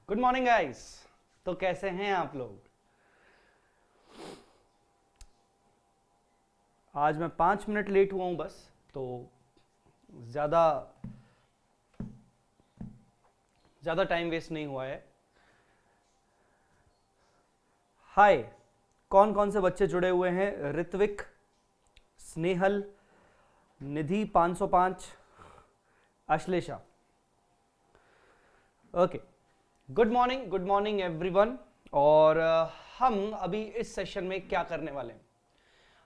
Good morning guys. तो कैसे हैं आप लोग? आज मैं 5 मिनट लेट हुआ हूं बस, तो ज़्यादा टाइम वेस्ट नहीं हुआ है। हाय, कौन कौन से बच्चे जुड़े हुए हैं? ऋत्विक, स्नेहल, निधि 505, Ashlesha. Okay, good morning everyone. और हम अभी इस सेशन में क्या करने वाले हैं?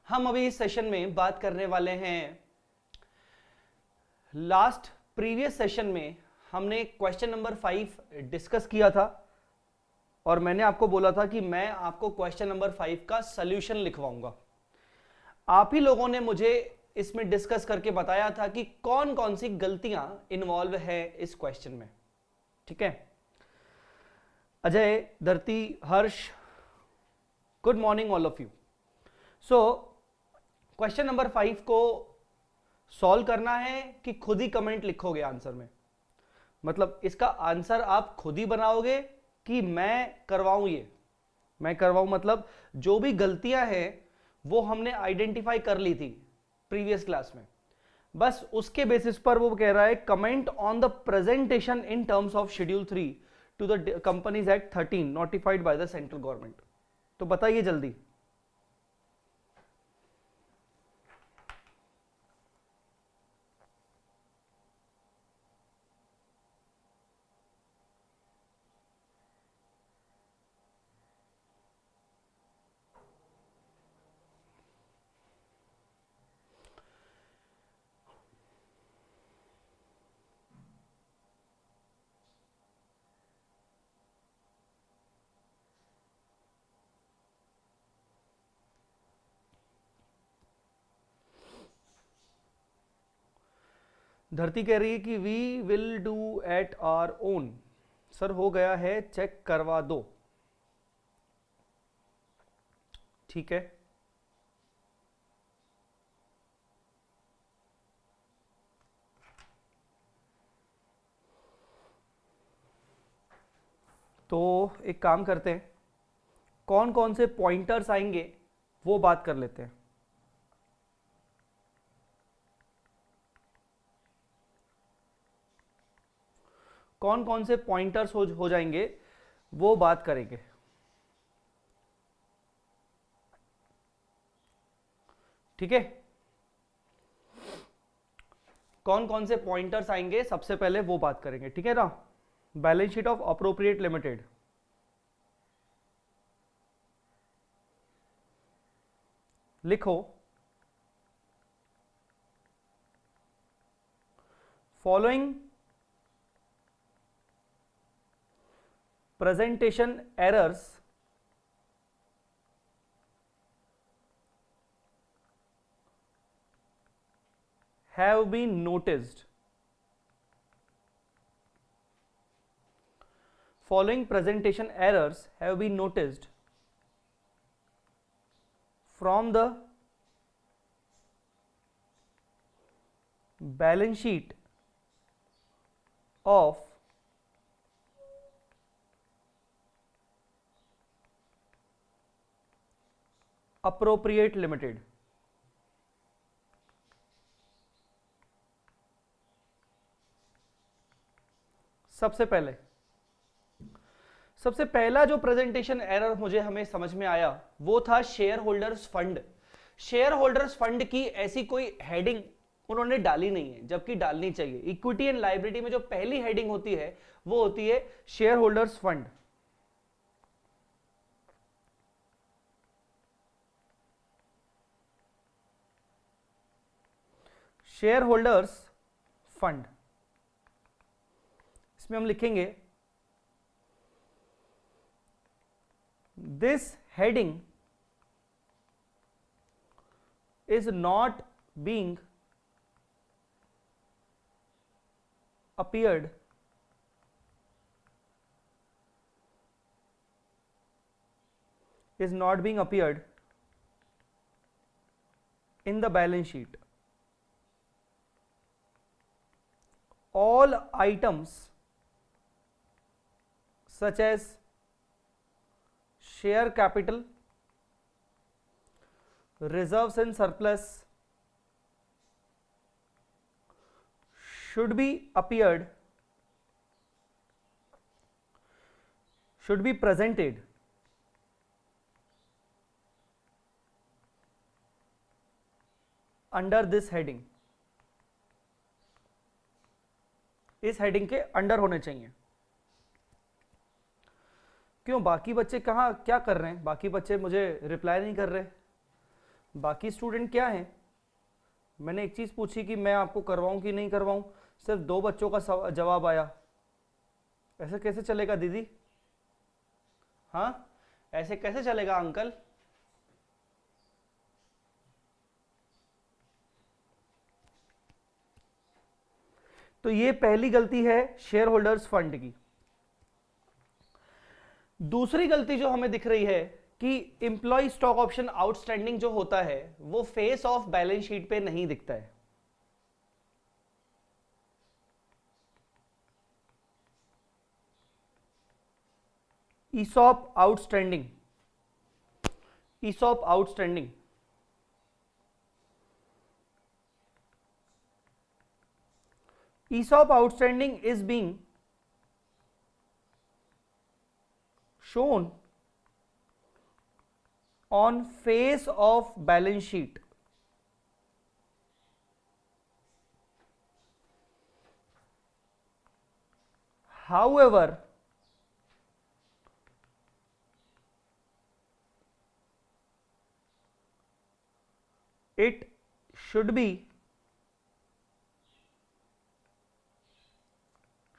हम अभी इस सेशन में बात करने वाले हैं, प्रीवियस सेशन में हमने क्वेश्चन नंबर 5 डिस्कस किया था और मैंने आपको बोला था कि मैं आपको क्वेश्चन नंबर 5 का सॉल्यूशन लिखवाऊंगा। आप ही लोगों ने मुझे इसमें डिस्कस करके बताया था कि कौन कौन सी गलतियां इन्वॉल्व है इस क्वेश्चन में। ठीक है, Ajay, Dharti, Harsh, good morning all of you. So question number 5 को सॉल्व करना है कि खुद ही कमेंट लिखोगे आंसर में? मतलब इसका आंसर आप खुद ही बनाओगे कि मैं करवाऊं? मैं करवाऊं मतलब जो भी गलतियां हैं वो हमने आइडेंटिफाई कर ली थी प्रीवियस क्लास में, बस उसके बेसिस पर वो कह रहा है comment on the presentation in terms of schedule 3 to the companies at 13 notified by the central government। तो बताइए जल्दी। धरती कह रही है कि we will do at our own. Sir हो गया है, चेक करवा दो। ठीक है, तो एक काम करते हैं, कौन कौन से पॉइंटर्स आएंगे वो बात कर लेते हैं। कौन कौन से पॉइंटर्स हो जाएंगे वो बात करेंगे। ठीक है, कौन कौन से पॉइंटर्स आएंगे सबसे पहले वो बात करेंगे। ठीक है ना? Balance sheet of appropriate limited, लिखो following presentation errors have been noticed. Following presentation errors have been noticed from the balance sheet of appropriate limited. सबसे पहला जो प्रेजेंटेशन एरर मुझे हमें समझ में आया वो था share holders fund. Share holders fund की ऐसी कोई हेडिंग उन्होंने डाली नहीं है, जबकि डालनी चाहिए। इक्विटी एंड लायबिलिटी में जो पहली हेडिंग होती है वो होती है share holders fund. Share holders fund, इसमें हम लिखेंगे this heading is not being appeared in the balance sheet. All items such as share capital, reserves and surplus should be presented under this heading. इस heading के under होने चाहिए। क्यों बाकी बच्चे कहाँ क्या कर रहे हैं? बाकी बच्चे मुझे रिप्लाई नहीं कर रहे। बाकी स्टूडेंट क्या हैं? मैंने एक चीज़ पूछी कि मैं आपको करवाऊं कि नहीं करवाऊं, सिर्फ 2 बच्चों का जवाब आया। ऐसे कैसे चलेगा दीदी? हाँ, ऐसे कैसे चलेगा अंकल? तो ये पहली गलती है शेयर होल्डर्स फंड की। दूसरी गलती जो हमें दिख रही है कि एम्प्लॉय स्टॉक ऑप्शन आउटस्टैंडिंग जो होता है वो फेस ऑफ बैलेंस शीट पे नहीं दिखता है। ESOP outstanding, ESOP outstanding ESOP outstanding is being shown on face of balance sheet. However, it should be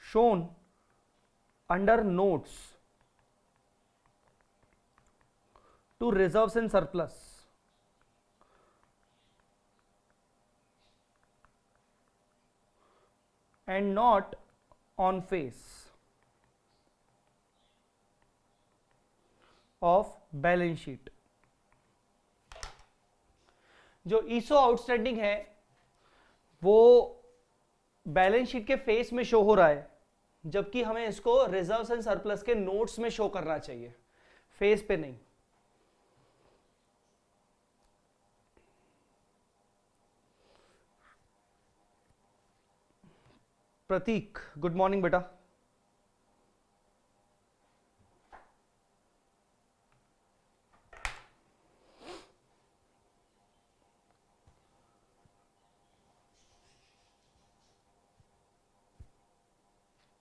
shown under notes to reserves and surplus and not on face of balance sheet. जो ईसो outstanding है वो balance sheet के face में show हो रहा है, जबकि हमें इसको रिजर्व्स एंड सरप्लस के नोट्स में शो करना चाहिए, फेस पे नहीं। प्रतीक, गुड मॉर्निंग बेटा।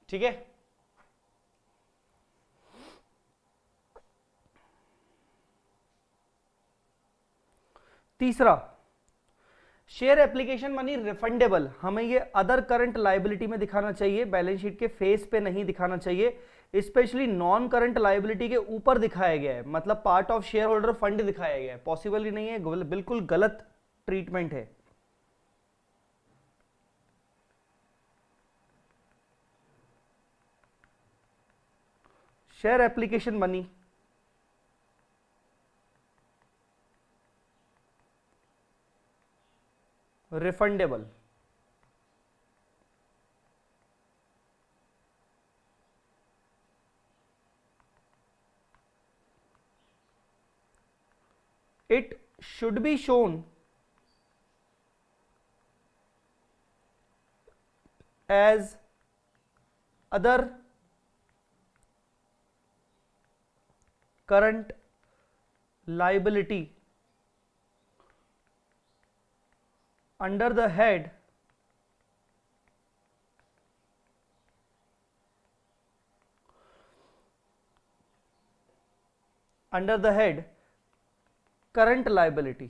ठीक है, तीसरा, शेयर एप्लीकेशन मनी रिफंडेबल, हमें ये अदर करंट लायबिलिटी में दिखाना चाहिए, बैलेंस शीट के फेस पे नहीं दिखाना चाहिए। स्पेशली नॉन करंट लायबिलिटी के ऊपर दिखाया गया है, मतलब part of share holder fund दिखाया गया है। पॉसिबल ही नहीं है, बिल्कुल गलत ट्रीटमेंट है। Share application money, refundable. It should be shown as other current liability under the head current liability,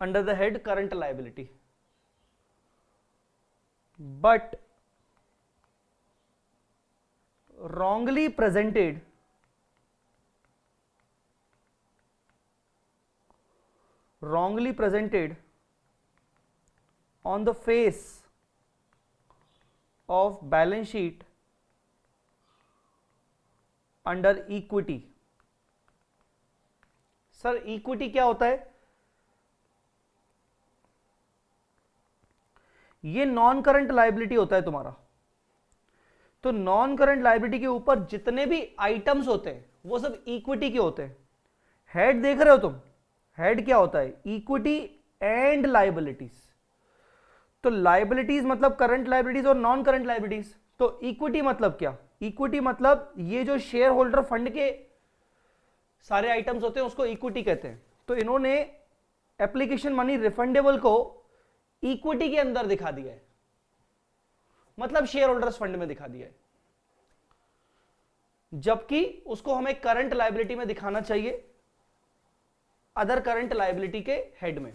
under the head current liability, but wrongly presented on the face of balance sheet under equity। Sir equity क्या होता है? ये non current liability होता है तुम्हारा। तो non current liability के ऊपर जितने भी आइटम्स होते हैं वो सब इक्विटी के होते हैं। हेड देख रहे हो तुम, हेड क्या होता है? Equity and liabilities. तो लायबिलिटीज मतलब करंट लायबिलिटीज और नॉन करंट लायबिलिटीज। तो इक्विटी मतलब क्या? इक्विटी मतलब ये जो शेयर होल्डर फंड के सारे आइटम्स होते हैं उसको इक्विटी कहते हैं। तो इन्होंने एप्लीकेशन मनी रिफंडेबल को इक्विटी के अंदर दिखा दिया है, मतलब शेयर होल्डर्स फंड में दिखा दिया है, जबकि उसको हमें करंट लायबिलिटी में दिखाना चाहिए, अदर करंट लायबिलिटी के हेड में।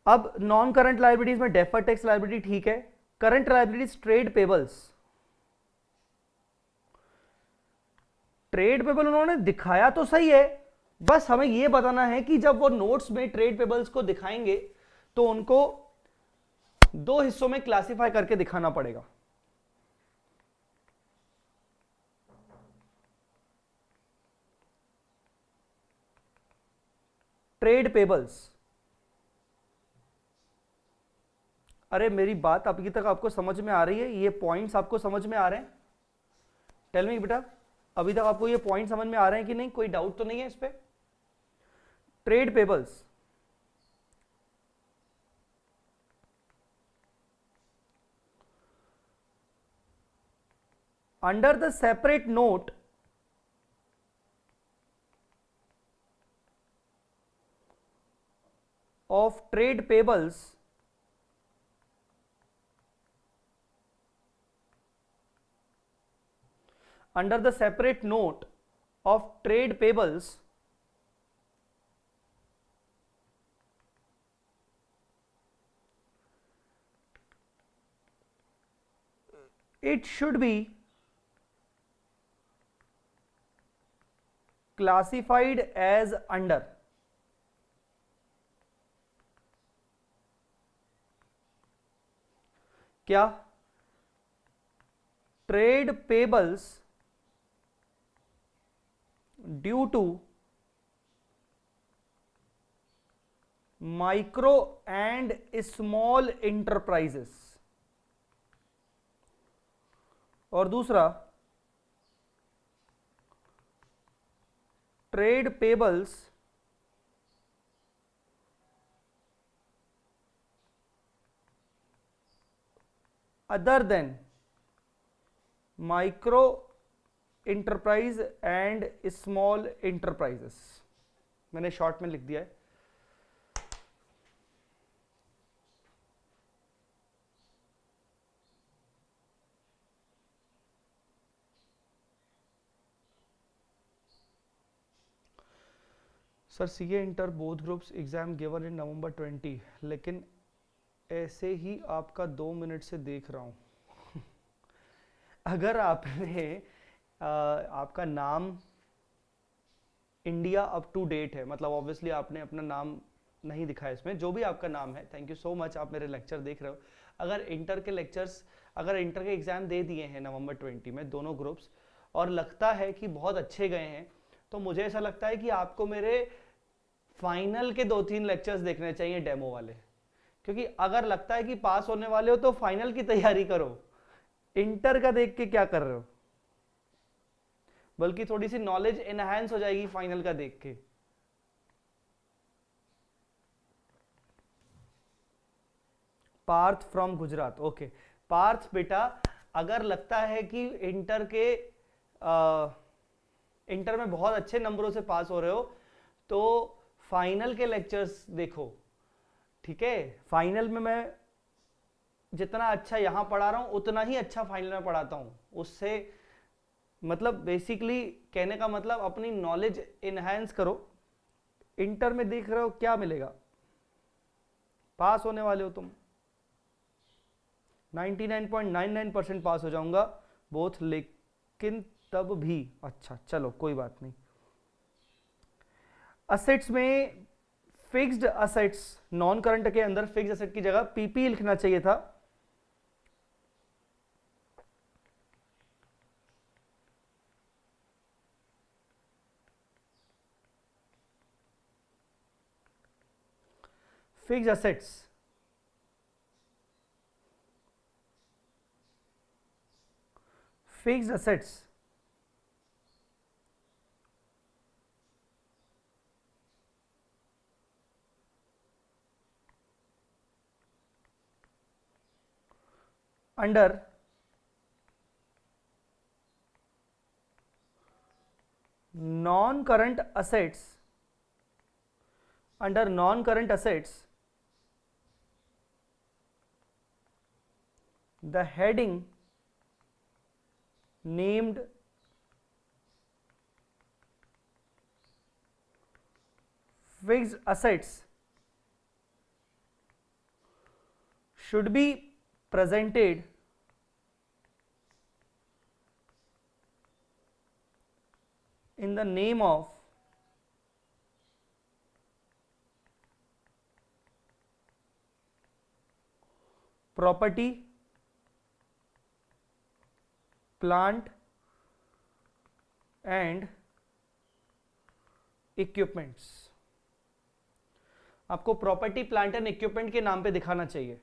अब नॉन करंट लायबिलिटीज में डेफर्ड टैक्स लायबिलिटी ठीक है। Current liabilities trade payables, trade payable उन्होंने दिखाया तो सही है, बस हमें यह बताना है कि जब वो नोट्स में ट्रेड पेबल्स को दिखाएंगे तो उनको दो हिस्सों में क्लासिफाई करके दिखाना पड़ेगा। ट्रेड पेबल्स, अरे मेरी बात अभी तक आपको समझ में आ रही है? ये पॉइंट्स आपको समझ में आ रहे हैं? टेल मी बेटा, अभी तक आपको ये पॉइंट समझ में आ रहे हैं कि नहीं? कोई डाउट तो नहीं है इस पे? Trade payables, under the separate note of trade payables under the separate note of trade payables it should be classified as under क्या? Trade payables due to micro and small enterprises, और दूसरा trade payables other than micro enterprise and small enterprises. मैंने short में लिख दिया है। Sir CA inter both groups exam given in November 20, लेकिन ऐसे ही आपका 2 मिनट से देख रहा हूं। अगर आपने आपका नाम इंडिया अप टू डेट है, मतलब ऑब्वियसली आपने अपना नाम नहीं दिखा है इसमें, जो भी आपका नाम है, थैंक यू सो मच, आप मेरे लेक्चर देख रहे हो। अगर इंटर के लेक्चर्स, अगर इंटर के एग्जाम दे दिए हैं नवंबर 20 में दोनों ग्रुप्स, और लगता है कि बहुत अच्छे गए हैं, तो मुझे ऐसा लगता है कि आपको मेरे फाइनल के 2-3 लेक्चर्स देखने चाहिए डेमो वाले, क्योंकि अगर लगता है कि पास होने वाले हो तो फाइनल की तैयारी करो, इंटर का देख के क्या कर रहे हो। बल्कि थोड़ी सी नॉलेज एनहांस हो जाएगी फाइनल का देख के। पार्थ फ्रॉम गुजरात, ओके पार्थ बेटा, अगर लगता है कि इंटर में बहुत अच्छे नंबरों से पास हो रहे हो तो फाइनल के लेक्चर्स देखो, ठीक है। फाइनल में मैं जितना अच्छा यहां पढ़ा रहा हूं उतना ही अच्छा फाइनल में पढ़ाता हूं, उससे मतलब बेसिकली कहने का मतलब अपनी नॉलेज इनहैंस करो। इंटर में देख रहे हो क्या मिलेगा, पास होने वाले हो तुम, 99.99% पास हो जाऊंगा बोथ, लेकिन तब भी अच्छा चलो कोई बात नहीं। असेट्स में फिक्स्ड असेट्स, नॉन करंट के अंदर फिक्स्ड असेट की जगह पीपी लिखना चाहिए था। Fixed assets, fixed assets under non current assets, under non current assets the heading named fixed assets should be presented in the name of property, plant and equipments. आपको property, plant and equipment के नाम पे दिखाना चाहिए।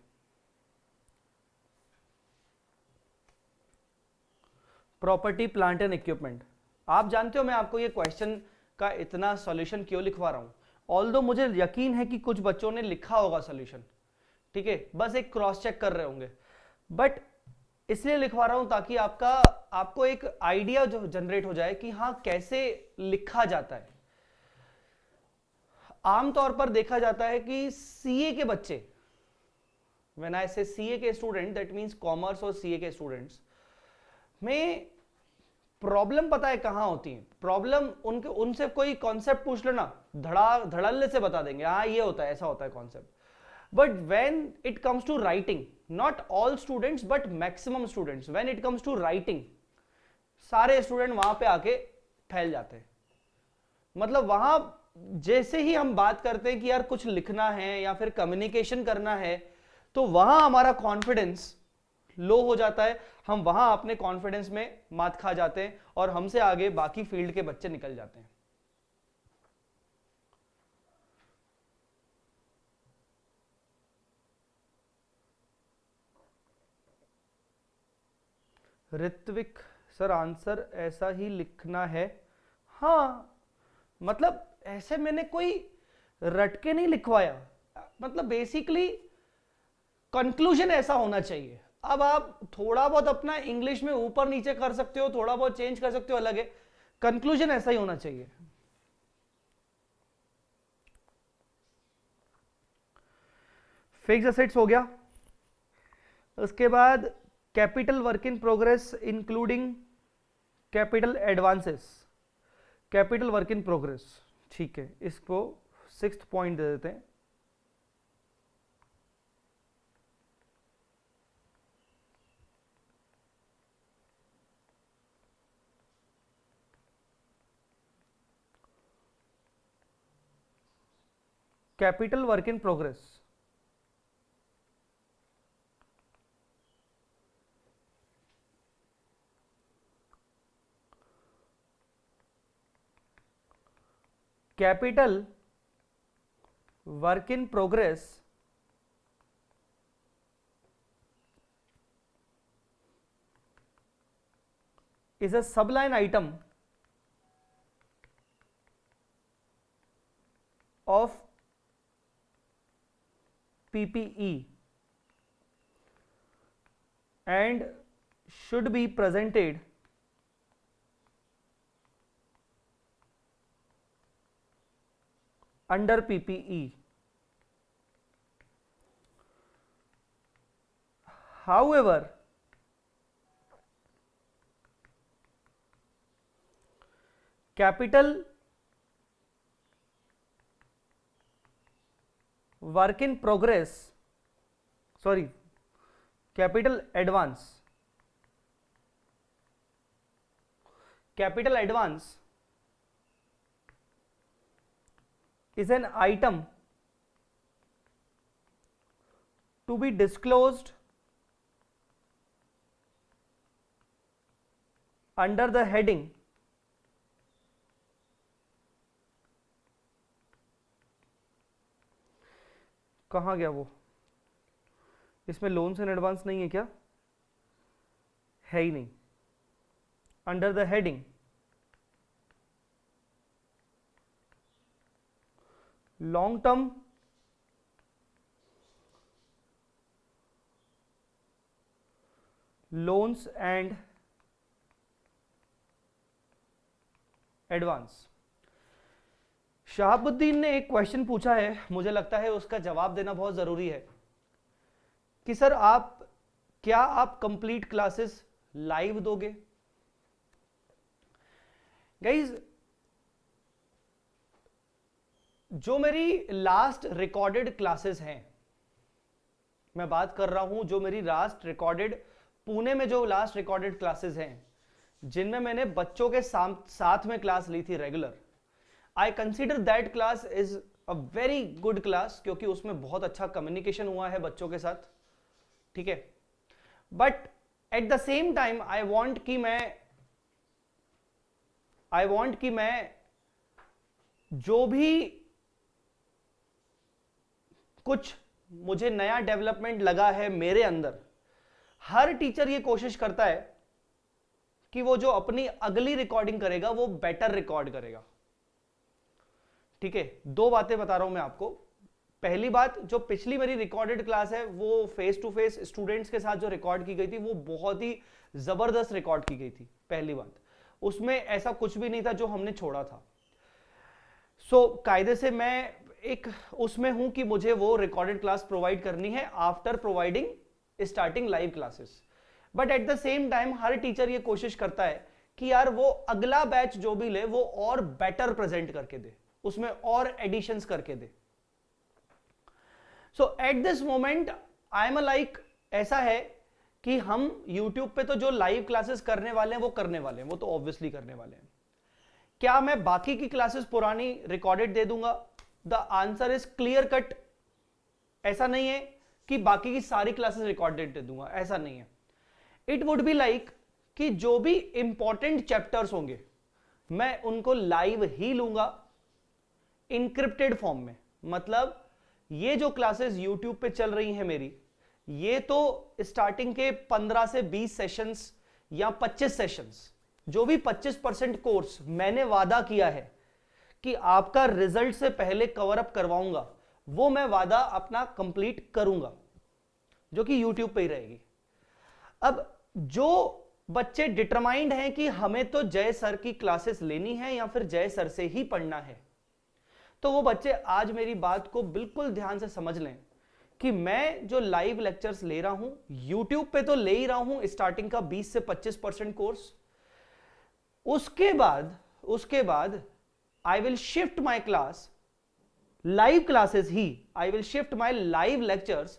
Property, plant and equipment. आप जानते हो मैं आपको ये क्वेश्चन का इतना सॉल्यूशन क्यों लिखवा रहा हूं, ऑल्दो मुझे यकीन है कि कुछ बच्चों ने लिखा होगा सॉल्यूशन, ठीक है, बस एक क्रॉस चेक कर रहे होंगे, बट इसलिए लिखवा रहा हूं ताकि आपको एक आइडिया जो जनरेट हो जाए कि हाँ कैसे लिखा जाता है। आमतौर पर देखा जाता है कि सीए के बच्चे, व्हेन आई से सीए के स्टूडेंट दैट मींस कॉमर्स और सीए के स्टूडेंट्स में प्रॉब्लम पता है कहां होती है। प्रॉब्लम उनसे कोई कॉन्सेप्ट पूछ लो ना, धड़ल्ले से बता देंगे हाँ ये होता है, ऐसा होता है concept. But when it comes to writing, not all students but maximum students, when it comes to writing, सारे स्टूडेंट वहां पे आके फैल जाते हैं। मतलब वहां जैसे ही हम बात करते हैं कि यार कुछ लिखना है या फिर कम्युनिकेशन करना है, तो वहां हमारा कॉन्फिडेंस लो हो जाता है, हम वहां अपने कॉन्फिडेंस में मात खा जाते हैं और हमसे आगे बाकी फील्ड के बच्चे निकल जाते हैं। ऋत्विक सर आंसर ऐसा ही लिखना है, हाँ मतलब ऐसे मैंने कोई रट के नहीं लिखवाया, मतलब बेसिकली कंक्लूजन ऐसा होना चाहिए। अब आप थोड़ा बहुत अपना इंग्लिश में ऊपर नीचे कर सकते हो, थोड़ा बहुत चेंज कर सकते हो, अलग है, कंक्लूजन ऐसा ही होना चाहिए। फिक्स्ड एसेट्स हो गया, उसके बाद capital work in progress including capital advances, capital work in progress, ठीक है, इसको 6th पॉइंट दे देते हैं। Capital work in progress, capital work in progress is a subline item of PPE and should be presented under PPE. However, capital work in progress, sorry, capital advance is an item to be disclosed under the heading कहाँ गया वो, इसमें loans and advance नहीं है क्या, है ही नहीं, under the heading long term loans and advance. Shahabuddin ने एक क्वेश्चन पूछा है, मुझे लगता है उसका जवाब देना बहुत जरूरी है कि सर क्या आप कंप्लीट क्लासेस लाइव दोगे? गाइज, जो मेरी लास्ट रिकॉर्डेड क्लासेस हैं, मैं बात कर रहा हूं जो मेरी लास्ट रिकॉर्डेड पुणे में जो लास्ट रिकॉर्डेड क्लासेस हैं, जिनमें मैंने बच्चों के साथ में क्लास ली थी regular, I consider that class is a very good class, क्योंकि उसमें बहुत अच्छा कम्युनिकेशन हुआ है बच्चों के साथ, ठीक है। But at the same time I want कि मैं जो भी कुछ मुझे नया डेवलपमेंट लगा है मेरे अंदर, हर टीचर ये कोशिश करता है कि वो जो अपनी अगली रिकॉर्डिंग करेगा वो बेटर रिकॉर्ड करेगा, ठीक है। दो बातें बता रहा हूं मैं आपको। पहली बात, जो पिछली मेरी रिकॉर्डेड क्लास है वो फेस टू फेस स्टूडेंट्स के साथ जो रिकॉर्ड की गई थी वो बहुत ही जबरदस्त रिकॉर्ड की गई थी। पहली बात, उसमें ऐसा कुछ भी नहीं था जो हमने छोड़ा था। सो कायदे से मैं एक उसमें हूं कि मुझे वो रिकॉर्डेड क्लास प्रोवाइड करनी है after providing starting live classes. But at the same time her teacher ये कोशिश करता है कि यार वो अगला बैच जो भी ले वो और बेटर प्रेजेंट करके दे, उसमें और एडिशंस करके दे। So at this moment I am like, ऐसा है कि हम YouTube पे तो जो लाइव क्लासेस करने वाले हैं वो करने वाले हैं, वो तो ऑब्वियसली करने वाले हैं। क्या मैं बाकी की क्लासेस पुरानी रिकॉर्डेड दे दूंगा? The answer is clear cut. ऐसा नहीं है कि बाकी की सारी क्लासेस रिकॉर्डेड दे दूंगा, ऐसा नहीं है। इट वुड बी लाइक कि जो भी इंपॉर्टेंट चैप्टर्स होंगे मैं उनको लाइव ही लूंगा इनक्रिप्टेड फॉर्म में। मतलब ये जो क्लासेस YouTube पे चल रही हैं मेरी, ये तो स्टार्टिंग के 15 से 20 सेशंस या 25 सेशंस, जो भी 25% कोर्स मैंने वादा किया है कि आपका रिजल्ट से पहले कवर अप करवाऊंगा, वो मैं वादा अपना कंप्लीट करूंगा, जो कि YouTube पे ही रहेगी। अब जो बच्चे डिटरमाइंड हैं कि हमें तो जय सर की क्लासेस लेनी है या फिर जय सर से ही पढ़ना है, तो वो बच्चे आज मेरी बात को बिल्कुल ध्यान से समझ लें कि मैं जो लाइव लेक्चर्स ले रहा हूं YouTube पे तो ले ही रहा हूं स्टार्टिंग का 20 से 25% कोर्स। उसके बाद I will shift my class, live classes ही, I will shift my live lectures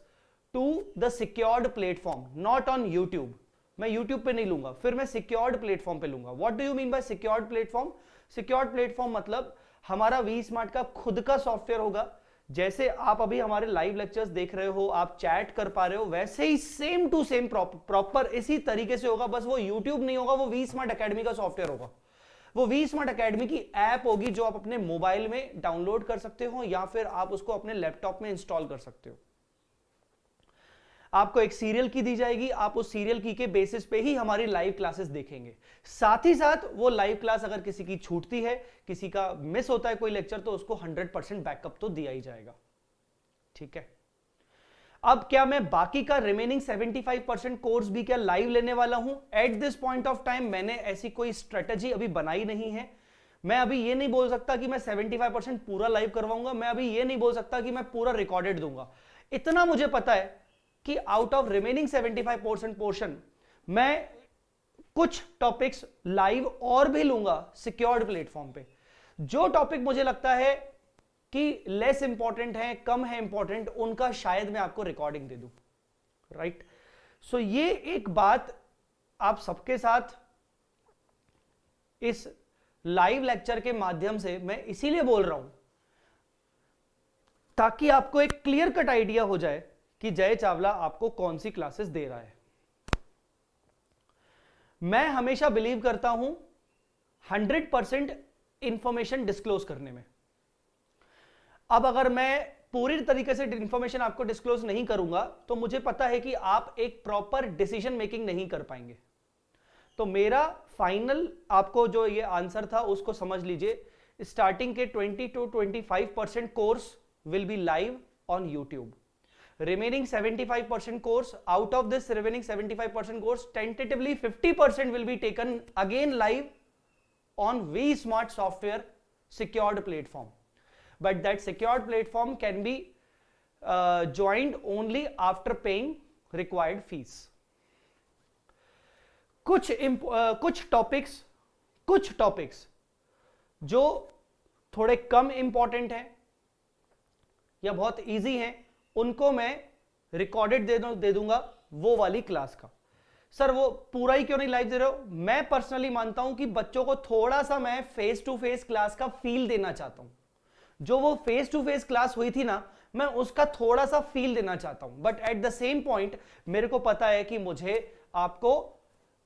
to the secured platform, not on YouTube। मैं YouTube पे नहीं लूंगा, फिर मैं सिक्योर्ड प्लेटफॉर्म पे लूंगा। What do you mean by secured platform? Secured platform मतलब हमारा वी स्मार्ट का खुद का सॉफ्टवेयर होगा, जैसे आप अभी हमारे लाइव लेक्चर्स देख रहे हो, आप चैट कर पा रहे हो, वैसे ही सेम टू सेम प्रॉपर इसी तरीके से होगा। बस वो यूट्यूब नहीं होगा, वो वी स्मार्ट अकेडमी का सॉफ्टवेयर होगा। वो वी स्मार्ट अकेडमी की ऐप होगी जो आप अपने मोबाइल में डाउनलोड कर सकते हो या फिर आप उसको अपने लैपटॉप में इंस्टॉल कर सकते हो। आपको एक सीरियल की दी जाएगी, आप उस सीरियल की के बेसिस पे ही हमारी लाइव क्लासेस देखेंगे। साथ ही साथ वो लाइव क्लास अगर किसी की छूटती है, किसी का मिस होता है कोई लेक्चर, तो उसको 100% बैकअप तो दिया ही जाएगा। ठीक है, अब क्या मैं बाकी का रिमेनिंग 75% कोर्स भी क्या लाइव लेने वाला हूं? At this point of time मैंने ऐसी कोई स्ट्रेटेजी अभी बनाई नहीं है। मैं अभी ये नहीं बोल सकता कि मैं 75% पूरा लाइव करवाऊंगा, मैं अभी ये नहीं बोल सकता कि मैं पूरा रिकॉर्डेड दूंगा। इतना मुझे पता है कि आउट ऑफ रिमेनिंग 75% पोर्शन मैं कुछ टॉपिक्स लाइव और भी लूंगा सिक्योर्ड प्लेटफॉर्म पे। जो टॉपिक मुझे लगता है कि लेस इंपॉर्टेंट है, कम है इंपॉर्टेंट, उनका शायद मैं आपको रिकॉर्डिंग दे दूं। राइट, सो ये एक बात आप सबके साथ इस लाइव लेक्चर के माध्यम से मैं इसीलिए बोल रहा हूं ताकि आपको एक क्लियर कट आइडिया हो जाए कि जय चावला आपको कौन सी क्लासेस दे रहा है। मैं हमेशा बिलीव करता हूं 100% इंफॉर्मेशन डिस्क्लोज करने में। अब अगर मैं पूरी तरीके से इंफॉर्मेशन आपको डिस्क्लोज नहीं करूंगा तो मुझे पता है कि आप एक प्रॉपर डिसीजन मेकिंग नहीं कर पाएंगे। तो मेरा फाइनल आपको जो ये आंसर था उसको समझ लीजिए, स्टार्टिंग के 20 to 25% course will be live on YouTube. Remaining 75% course, out of this remaining 75% course, tentatively 50% will be taken again live on vSmart software secured platform. But that secured platform can be joined only after paying required fees. कुछ topics जो थोड़े कम important हैं या बहुत easy हैं, उनको मैं recorded दे दूंगा वो वाली क्लास का। सर वो पूरा ही क्यों नहीं लाइव दे रहे हो? मैं पर्सनली मानता हूं कि बच्चों को थोड़ा सा मैं फेस टू फेस क्लास का फील देना चाहता हूं। जो वो फेस टू फेस क्लास हुई थी ना, मैं उसका थोड़ा सा फील देना चाहता हूं। But at the same point मेरे को पता है कि मुझे आपको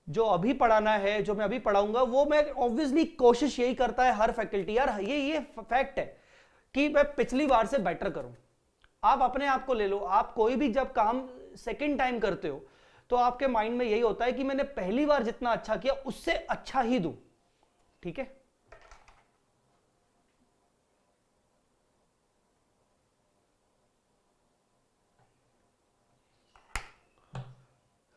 जो अभी पढ़ाना है, जो मैं अभी पढ़ाऊंगा, वो मैं ऑब्वियसली कोशिश यही करता है हर फैकल्टी। यार ये फैक्ट है कि मैं पिछली बार से बेटर करूं। आप अपने आप को ले लो, आप कोई भी जब काम सेकंड टाइम करते हो तो आपके माइंड में यही होता है कि मैंने पहली बार जितना अच्छा किया उससे अच्छा ही दूं। ठीक है,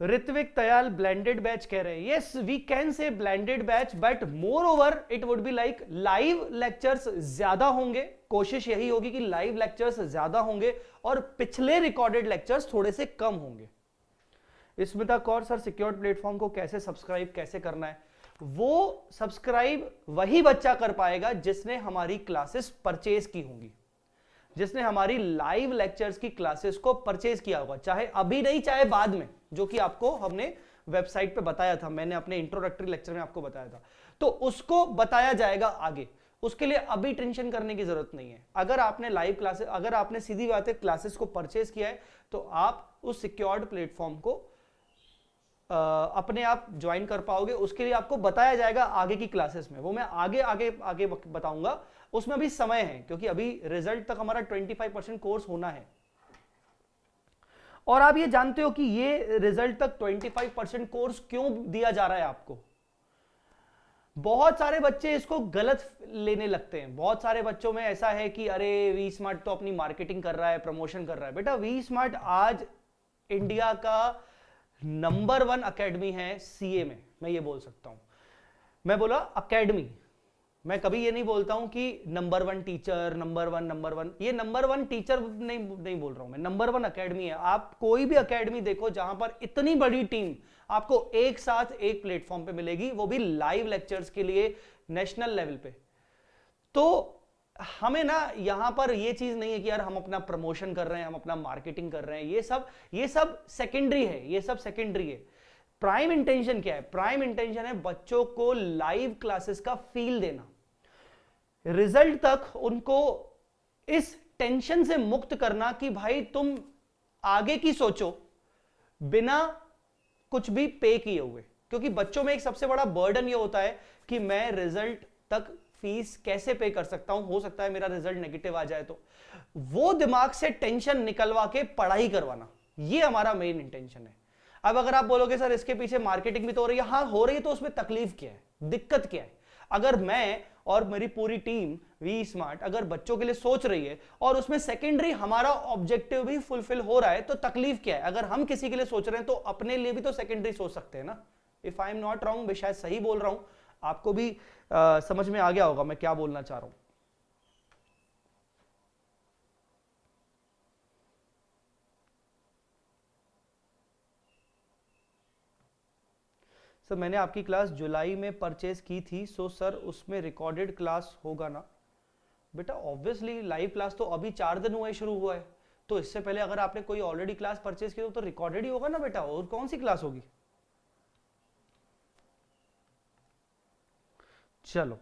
ऋत्विक तयाल ब्लेंडेड बैच कह रहे हैं। Yes, we can say blended batch, but more over it would be like live lectures ज्यादा होंगे। कोशिश यही होगी कि लाइव लेक्चर्स ज्यादा होंगे और पिछले रिकॉर्डेड लेक्चर्स थोड़े से कम होंगे। Smita Kaur, sir secured platform को कैसे सब्सक्राइब कैसे करना है? वो सब्सक्राइब वही बच्चा कर पाएगा जिसने हमारी क्लासेस परचेज की होंगी, जिसने हमारी लाइव लेक्चर्स की क्लासेस को परचेज किया होगा, चाहे अभी नहीं चाहे बाद में, जो कि आपको हमने वेबसाइट पे बताया था, मैंने अपने इंट्रोडक्टरी लेक्चर में आपको बताया था। तो उसको बताया जाएगा आगे, उसके लिए अभी टेंशन करने की जरूरत नहीं है। अगर आपने लाइव क्लासेस, अगर आपने सीधी बात है क्लासेस को परचेज किया है, तो आप उस सिक्योर्ड प्लेटफॉर्म को अपने आप ज्वाइन कर पाओगे। उसके लिए आपको बताया जाएगा आगे की क्लासेस में, वो मैं आगे आगे आगे बताऊंगा। उसमें अभी समय है क्योंकि अभी रिजल्ट तक हमारा 25% कोर्स होना है। और आप ये जानते हो कि ये रिजल्ट तक 25% कोर्स क्यों दिया जा रहा है आपको? बहुत सारे बच्चे इसको गलत लेने लगते हैं। बहुत सारे बच्चों में ऐसा है कि अरे वी स्मार्ट तो अपनी मार्केटिंग कर रहा है, प्रमोशन कर रहा है। बेटा, वी स्मार्ट आज इंडिया का नंबर 1 अकेडमी है सीए में, मैं ये बोल सकता हूं। मैं बोला अकेडमी, मैं कभी ये नहीं बोलता हूं कि नंबर 1 टीचर, नंबर वन। ये नंबर 1 टीचर नहीं बोल रहा हूं मैं, नंबर 1 अकेडमी है। आप कोई भी अकेडमी देखो जहां पर इतनी बड़ी टीम आपको एक साथ एक प्लेटफॉर्म पे मिलेगी, वो भी लाइव लेक्चर्स के लिए नेशनल लेवल पे। तो हमें ना यहां पर ये चीज नहीं है कि यार हम अपना प्रमोशन कर रहे हैं, हम अपना मार्केटिंग कर रहे हैं। ये सब सेकेंडरी है, ये सब सेकेंडरी है। प्राइम इंटेंशन क्या है? प्राइम इंटेंशन है बच्चों को लाइव क्लासेस का फील देना, रिजल्ट तक उनको इस टेंशन से मुक्त करना कि भाई तुम आगे की सोचो बिना कुछ भी पे किए हुए, क्योंकि बच्चों में एक सबसे बड़ा बर्डन ये होता है कि मैं रिजल्ट तक फीस कैसे पे कर सकता हूं, हो सकता है मेरा रिजल्ट नेगेटिव आ जाए, तो वो दिमाग से टेंशन निकलवा के पढ़ाई करवाना, ये हमारा मेन इंटेंशन है। अब अगर आप बोलोगे सर इसके पीछे मार्केटिंग भी तो हो रही है, हाँ हो रही है, तो उसमें तकलीफ क्या है, दिक्कत क्या है? अगर मैं और मेरी पूरी टीम वी स्मार्ट अगर बच्चों के लिए सोच रही है और उसमें सेकेंडरी हमारा ऑब्जेक्टिव भी फुलफिल हो रहा है, तो तकलीफ क्या है? अगर हम किसी के लिए सोच रहे हैं तो अपने लिए भी तो सेकेंडरी सोच सकते हैं ना। If I am not wrong, मैं शायद सही बोल रहा हूं, आपको भी समझ में आ गया होगा मैं क्या बोलना चाह रहा हूं। सर मैंने आपकी क्लास जुलाई में परचेज की थी, सो सर उसमें रिकॉर्डेड क्लास होगा ना? बेटा ऑब्वियसली लाइव क्लास तो अभी 4 दिन हुए शुरू हुआ है, तो इससे पहले अगर आपने कोई ऑलरेडी क्लास परचेज की तो रिकॉर्डेड ही होगा ना बेटा, और कौन सी क्लास होगी? चलो,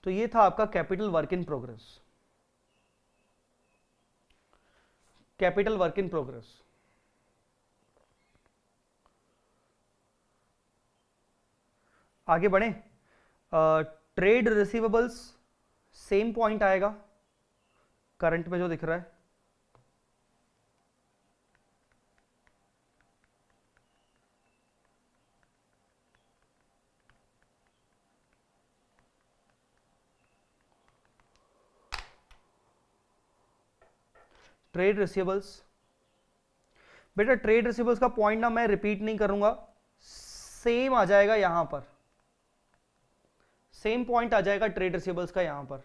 तो ये था आपका capital work in progress. Capital work in progress, आगे बढ़े। ट्रेड रिसीवेबल्स सेम पॉइंट आएगा करंट में जो दिख रहा है। ट्रेड रिसीवेबल्स, बेटा ट्रेड रिसीवेबल्स का पॉइंट ना मैं रिपीट नहीं करूंगा, सेम आ जाएगा यहां पर, सेम पॉइंट आ जाएगा ट्रेड रिसीवेबल्स का यहां पर।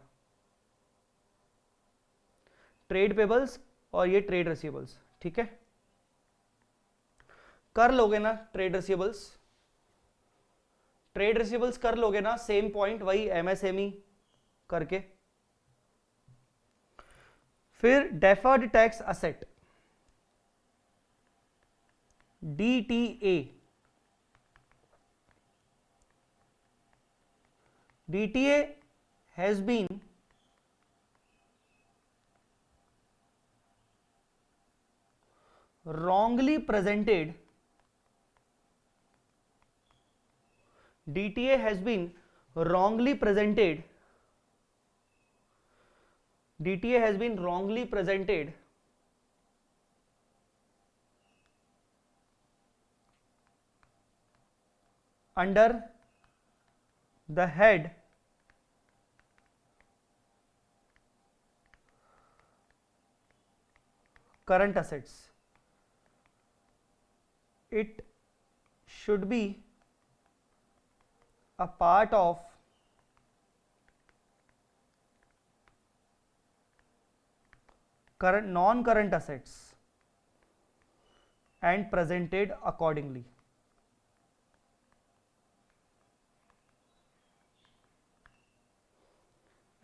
ट्रेड पेबल्स और ये ट्रेड रिसीवेबल्स, ठीक है, कर लोगे ना ट्रेड रिसीवेबल्स? ट्रेड रिसीवेबल्स कर लोगे ना, सेम पॉइंट वही एमएसएमई करके। फिर deferred tax asset DTA, DTA has been wrongly presented, DTA has been wrongly presented, DTA has been wrongly presented under the head current assets. It should be a part of current non-current assets and presented accordingly.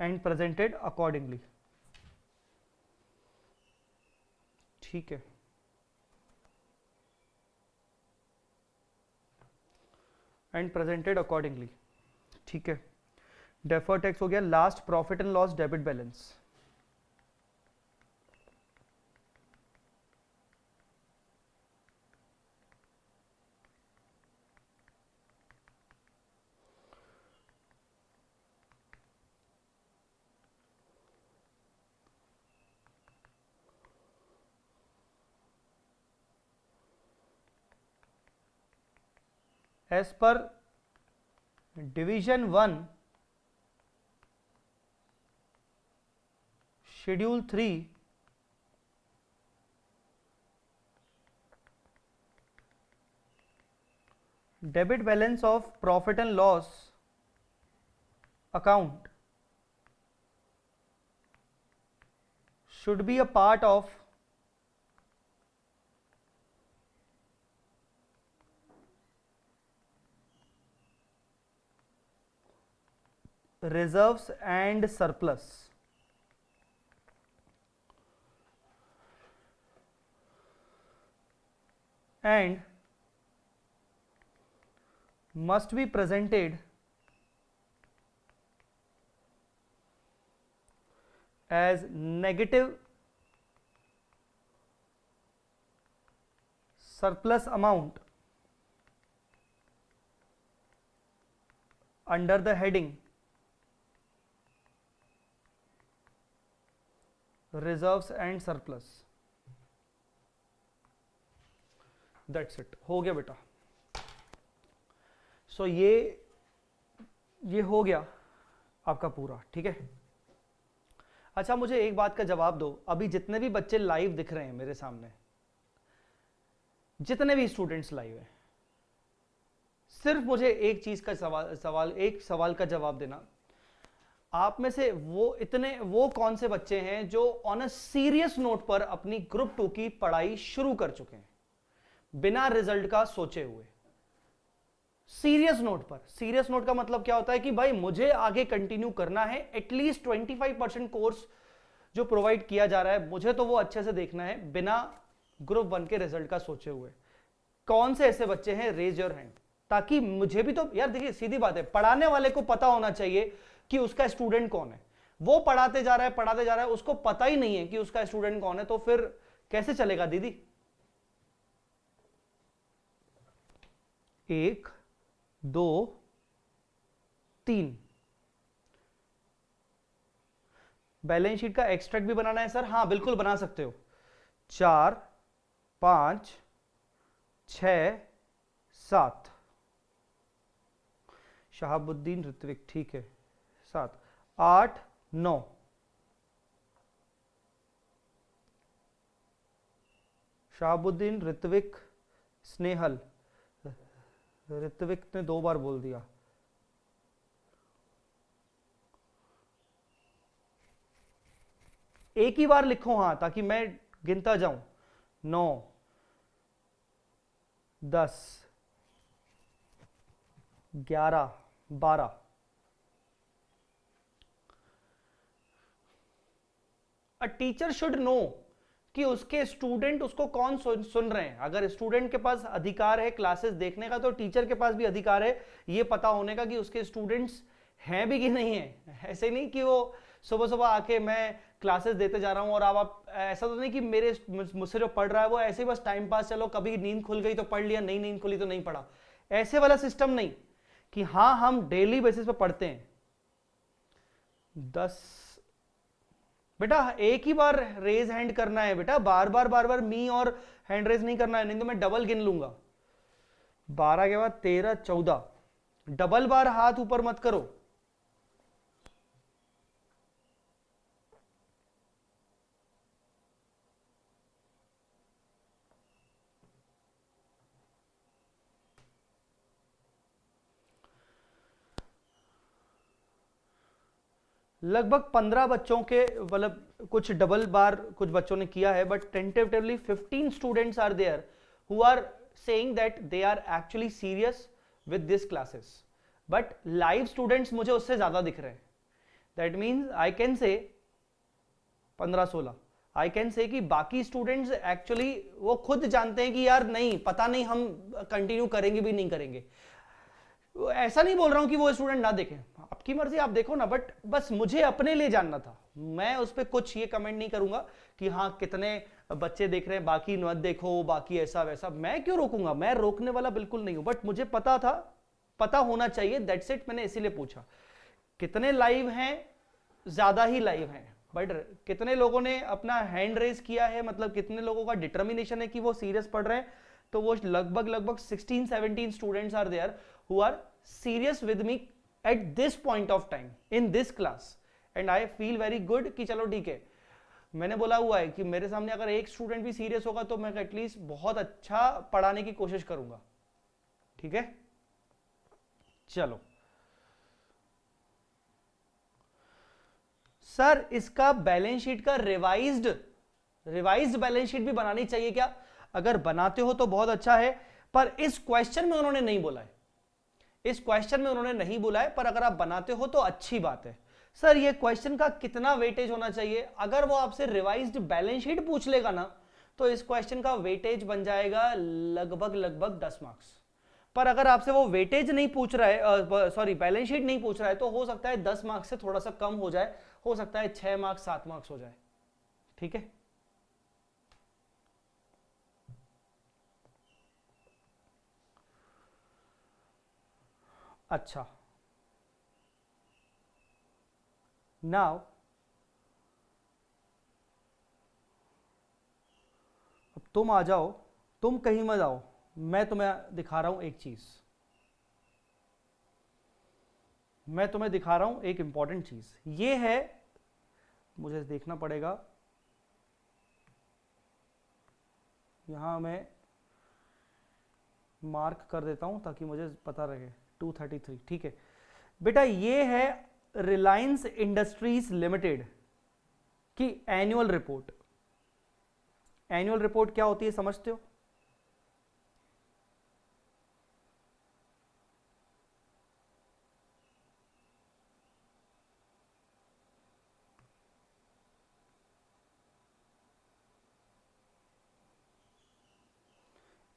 And presented accordingly, ठीक है। And presented accordingly, ठीक है। Deferred tax हो गया। Last profit and loss debit balance, as per division 1 schedule 3 debit balance of profit and loss account should be a part of reserves and surplus, and must be presented as negative surplus amount under the heading reserves and surplus. That's it, हो गया बेटा. So ये हो गया आपका पूरा, ठीक है. अच्छा, मुझे एक बात का जवाब दो, अभी जितने भी बच्चे लाइव दिख रहे हैं मेरे सामने, जितने भी स्टूडेंट्स लाइव हैं, सिर्फ मुझे एक चीज का एक सवाल का जवाब देना. आप में से वो कौन से बच्चे हैं जो ऑन अ सीरियस नोट पर अपनी ग्रुप 2 की पढ़ाई शुरू कर चुके हैं बिना रिजल्ट का सोचे हुए? सीरियस नोट पर. सीरियस नोट का मतलब क्या होता है कि भाई मुझे आगे कंटिन्यू करना है, एटलीस्ट 25% कोर्स जो प्रोवाइड किया जा रहा है मुझे तो वो अच्छे से देखना है बिना ग्रुप 1 के रिजल्ट का सोचे हुए. कौन से ऐसे बच्चे हैं? रेज योर हैंड, ताकि मुझे भी तो, यार देखिए सीधी बात है, पढ़ाने वाले को पता होना चाहिए कि उसका स्टूडेंट कौन है. वो पढ़ाते जा रहा है, उसको पता ही नहीं है कि उसका स्टूडेंट कौन है, तो फिर कैसे चलेगा दीदी? 1 2 3 बैलेंस शीट का एक्सट्रैक्ट भी बनाना है सर? हाँ बिल्कुल बना सकते हो. 4 5 6 7 शहाबुद्दीन ऋत्विक, ठीक है. 7 8 9 शहाबुद्दीन ऋत्विक स्नेहल. ऋत्विक ने 2 बार बोल दिया. एक ही बार लिखो हाँ, ताकि मैं गिनता जाऊं. 9 10 11 12. अ टीचर शुड नो कि उसके स्टूडेंट उसको कौन सुन रहे हैं. अगर स्टूडेंट के पास अधिकार है क्लासेस देखने का, तो टीचर के पास भी अधिकार है ये पता होने का कि उसके स्टूडेंट्स हैं भी कि नहीं है. ऐसे नहीं कि वो सुबह सुबह आके मैं क्लासेस देते जा रहा हूं और आप ऐसा तो नहीं कि मुझसे जो पढ़ रहा है वो ऐसे ही बस टाइम पास, चलो कभी नींद खुल गई तो पढ़ लिया, नहीं नींद खुली तो नहीं पढ़ा. ऐसे वाला सिस्टम नहीं कि हाँ हम डेली बेसिस पे पढ़ते हैं. 10 बेटा एक ही बार रेज हैंड करना है बेटा, बार बार मी और हैंड रेज नहीं करना है, नहीं तो मैं डबल गिन लूंगा. 12 के बाद 13 14. डबल बार हाथ ऊपर मत करो. लगभग 15 बच्चों के, मतलब कुछ डबल बार कुछ बच्चों ने किया है, but tentatively 15 students are there who are saying that they are actually serious with this classes. But live students मुझे उससे ज्यादा दिख रहे हैं. That means I can say 15-16. I can say कि बाकी स्टूडेंट्स एक्चुअली वो खुद जानते हैं कि यार नहीं, पता नहीं हम कंटिन्यू करेंगे भी नहीं करेंगे. ऐसा नहीं बोल रहा हूं कि वो स्टूडेंट ना देखें, आपकी मर्जी, आप देखो ना, बट बस मुझे अपने लिए जानना था. मैं उस पर कुछ ये कमेंट नहीं करूंगा कि हाँ कितने बच्चे देख रहे हैं, बाकी मत देखो, बाकी ऐसा वैसा. मैं क्यों रोकूंगा? मैं रोकने वाला बिल्कुल नहीं हूं. बट मुझे पता था, पता होना चाहिए, दैट्स इट. मैंने इसीलिए पूछा कितने लाइव हैं. ज्यादा ही लाइव हैं, बट कितने लोगों ने अपना हैंड रेज किया है, मतलब कितने लोगों का डिटर्मिनेशन है कि वो सीरियस पढ़ रहे हैं. तो वो लगभग 16-17 students are there who are serious with me at this point of time in this class, and I feel very good कि चलो ठीक है, मैंने बोला हुआ है कि मेरे सामने अगर एक स्टूडेंट भी सीरियस होगा तो मैं एटलीस्ट बहुत अच्छा पढ़ाने की कोशिश करूंगा. ठीक है, चलो. सर इसका बैलेंस शीट का रिवाइज्ड बैलेंस शीट भी बनानी चाहिए क्या? अगर बनाते हो तो बहुत अच्छा है, पर इस क्वेश्चन में उन्होंने नहीं बोला है. इस क्वेश्चन में उन्होंने नहीं बोला है, पर अगर आप बनाते हो तो अच्छी बात है. सर ये क्वेश्चन का कितना वेटेज होना चाहिए? अगर वो आपसे रिवाइज्ड बैलेंस शीट पूछ लेगा ना, तो इस क्वेश्चन का वेटेज बन जाएगा लगभग 10 मार्क्स. पर अगर आपसे वो वेटेज नहीं पूछ रहा है, सॉरी बैलेंस शीट नहीं पूछ रहा है, तो हो सकता है 10 मार्क्स से थोड़ा सा कम हो जाए हो सकता है 6 मार्क्स 7 मार्क्स हो जाए, ठीक है। अच्छा, नाउ अब तुम आ जाओ, तुम कहीं मत आओ, मैं तुम्हें दिखा रहा हूं एक चीज, मैं तुम्हें दिखा रहा हूं एक इंपॉर्टेंट चीज। ये है, मुझे देखना पड़ेगा, यहां मैं मार्क कर देता हूं ताकि मुझे पता रहे। 233, ठीक है बेटा। ये है रिलायंस इंडस्ट्रीज लिमिटेड की एनुअल रिपोर्ट। एनुअल रिपोर्ट क्या होती है समझते हो?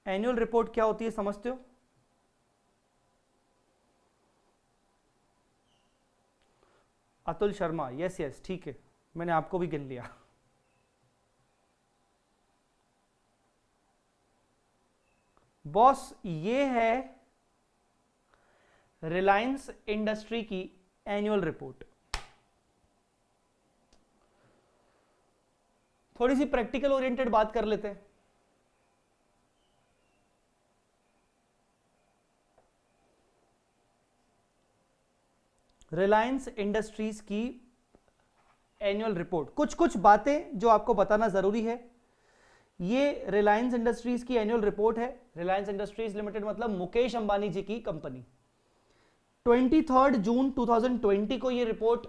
एनुअल रिपोर्ट क्या होती है समझते हो? अतुल शर्मा, यस यस, ठीक है, मैंने आपको भी गिन लिया। बॉस ये है रिलायंस इंडस्ट्री की एनुअल रिपोर्ट। थोड़ी सी प्रैक्टिकल ओरिएंटेड बात कर लेते हैं। रिलायंस इंडस्ट्रीज की एनुअल रिपोर्ट, कुछ कुछ बातें जो आपको बताना जरूरी है। ये रिलायंस इंडस्ट्रीज की एनुअल रिपोर्ट है। रिलायंस इंडस्ट्रीज लिमिटेड मतलब मुकेश अंबानी जी की कंपनी। 23 जून 2020 को ये रिपोर्ट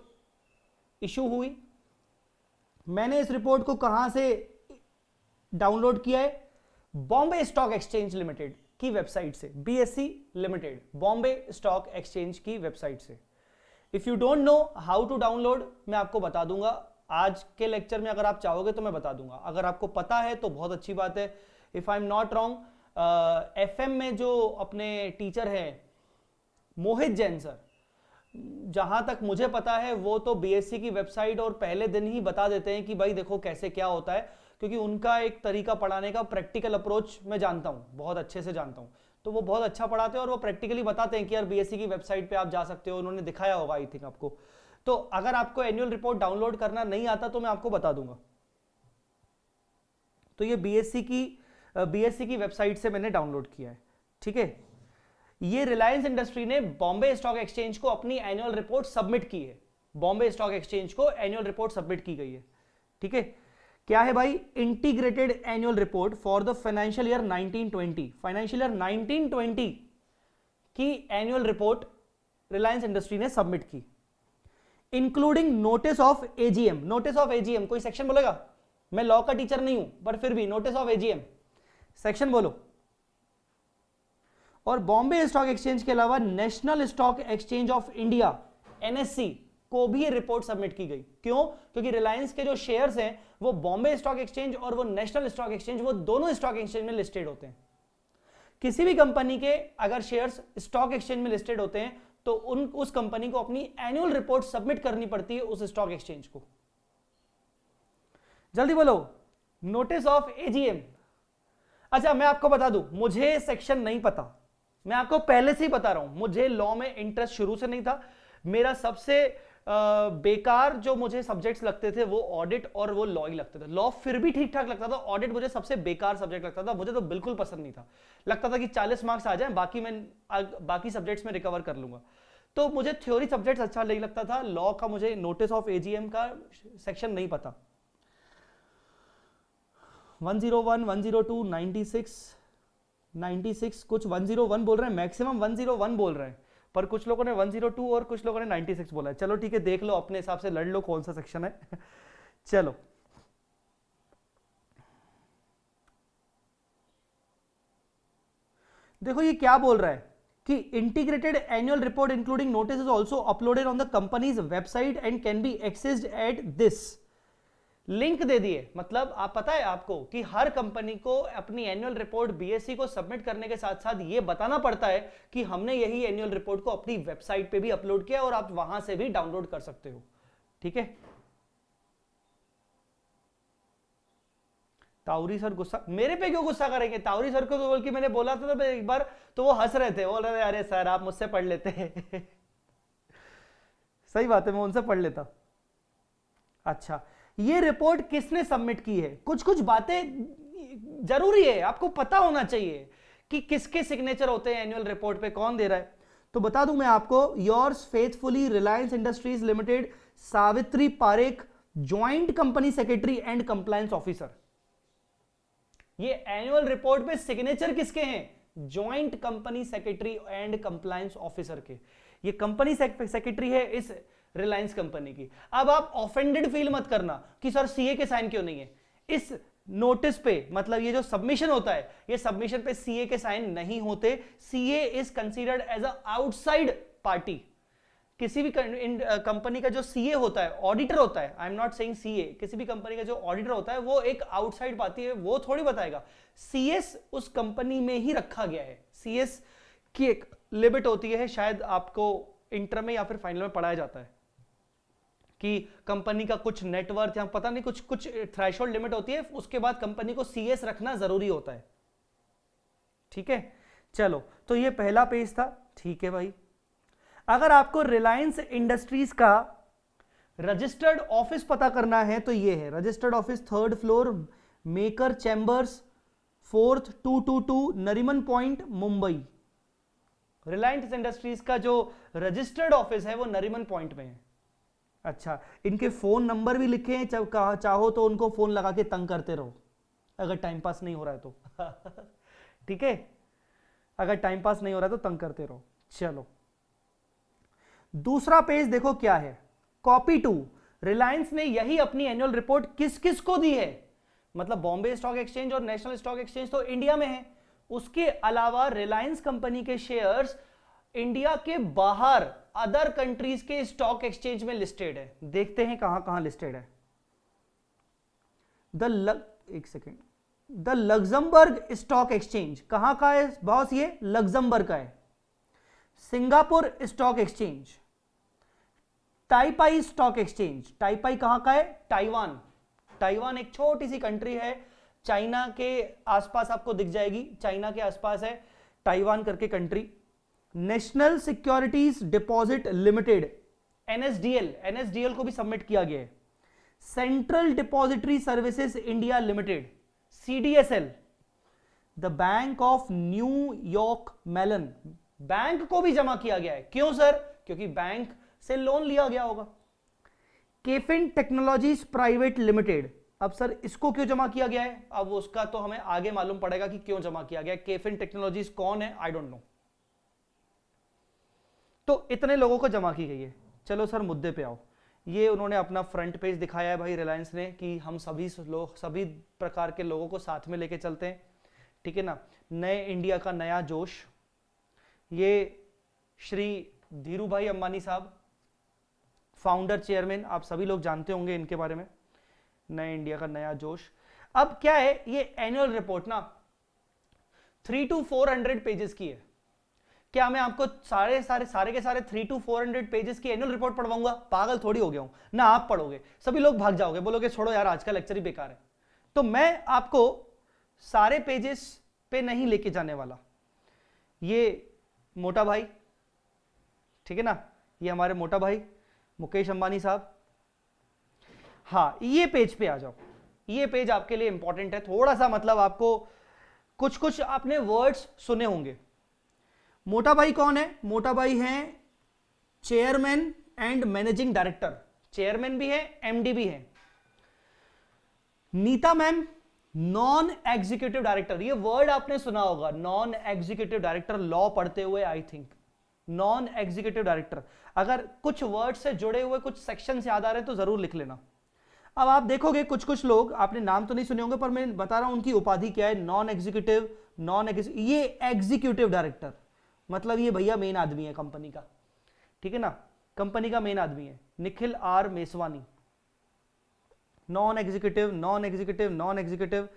इशू हुई। मैंने इस रिपोर्ट को कहां से डाउनलोड किया है? बॉम्बे स्टॉक एक्सचेंज लिमिटेड की वेबसाइट से, BSE limited, Bombay stock exchange की वेबसाइट से। If you don't know how to download, मैं आपको बता दूंगा आज के लेक्चर में। अगर आप चाहोगे तो मैं बता दूंगा, अगर आपको पता है तो बहुत अच्छी बात है। If I am not wrong, FM में जो अपने टीचर हैं मोहित जैन सर, जहां तक मुझे पता है वो तो बीएससी की वेबसाइट और पहले दिन ही बता देते हैं कि भाई देखो कैसे क्या होता है, क्योंकि उनका एक तरीका पढ़ाने का, प्रैक्टिकल अप्रोच मैं जानता हूं, बहुत अच्छे से जानता हूं। तो वो बहुत अच्छा पढ़ाते हैं और वो प्रैक्टिकली बताते हैं कि यार बीएससी की वेबसाइट पे आप जा सकते हो, उन्होंने दिखाया होगा आई थिंक आपको। तो अगर आपको एनुअल रिपोर्ट डाउनलोड करना नहीं आता तो मैं आपको बता दूंगा। तो ये बीएससी की वेबसाइट से मैंने डाउनलोड किया है, ठीक है। ये रिलायंस इंडस्ट्री ने बॉम्बे स्टॉक एक्सचेंज को अपनी एनुअल रिपोर्ट सबमिट की है। बॉम्बे स्टॉक एक्सचेंज को एनुअल रिपोर्ट सबमिट की गई है, ठीक है। क्या है भाई? Integrated annual report for the financial year 1920। Financial year 1920 की एनुअल रिपोर्ट रिलायंस इंडस्ट्री ने सबमिट की, including notice of AGM. Notice of AGM कोई सेक्शन बोलेगा? मैं लॉ का टीचर नहीं हूं पर फिर भी नोटिस ऑफ एजीएम सेक्शन बोलो। और बॉम्बे स्टॉक एक्सचेंज के अलावा national stock exchange of India NSC को भी रिपोर्ट सबमिट की गई। क्यों? क्योंकि रिलायंस के जो शेयर्स हैं वो बॉम्बे स्टॉक एक्सचेंज और वो नेशनल स्टॉक एक्सचेंज, वो दोनों स्टॉक एक्सचेंज में लिस्टेड होते हैं। किसी भी कंपनी के अगर शेयर्स स्टॉक एक्सचेंज में लिस्टेड होते हैं तो उस कंपनी को अपनी एनुअल रिपोर्ट सबमिट करनी पड़ती है उस स्टॉक एक्सचेंज को। जल्दी बोलो, नोटिस ऑफ एजीएम। अच्छा मैं आपको बता दूं, मुझे सेक्शन नहीं पता, मैं आपको पहले से ही बता रहा हूं, मुझे लॉ में इंटरेस्ट शुरू से नहीं था। मेरा सबसे बेकार जो मुझे सब्जेक्ट्स लगते थे वो ऑडिट और वो लॉ ही लगते थे। लॉ फिर भी ठीक ठाक लगता था, ऑडिट मुझे सबसे बेकार सब्जेक्ट लगता था, मुझे तो बिल्कुल पसंद नहीं था। लगता था कि 40 मार्क्स आ जाएं, बाकी सब्जेक्ट्स में रिकवर कर लूंगा। तो मुझे थ्योरी सब्जेक्ट्स अच्छा नहीं लगता था। लॉ का मुझे नोटिस ऑफ एजीएम का सेक्शन नहीं पता। 101, 102, 96 कुछ 101 बोल रहे हैं, मैक्सिमम 101 बोल रहे हैं, पर कुछ लोगों ने 102 और कुछ लोगों ने 96 बोला है। चलो ठीक है, देख लो अपने हिसाब से, लड़ लो कौन सा सेक्शन है। चलो देखो ये क्या बोल रहा है कि integrated annual report including notice is also uploaded on the company's website and can be accessed at this. Link दे दिए, मतलब आप पता है आपको कि हर कंपनी को अपनी एनुअल रिपोर्ट बीएससी को सबमिट करने के साथ साथ ये बताना पड़ता है कि हमने यही एनुअल रिपोर्ट को अपनी वेबसाइट पे भी अपलोड किया और आप वहां से भी डाउनलोड कर सकते हो, ठीक है। ताउरी सर गुस्सा मेरे पे क्यों गुस्सा करेंगे? ताउरी सर को तो बोल के मैंने बोला था तो एक बार, तो वो हंस रहे थे, बोल रहे थे अरे सर आप मुझसे पढ़ लेते सही बात है, मैं उनसे पढ़ लेता। अच्छा, ये रिपोर्ट किसने सबमिट की है? कुछ कुछ बातें जरूरी है, आपको पता होना चाहिए कि किसके सिग्नेचर होते हैं एनुअल रिपोर्ट पे, कौन दे रहा है। तो बता दूं मैं आपको, yours faithfully Reliance industries limited, Savitri Parekh, joint company secretary and compliance officer. ये एनुअल रिपोर्ट पे सिग्नेचर किसके हैं? Joint company secretary and compliance officer के। ये कंपनी सेक्रेटरी है इस रिलायंस कंपनी की। अब आप ऑफेंडेड फील मत करना कि सर सीए के साइन क्यों नहीं है इस नोटिस पे, मतलब ये जो सबमिशन होता है, ये सबमिशन पे सीए के साइन नहीं होते। CA is considered as a outside party. किसी भी कंपनी का जो सीए होता है, ऑडिटर होता है, I am not saying CA, किसी भी कंपनी का जो ऑडिटर होता है वो एक आउटसाइड पार्टी है, वो थोड़ी बताएगा। सीएस उस कंपनी में ही रखा गया है। सीएस की एक लिमिट होती है, शायद आपको इंटर में या फिर फाइनल में पढ़ाया जाता है कि कंपनी का कुछ नेटवर्थ या पता नहीं कुछ कुछ थ्रेशोल्ड लिमिट होती है, उसके बाद कंपनी को सीएस रखना जरूरी होता है। ठीक है, चलो, तो ये पहला पेज था। ठीक है भाई, अगर आपको रिलायंस इंडस्ट्रीज का रजिस्टर्ड ऑफिस पता करना है तो ये है registered office, 3rd floor, maker chambers, 4th 222 Nariman point, Mumbai. Reliance industries का जो रजिस्टर्ड ऑफिस है वो नरीमन पॉइंट में है। अच्छा, इनके फोन नंबर भी लिखे हैं, चाहो तो उनको फोन लगा के तंग करते रहो अगर टाइम पास नहीं हो रहा है तो ठीक है, अगर टाइम पास नहीं हो रहा है तो तंग करते रहो। चलो, दूसरा पेज देखो क्या है, कॉपी 2। रिलायंस ने यही अपनी एनुअल रिपोर्ट किस किस को दी है? मतलब बॉम्बे स्टॉक एक्सचेंज और नेशनल स्टॉक एक्सचेंज तो इंडिया में है, उसके अलावा रिलायंस कंपनी के शेयर्स इंडिया के बाहर अदर कंट्रीज के स्टॉक एक्सचेंज में लिस्टेड है। देखते हैं कहां कहां लिस्टेड है। एक second, the Luxembourg stock exchange कहां का है बॉस? ये लग्जमबर्ग का है। Singapore stock exchange, Taipei stock exchange, Taipei कहां का है? ताइवान। ताइवान एक छोटी सी कंट्री है, चाइना के आसपास आपको दिख जाएगी, चाइना के आसपास है ताइवान करके country. National securities deposit limited, NSDL, NSDL को भी सबमिट किया गया है। Central depository services India limited, CDSL. The bank of New York Mellon, bank को भी जमा किया गया है। क्यों सर? क्योंकि बैंक से लोन लिया गया होगा। केफिन टेक्नोलॉजीज प्राइवेट लिमिटेड, अब सर इसको क्यों जमा किया गया है? अब उसका तो हमें आगे मालूम पड़ेगा कि क्यों जमा किया गया है। केफिन टेक्नोलॉजीज कौन है? I don't know. तो इतने लोगों को जमा की गई है। चलो सर मुद्दे पे आओ। ये उन्होंने अपना फ्रंट पेज दिखाया है भाई रिलायंस ने कि हम सभी प्रकार के लोगों को साथ में लेके चलते हैं, ठीक है ना। नए इंडिया का नया जोश, ये श्री धीरू भाई अंबानी साहब, फाउंडर चेयरमैन, आप सभी लोग जानते होंगे इनके बारे में। नए इंडिया का नया जोश। अब क्या है, ये एनुअल रिपोर्ट ना 300 to 400 पेजेस की है। क्या मैं आपको सारे के सारे 300 to 400 पेजेस की एनुअल रिपोर्ट पढ़वाऊंगा? पागल थोड़ी हो गया हूं ना। आप पढ़ोगे, सभी लोग भाग जाओगे, बोलोगे छोड़ो यार आज का लेक्चर ही बेकार है। तो मैं आपको सारे पेजेस पे नहीं लेके जाने वाला। ये मोटा भाई, ठीक है ना, ये हमारे मोटा भाई मुकेश अंबानी साहब। हाँ, ये पेज पे आ जाओ। ये पेज आपके लिए इंपॉर्टेंट है थोड़ा सा, मतलब आपको कुछ कुछ आपने वर्ड्स सुने होंगे। मोटा भाई कौन है? मोटा भाई हैं chairman and managing director, chairman भी है, एमडी भी है। Nita ma'am non executive director, ये वर्ड आपने सुना होगा, नॉन एग्जीक्यूटिव डायरेक्टर, लॉ पढ़ते हुए I think. Non executive director, अगर कुछ वर्ड से जुड़े हुए कुछ सेक्शन याद आ रहे हैं तो जरूर लिख लेना। अब आप देखोगे कुछ कुछ लोग, आपने नाम तो नहीं सुने होंगे पर मैं बता रहा हूं उनकी उपाधि क्या है। नॉन एग्जीक्यूटिव, ये एग्जीक्यूटिव डायरेक्टर, मतलब ये भैया मेन आदमी है कंपनी का, ठीक है ना, कंपनी का मेन आदमी है। Nikhil R Meswani, non executive, non executive, non executive,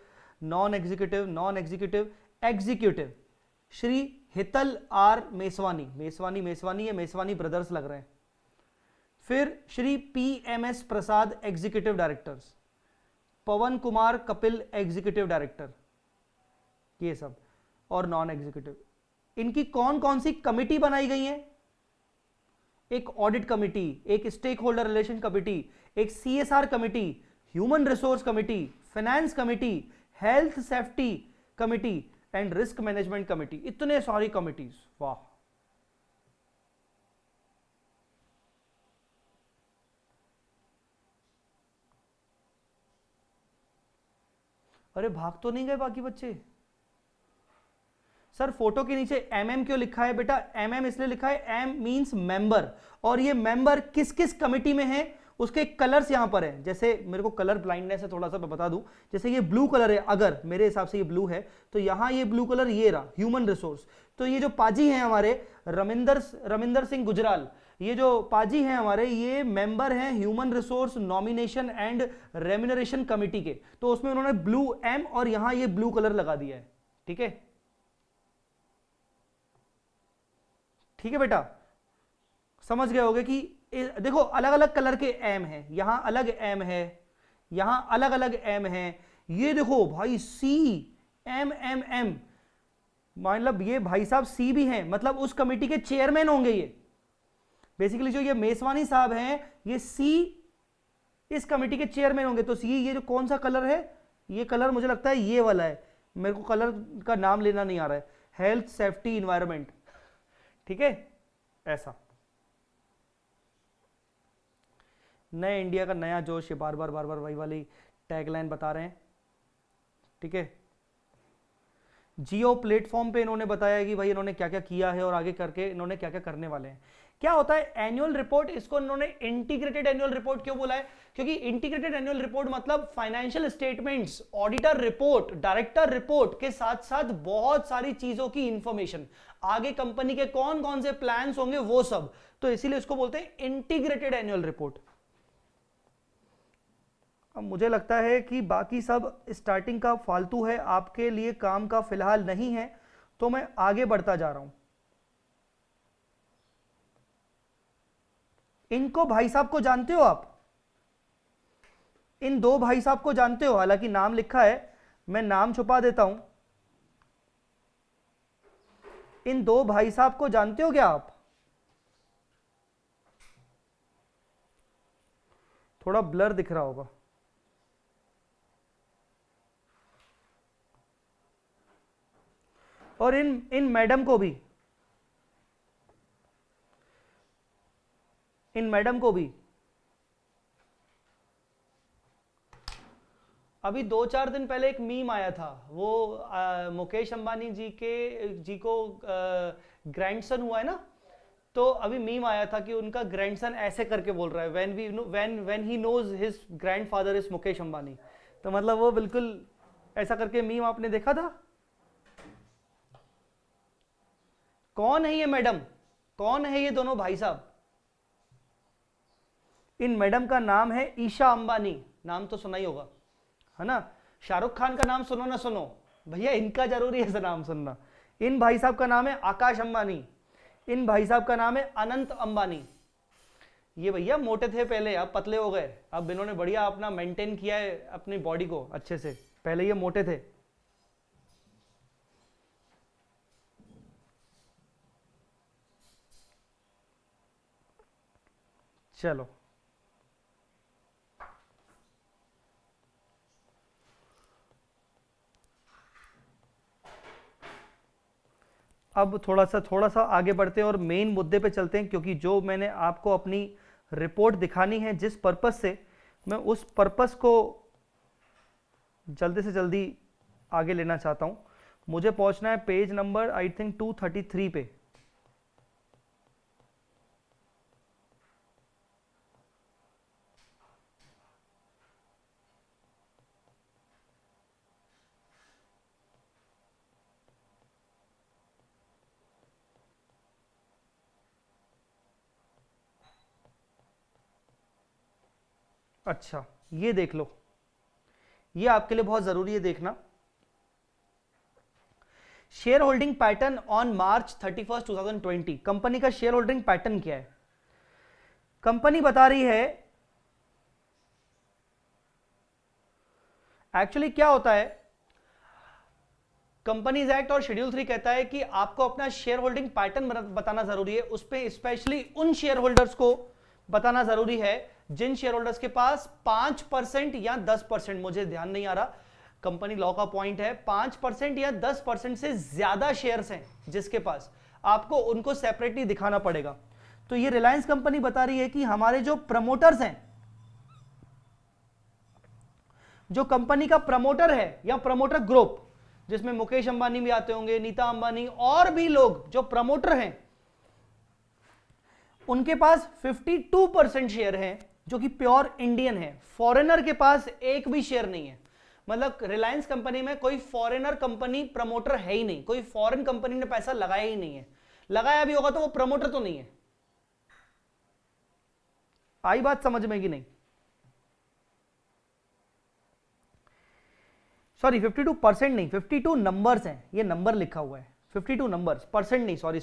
non executive, non executive, executive Shri Hital R Meswani, Meswani ये मेसवानी ब्रदर्स लग रहे हैं। फिर Shri P M S Prasad executive directors, Pawan Kumar Kapil executive director, ये सब, और नॉन एग्जीक्यूटिव। इनकी कौन कौन सी कमिटी बनाई गई है? एक ऑडिट कमिटी, एक स्टेक होल्डर रिलेशन कमिटी, एक CSR committee, human resource committee, finance committee, health safety committee and risk management committee. इतने सारी कमिटीज, वाह। अरे भाग तो नहीं गए बाकी बच्चे? सर फोटो के नीचे एमएम क्यों लिखा है बेटा? एमएम इसलिए लिखा है, एम मींस मेंबर, और ये मेंबर किस किस कमिटी में है उसके कलर्स यहां पर है। जैसे मेरे को कलर ब्लाइंडनेस है थोड़ा सा, मैं बता दूं, जैसे ये ब्लू कलर है, अगर मेरे हिसाब से ये ब्लू है तो यहां ये ब्लू कलर ये रहा ह्यूमन रिसोर्स। तो ये जो पाजी हैं हमारे रमिंदर सिंह गुजराल, ये जो पाजी हैं हमारे, ये मेंबर हैं human resource nomination and remuneration committee के। तो उसमें उन्होंने ब्लू एम और यहां ये ब्लू कलर लगा दिया है। ठीक है, ठीक है बेटा, समझ गए होगे कि देखो अलग अलग कलर के एम है, यहां अलग एम है, यहां अलग अलग एम है। ये देखो भाई सी एम एम एम, मतलब ये भाई साहब सी भी हैं, मतलब उस कमेटी के चेयरमैन होंगे ये। बेसिकली जो ये मेसवानी साहब हैं, ये सी इस कमेटी के चेयरमैन होंगे। तो सी, ये जो कौन सा कलर है, ये कलर मुझे लगता है ये वाला है, मेरे को कलर का नाम लेना नहीं आ रहा है, हेल्थ सेफ्टी इन्वायरमेंट। ठीक है, ऐसा नए इंडिया का नया जोश, ये बार बार वही वाली टैगलाइन बता रहे हैं। ठीक है, जियो प्लेटफॉर्म पे इन्होंने बताया कि भाई इन्होंने क्या क्या किया है और आगे करके इन्होंने क्या क्या करने वाले हैं। क्या होता है एनुअल रिपोर्ट, इसको इन्होंने इंटीग्रेटेड एनुअल रिपोर्ट क्यों बोला है? क्योंकि इंटीग्रेटेड एनुअल रिपोर्ट मतलब financial statements, auditor report, director report के साथ साथ बहुत सारी चीजों की इंफॉर्मेशन, आगे कंपनी के कौन कौन से प्लान्स होंगे वो सब, तो इसीलिए इसको बोलते हैं इंटीग्रेटेड एनुअल रिपोर्ट। अब मुझे लगता है कि बाकी सब स्टार्टिंग का फालतू है, आपके लिए काम का फिलहाल नहीं है, तो मैं आगे बढ़ता जा रहा हूं। इनको भाई साहब को जानते हो आप? इन दो भाई साहब को जानते हो? हालांकि नाम लिखा है, मैं नाम छुपा देता हूं। इन दो भाई साहब को जानते हो क्या आप? थोड़ा ब्लर दिख रहा होगा। और इन मैडम को भी, इन मैडम को भी अभी 2-4 दिन पहले एक मीम आया था, वो मुकेश अंबानी जी को ग्रैंडसन हुआ है ना, तो अभी मीम आया था कि उनका ग्रैंडसन ऐसे करके बोल रहा है, when he knows his grandfather is Mukesh Ambani. तो मतलब वो बिल्कुल ऐसा करके मीम आपने देखा था। कौन है ये मैडम, कौन है ये दोनों भाई साहब? इन मैडम का नाम है ईशा अंबानी, नाम तो सुना ही होगा, है ना? शाहरुख खान का नाम सुनो ना सुनो भैया, इनका जरूरी है नाम सुनना। इन भाई साहब का नाम है आकाश अंबानी, इन भाई साहब का नाम है अनंत अंबानी। ये भैया मोटे थे पहले, अब पतले हो गए, अब इन्होंने बढ़िया अपना मेंटेन किया है अपनी बॉडी को अच्छे से, पहले ये मोटे थे। चलो अब थोड़ा सा आगे बढ़ते हैं और मेन मुद्दे पे चलते हैं, क्योंकि जो मैंने आपको अपनी रिपोर्ट दिखानी है जिस पर्पस से, मैं उस पर्पस को जल्दी से जल्दी आगे लेना चाहता हूं। मुझे पहुंचना है पेज नंबर आई थिंक 233 पे। अच्छा, ये देख लो, ये आपके लिए बहुत जरूरी है देखना। Share holding pattern on March 31, 2020। Company का शेयर होल्डिंग पैटर्न क्या है? कंपनी बता रही है एक्चुअली क्या होता है, कंपनीज एक्ट और शेड्यूल 3 कहता है कि आपको अपना शेयर होल्डिंग पैटर्न बताना जरूरी है। उस पे स्पेशली उन शेयर होल्डर्स को बताना जरूरी है जिन शेयर होल्डर्स के पास 5% या 10%, मुझे ध्यान नहीं आ रहा, कंपनी लॉ का पॉइंट है, 5% या 10% से ज्यादा शेयर्स हैं जिसके पास, आपको उनको सेपरेटली दिखाना पड़ेगा। तो ये रिलायंस कंपनी बता रही है कि हमारे जो प्रमोटर्स हैं, जो कंपनी का प्रमोटर है या प्रमोटर ग्रुप, जिसमें मुकेश अंबानी भी आते होंगे, नीता अंबानी और भी लोग जो प्रमोटर हैं, उनके पास 52% शेयर हैं जो कि प्योर इंडियन है। फॉरेनर के पास एक भी शेयर नहीं है। मतलब रिलायंस कंपनी में कोई फॉरेनर कंपनी प्रमोटर है ही नहीं, कोई फॉरेन कंपनी ने पैसा लगाया ही नहीं है, लगाया भी होगा तो वो प्रमोटर तो नहीं है। आई बात समझ में कि नहीं? सॉरी 52% नहीं, 52 नंबर्स हैं, ये नंबर लिखा हुआ है 52 नंबर्स, परसेंट नहीं, सॉरी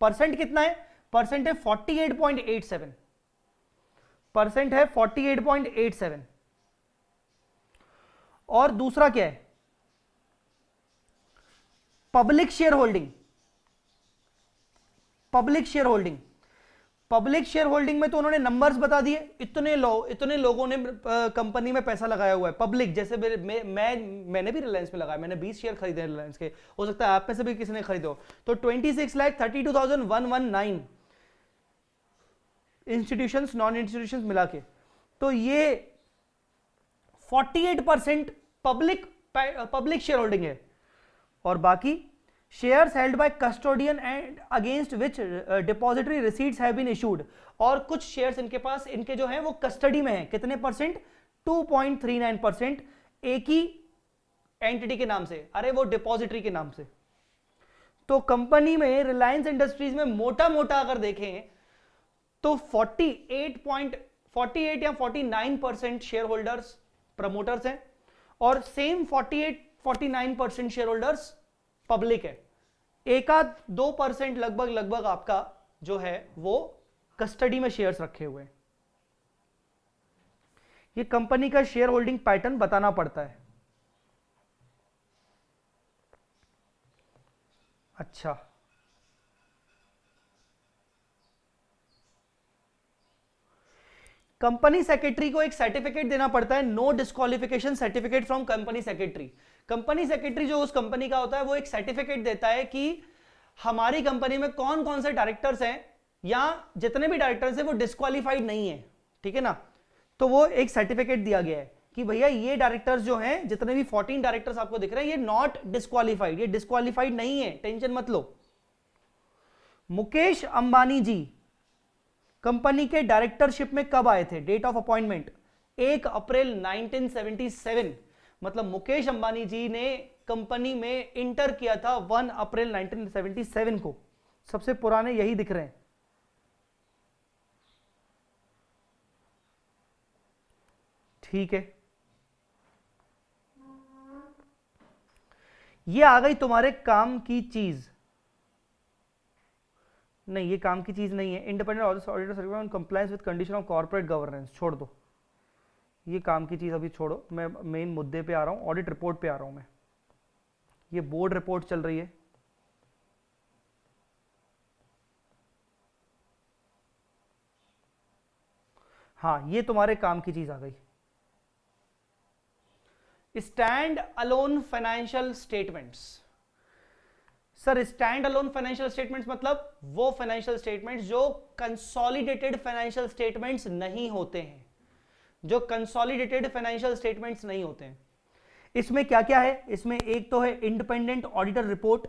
परसेंट कितना है? परसेंट है 48.87, परसेंट है 48.87। और दूसरा क्या है? Public share holding. Public share holding, public share holding में तो उन्होंने नंबर्स बता दिए, इतने लोगों ने कंपनी में पैसा लगाया हुआ है। पब्लिक जैसे मैंने भी रिलायंस में लगाया, मैंने 20 शेयर खरीदे हैं रिलायंस के, हो सकता है आप में से भी किसी ने खरीदे हो। तो 26,32,119 इंस्टीट्यूशंस नॉन इंस्टीट्यूशंस मिला के, तो ये 48% पब्लिक शेयर होल्डिंग है। और बाकी shares held by custodian and against which depository receipts have been issued, और कुछ शेयर्स इनके पास, इनके जो हैं वो कस्टडी में हैं। कितने परसेंट? 2.39%, एक ही एंटिटी के नाम से, अरे वो डिपॉजिटरी के नाम से। तो कंपनी में, रिलायंस इंडस्ट्रीज में मोटा मोटा अगर देखें तो 48 या 49% शेयर होल्डर्स प्रमोटर्स हैं, और सेम 48-49% शेयर होल्डर्स पब्लिक है। एक आध 2% लगभग आपका जो है वो कस्टडी में शेयर्स रखे हुए हैं। ये कंपनी का शेयर होल्डिंग पैटर्न बताना पड़ता है। अच्छा, कंपनी सेक्रेटरी को एक सर्टिफिकेट देना पड़ता है, no disqualification certificate from company secretary. Company secretary जो उस कंपनी का होता है वो एक सर्टिफिकेट देता है कि हमारी कंपनी में कौन कौन से डायरेक्टर्स हैं, या जितने भी डायरेक्टर्स हैं वो डिस्क्वालिफाइड नहीं है, ठीक है ना। तो वो एक सर्टिफिकेट दिया गया है कि भैया ये डायरेक्टर्स जो हैं, जितने भी 14 डायरेक्टर्स आपको दिख रहे हैं, ये नॉट डिस्क्वालिफाइड, ये डिस्क्वालिफाइड नहीं है, टेंशन मत लो। मुकेश अंबानी जी कंपनी के डायरेक्टरशिप में कब आए थे? डेट ऑफ अपॉइंटमेंट 1 अप्रैल 1977, मतलब मुकेश अंबानी जी ने कंपनी में इंटर किया था 1 अप्रैल 1977 को। सबसे पुराने यही दिख रहे हैं। ठीक है, ये आ गई तुम्हारे काम की चीज। नहीं, ये काम की चीज नहीं है। Independent auditor certificate on compliance with condition of corporate governance, छोड़ दो ये काम की चीज, अभी छोड़ो। मैं मेन मुद्दे पे आ रहा हूं, ऑडिट रिपोर्ट पे आ रहा हूं मैं। ये बोर्ड रिपोर्ट चल रही है, हाँ ये तुम्हारे काम की चीज आ गई। Stand alone financial statements. Sir stand alone financial statements मतलब वो फाइनेंशियल स्टेटमेंट्स जो कंसोलिडेटेड फाइनेंशियल स्टेटमेंट्स नहीं होते हैं, जो कंसोलिडेटेड फाइनेंशियल स्टेटमेंट्स नहीं होते हैं। इसमें क्या क्या है? इसमें एक तो है इंडिपेंडेंट ऑडिटर रिपोर्ट,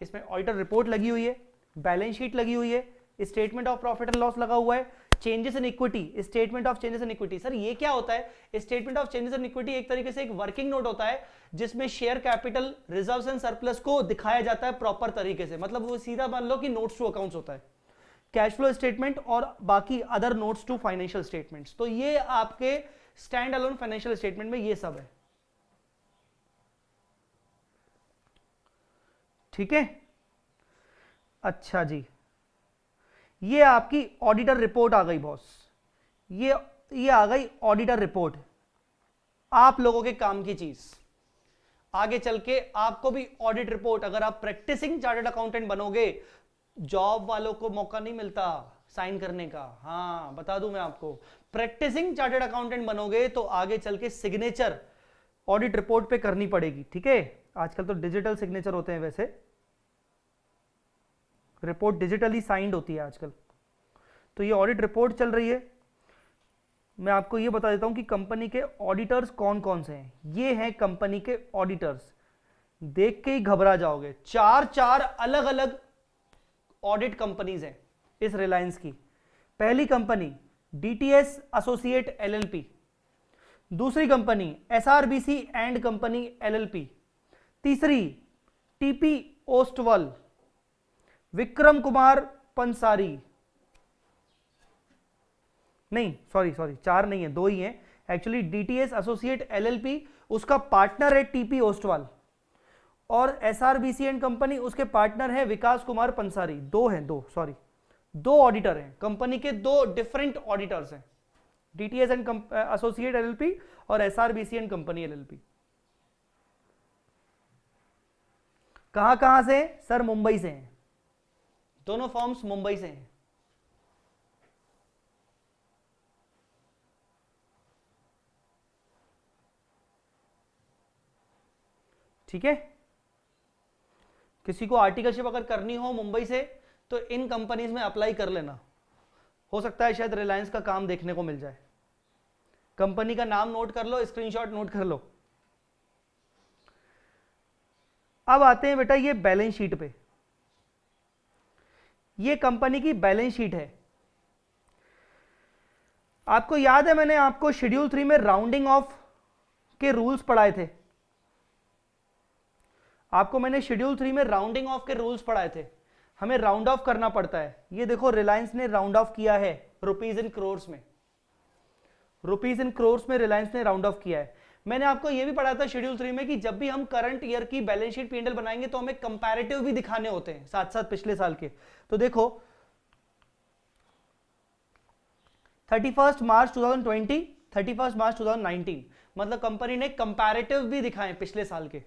इसमें ऑडिटर रिपोर्ट लगी हुई है, बैलेंस शीट लगी हुई है, statement of profit and loss लगा हुआ है, changes in equity, statement of changes in equity. Sir ये क्या होता है? Statement of changes in equity एक तरीके से एक वर्किंग नोट होता है जिसमें share capital, reserves and surplus को दिखाया जाता है प्रॉपर तरीके से। मतलब वो सीधा मान लो कि नोट्स टू अकाउंट्स होता है, कैश फ्लो स्टेटमेंट और बाकी other notes to financial statements. तो ये आपके स्टैंड अलोन फाइनेंशियल स्टेटमेंट में ये सब है, ठीक है। अच्छा जी, ये आपकी ऑडिटर रिपोर्ट आ गई बॉस, ये आ गई ऑडिटर रिपोर्ट। आप लोगों के काम की चीज, आगे चल के आपको भी ऑडिट रिपोर्ट, अगर आप प्रैक्टिसिंग चार्टर्ड अकाउंटेंट बनोगे, जॉब वालों को मौका नहीं मिलता साइन करने का। हाँ बता दूं मैं आपको, प्रैक्टिसिंग चार्टर्ड अकाउंटेंट बनोगे तो आगे चल के सिग्नेचर ऑडिट रिपोर्ट पे करनी पड़ेगी, ठीक है। आजकल तो डिजिटल सिग्नेचर होते हैं, वैसे रिपोर्ट डिजिटली साइंड होती है आजकल। तो ये ऑडिट रिपोर्ट चल रही है। मैं आपको ये बता देता हूं कि कंपनी के ऑडिटर्स कौन कौन से हैं। ये हैं कंपनी के ऑडिटर्स, देख के ही घबरा जाओगे। चार अलग अलग ऑडिट कंपनीज हैं इस रिलायंस की। पहली कंपनी डीटीएस एसोसिएट एलएलपी, दूसरी कंपनी एसआरबीसी एंड कंपनी एलएलपी, तीसरी टीपी ओस्टवाल, विक्रम कुमार पंसारी, नहीं सॉरी चार नहीं है, दो ही हैं एक्चुअली। डीटीएस एसोसिएट एलएलपी उसका पार्टनर है टीपी ओस्टवाल, और एसआरबीसी एंड कंपनी उसके पार्टनर है विकास कुमार पंसारी। दो ऑडिटर हैं कंपनी के, दो डिफरेंट ऑडिटर्स हैं, डीटीएस एंड एसोसिएट एलएलपी और एसआरबीसी एंड कंपनी एलएलपी। कहां से सर? मुंबई से हैं, दोनों फॉर्म्स मुंबई से हैं। ठीक है, किसी को आर्टिकलशिप अगर करनी हो मुंबई से तो इन कंपनीज में अप्लाई कर लेना, हो सकता है शायद रिलायंस का काम देखने को मिल जाए। कंपनी का नाम नोट कर लो, स्क्रीनशॉट नोट कर लो। अब आते हैं बेटा ये बैलेंस शीट पे। ये कंपनी की बैलेंस शीट है। आपको याद है मैंने आपको शेड्यूल 3 में राउंडिंग ऑफ के रूल्स पढ़ाए थे। आपको मैंने शेड्यूल 3 में राउंडिंग ऑफ के रूल्स पढ़ाए थे। हमें राउंड ऑफ करना पड़ता है। ये देखो रिलायंस ने राउंड ऑफ किया है रुपीज इन क्रोर्स में, रुपीज इन क्रोर्स में रिलायंस ने राउंड ऑफ किया है। मैंने आपको यह भी पढ़ा था शेड्यूल 3 में कि जब भी हम करंट ईयर की बैलेंस शीट P&L बनाएंगे तो हमें कंपैरेटिव भी दिखाने होते हैं साथ साथ पिछले साल के। तो देखो 31 मार्च 2020, 31 मार्च 2019, मतलब कंपनी ने कंपैरेटिव भी दिखाए पिछले साल के।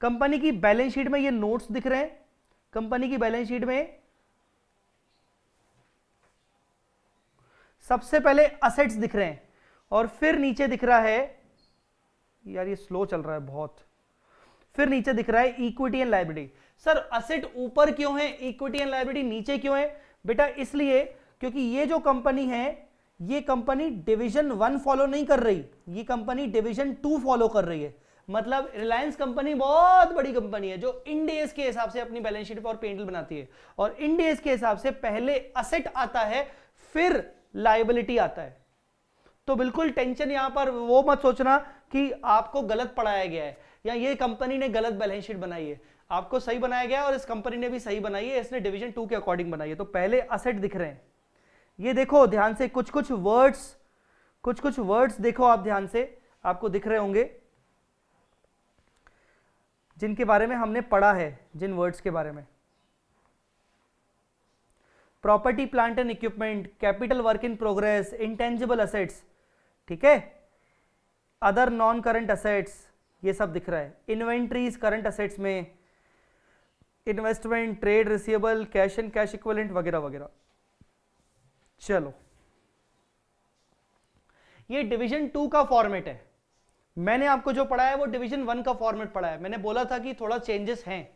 कंपनी की बैलेंस शीट में ये नोट्स दिख रहे हैं। कंपनी की बैलेंस शीट में सबसे पहले असेट्स दिख रहे हैं और फिर नीचे दिख रहा है, यार ये स्लो चल रहा है बहुत, फिर नीचे दिख रहा है equity and liability. Sir asset ऊपर क्यों है, इक्विटी एंड लायबिलिटी नीचे क्यों है? बेटा इसलिए क्योंकि ये जो कंपनी है ये कंपनी डिवीजन 1 फॉलो नहीं कर रही, ये कंपनी डिवीजन 2 फॉलो कर रही है। मतलब रिलायंस कंपनी बहुत बड़ी कंपनी है जो इंड एज के हिसाब से अपनी बैलेंस शीट पर P&L बनाती है, और इंड एज के हिसाब से पहले असेट आता है फिर लायबिलिटी आता है। तो बिल्कुल टेंशन यहां पर वो मत सोचना कि आपको गलत पढ़ाया गया है या ये कंपनी ने गलत बैलेंस शीट बनाई है। आपको सही बनाया गया है और इस कंपनी ने भी सही बनाई है, इसने डिवीजन 2 के अकॉर्डिंग बनाई है। तो पहले असेट दिख रहे हैं, ये देखो ध्यान से, कुछ कुछ वर्ड्स देखो आप ध्यान से, आपको दिख रहे होंगे जिनके बारे में हमने पढ़ा है, जिन वर्ड्स के बारे में। Property plant and equipment, capital work in progress, intangible assets, ठीक है, अदर नॉन करंट असेट्स, ये सब दिख रहा है। इन्वेंट्रीज करंट असेट्स में, investment, trade receivable, cash and cash equivalent वगैरह वगैरह। चलो ये डिवीजन 2 का फॉर्मेट है। मैंने आपको जो पढ़ाया है वो डिवीजन 1 का फॉर्मेट पढ़ा है। मैंने बोला था कि थोड़ा चेंजेस हैं।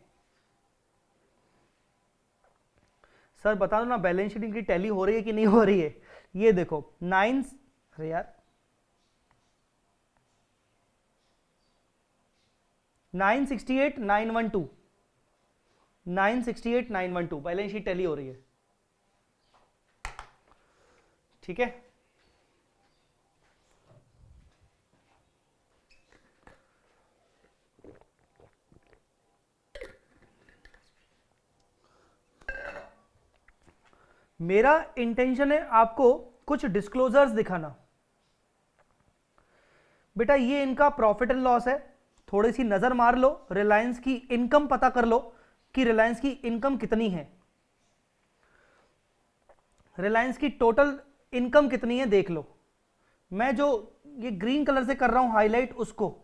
सर बता दो ना बैलेंस शीट इनकी टैली हो रही है कि नहीं हो रही है? ये देखो 968,912 968,912 बैलेंस शीट टैली हो रही है, ठीक है। मेरा इंटेंशन है आपको कुछ डिस्क्लोजर्स दिखाना। बेटा ये इनका प्रॉफिट एंड लॉस है, थोड़ी सी नजर मार लो, रिलायंस की इनकम पता कर लो कि रिलायंस की इनकम कितनी है, रिलायंस की टोटल इनकम कितनी है देख लो। मैं जो ये ग्रीन कलर से कर रहा हूं हाईलाइट उसको,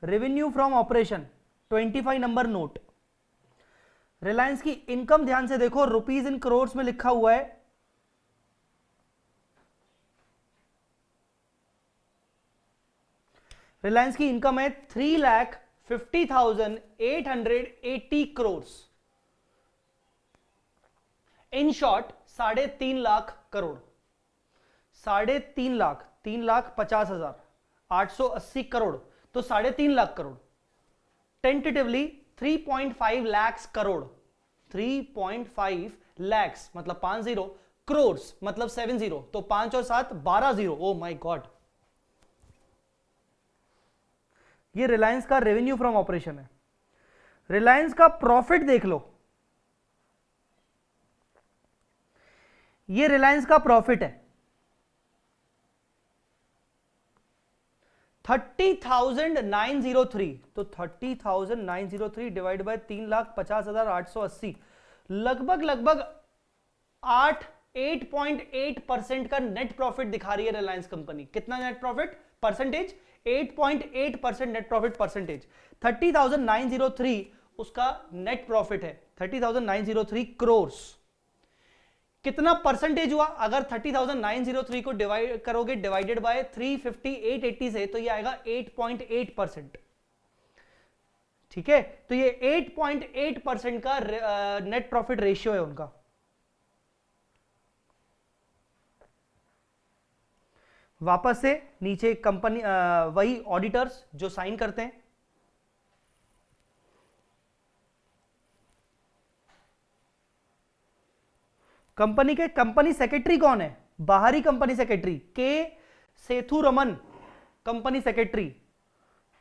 revenue from operation 25 number note. Reliance की इनकम ध्यान से देखो, रुपीज इन करोड़ में लिखा हुआ है। रिलायंस की इनकम है 3,50,880 करोड़। इन शॉर्ट 3.5 करोड़, 3,50,880 करोड़, तो 3.5 करोड़, टेंटेटिवली 3.5 लाख करोड़, 3.5 लाख मतलब 50, करोड़ मतलब 70, तो 5 और 7 12 ओ माय गॉड। ये रिलायंस का रेवेन्यू फ्रॉम ऑपरेशन है। रिलायंस का प्रॉफिट देख लो, ये रिलायंस का प्रॉफिट है 30,903, तो 30,903 डिवाइड बाय 3,50,880, लगभग 8.8% का नेट प्रॉफिट दिखा रही है रिलायंस कंपनी। कितना net profit percentage? 8.8% net profit percentage. 30,903 उसका नेट प्रॉफिट है, 30,903 करोड़। कितना परसेंटेज हुआ? अगर 30,903 को डिवाइड करोगे डिवाइडेड बाय 350,880 से, तो ये आएगा 8.8%। ठीक है, तो ये 8.8% का नेट प्रॉफिट रेशियो है उनका। वापस से नीचे कंपनी वही ऑडिटर्स जो साइन करते हैं, कंपनी के कंपनी सेक्रेटरी कौन है? बाहरी कंपनी सेक्रेटरी के सेथुरमन कंपनी सेक्रेटरी,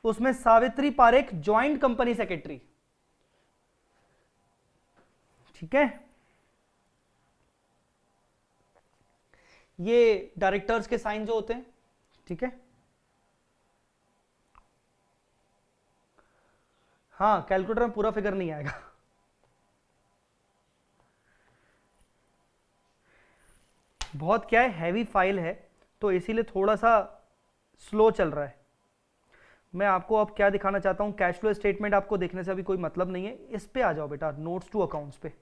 उसमें Savitri Parekh joint company secretary. ठीक है, ये डायरेक्टर्स के साइन जो होते हैं। ठीक है, हाँ कैलकुलेटर में पूरा फिगर नहीं आएगा। बहुत क्या है, हैवी फाइल है, तो इसीलिए थोड़ा सा स्लो चल रहा है। मैं आपको अब क्या दिखाना चाहता हूं, कैश फ्लो स्टेटमेंट आपको देखने से अभी कोई मतलब नहीं है। इस पे आ जाओ बेटा, नोट्स टू अकाउंट्स पे।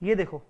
ये देखो,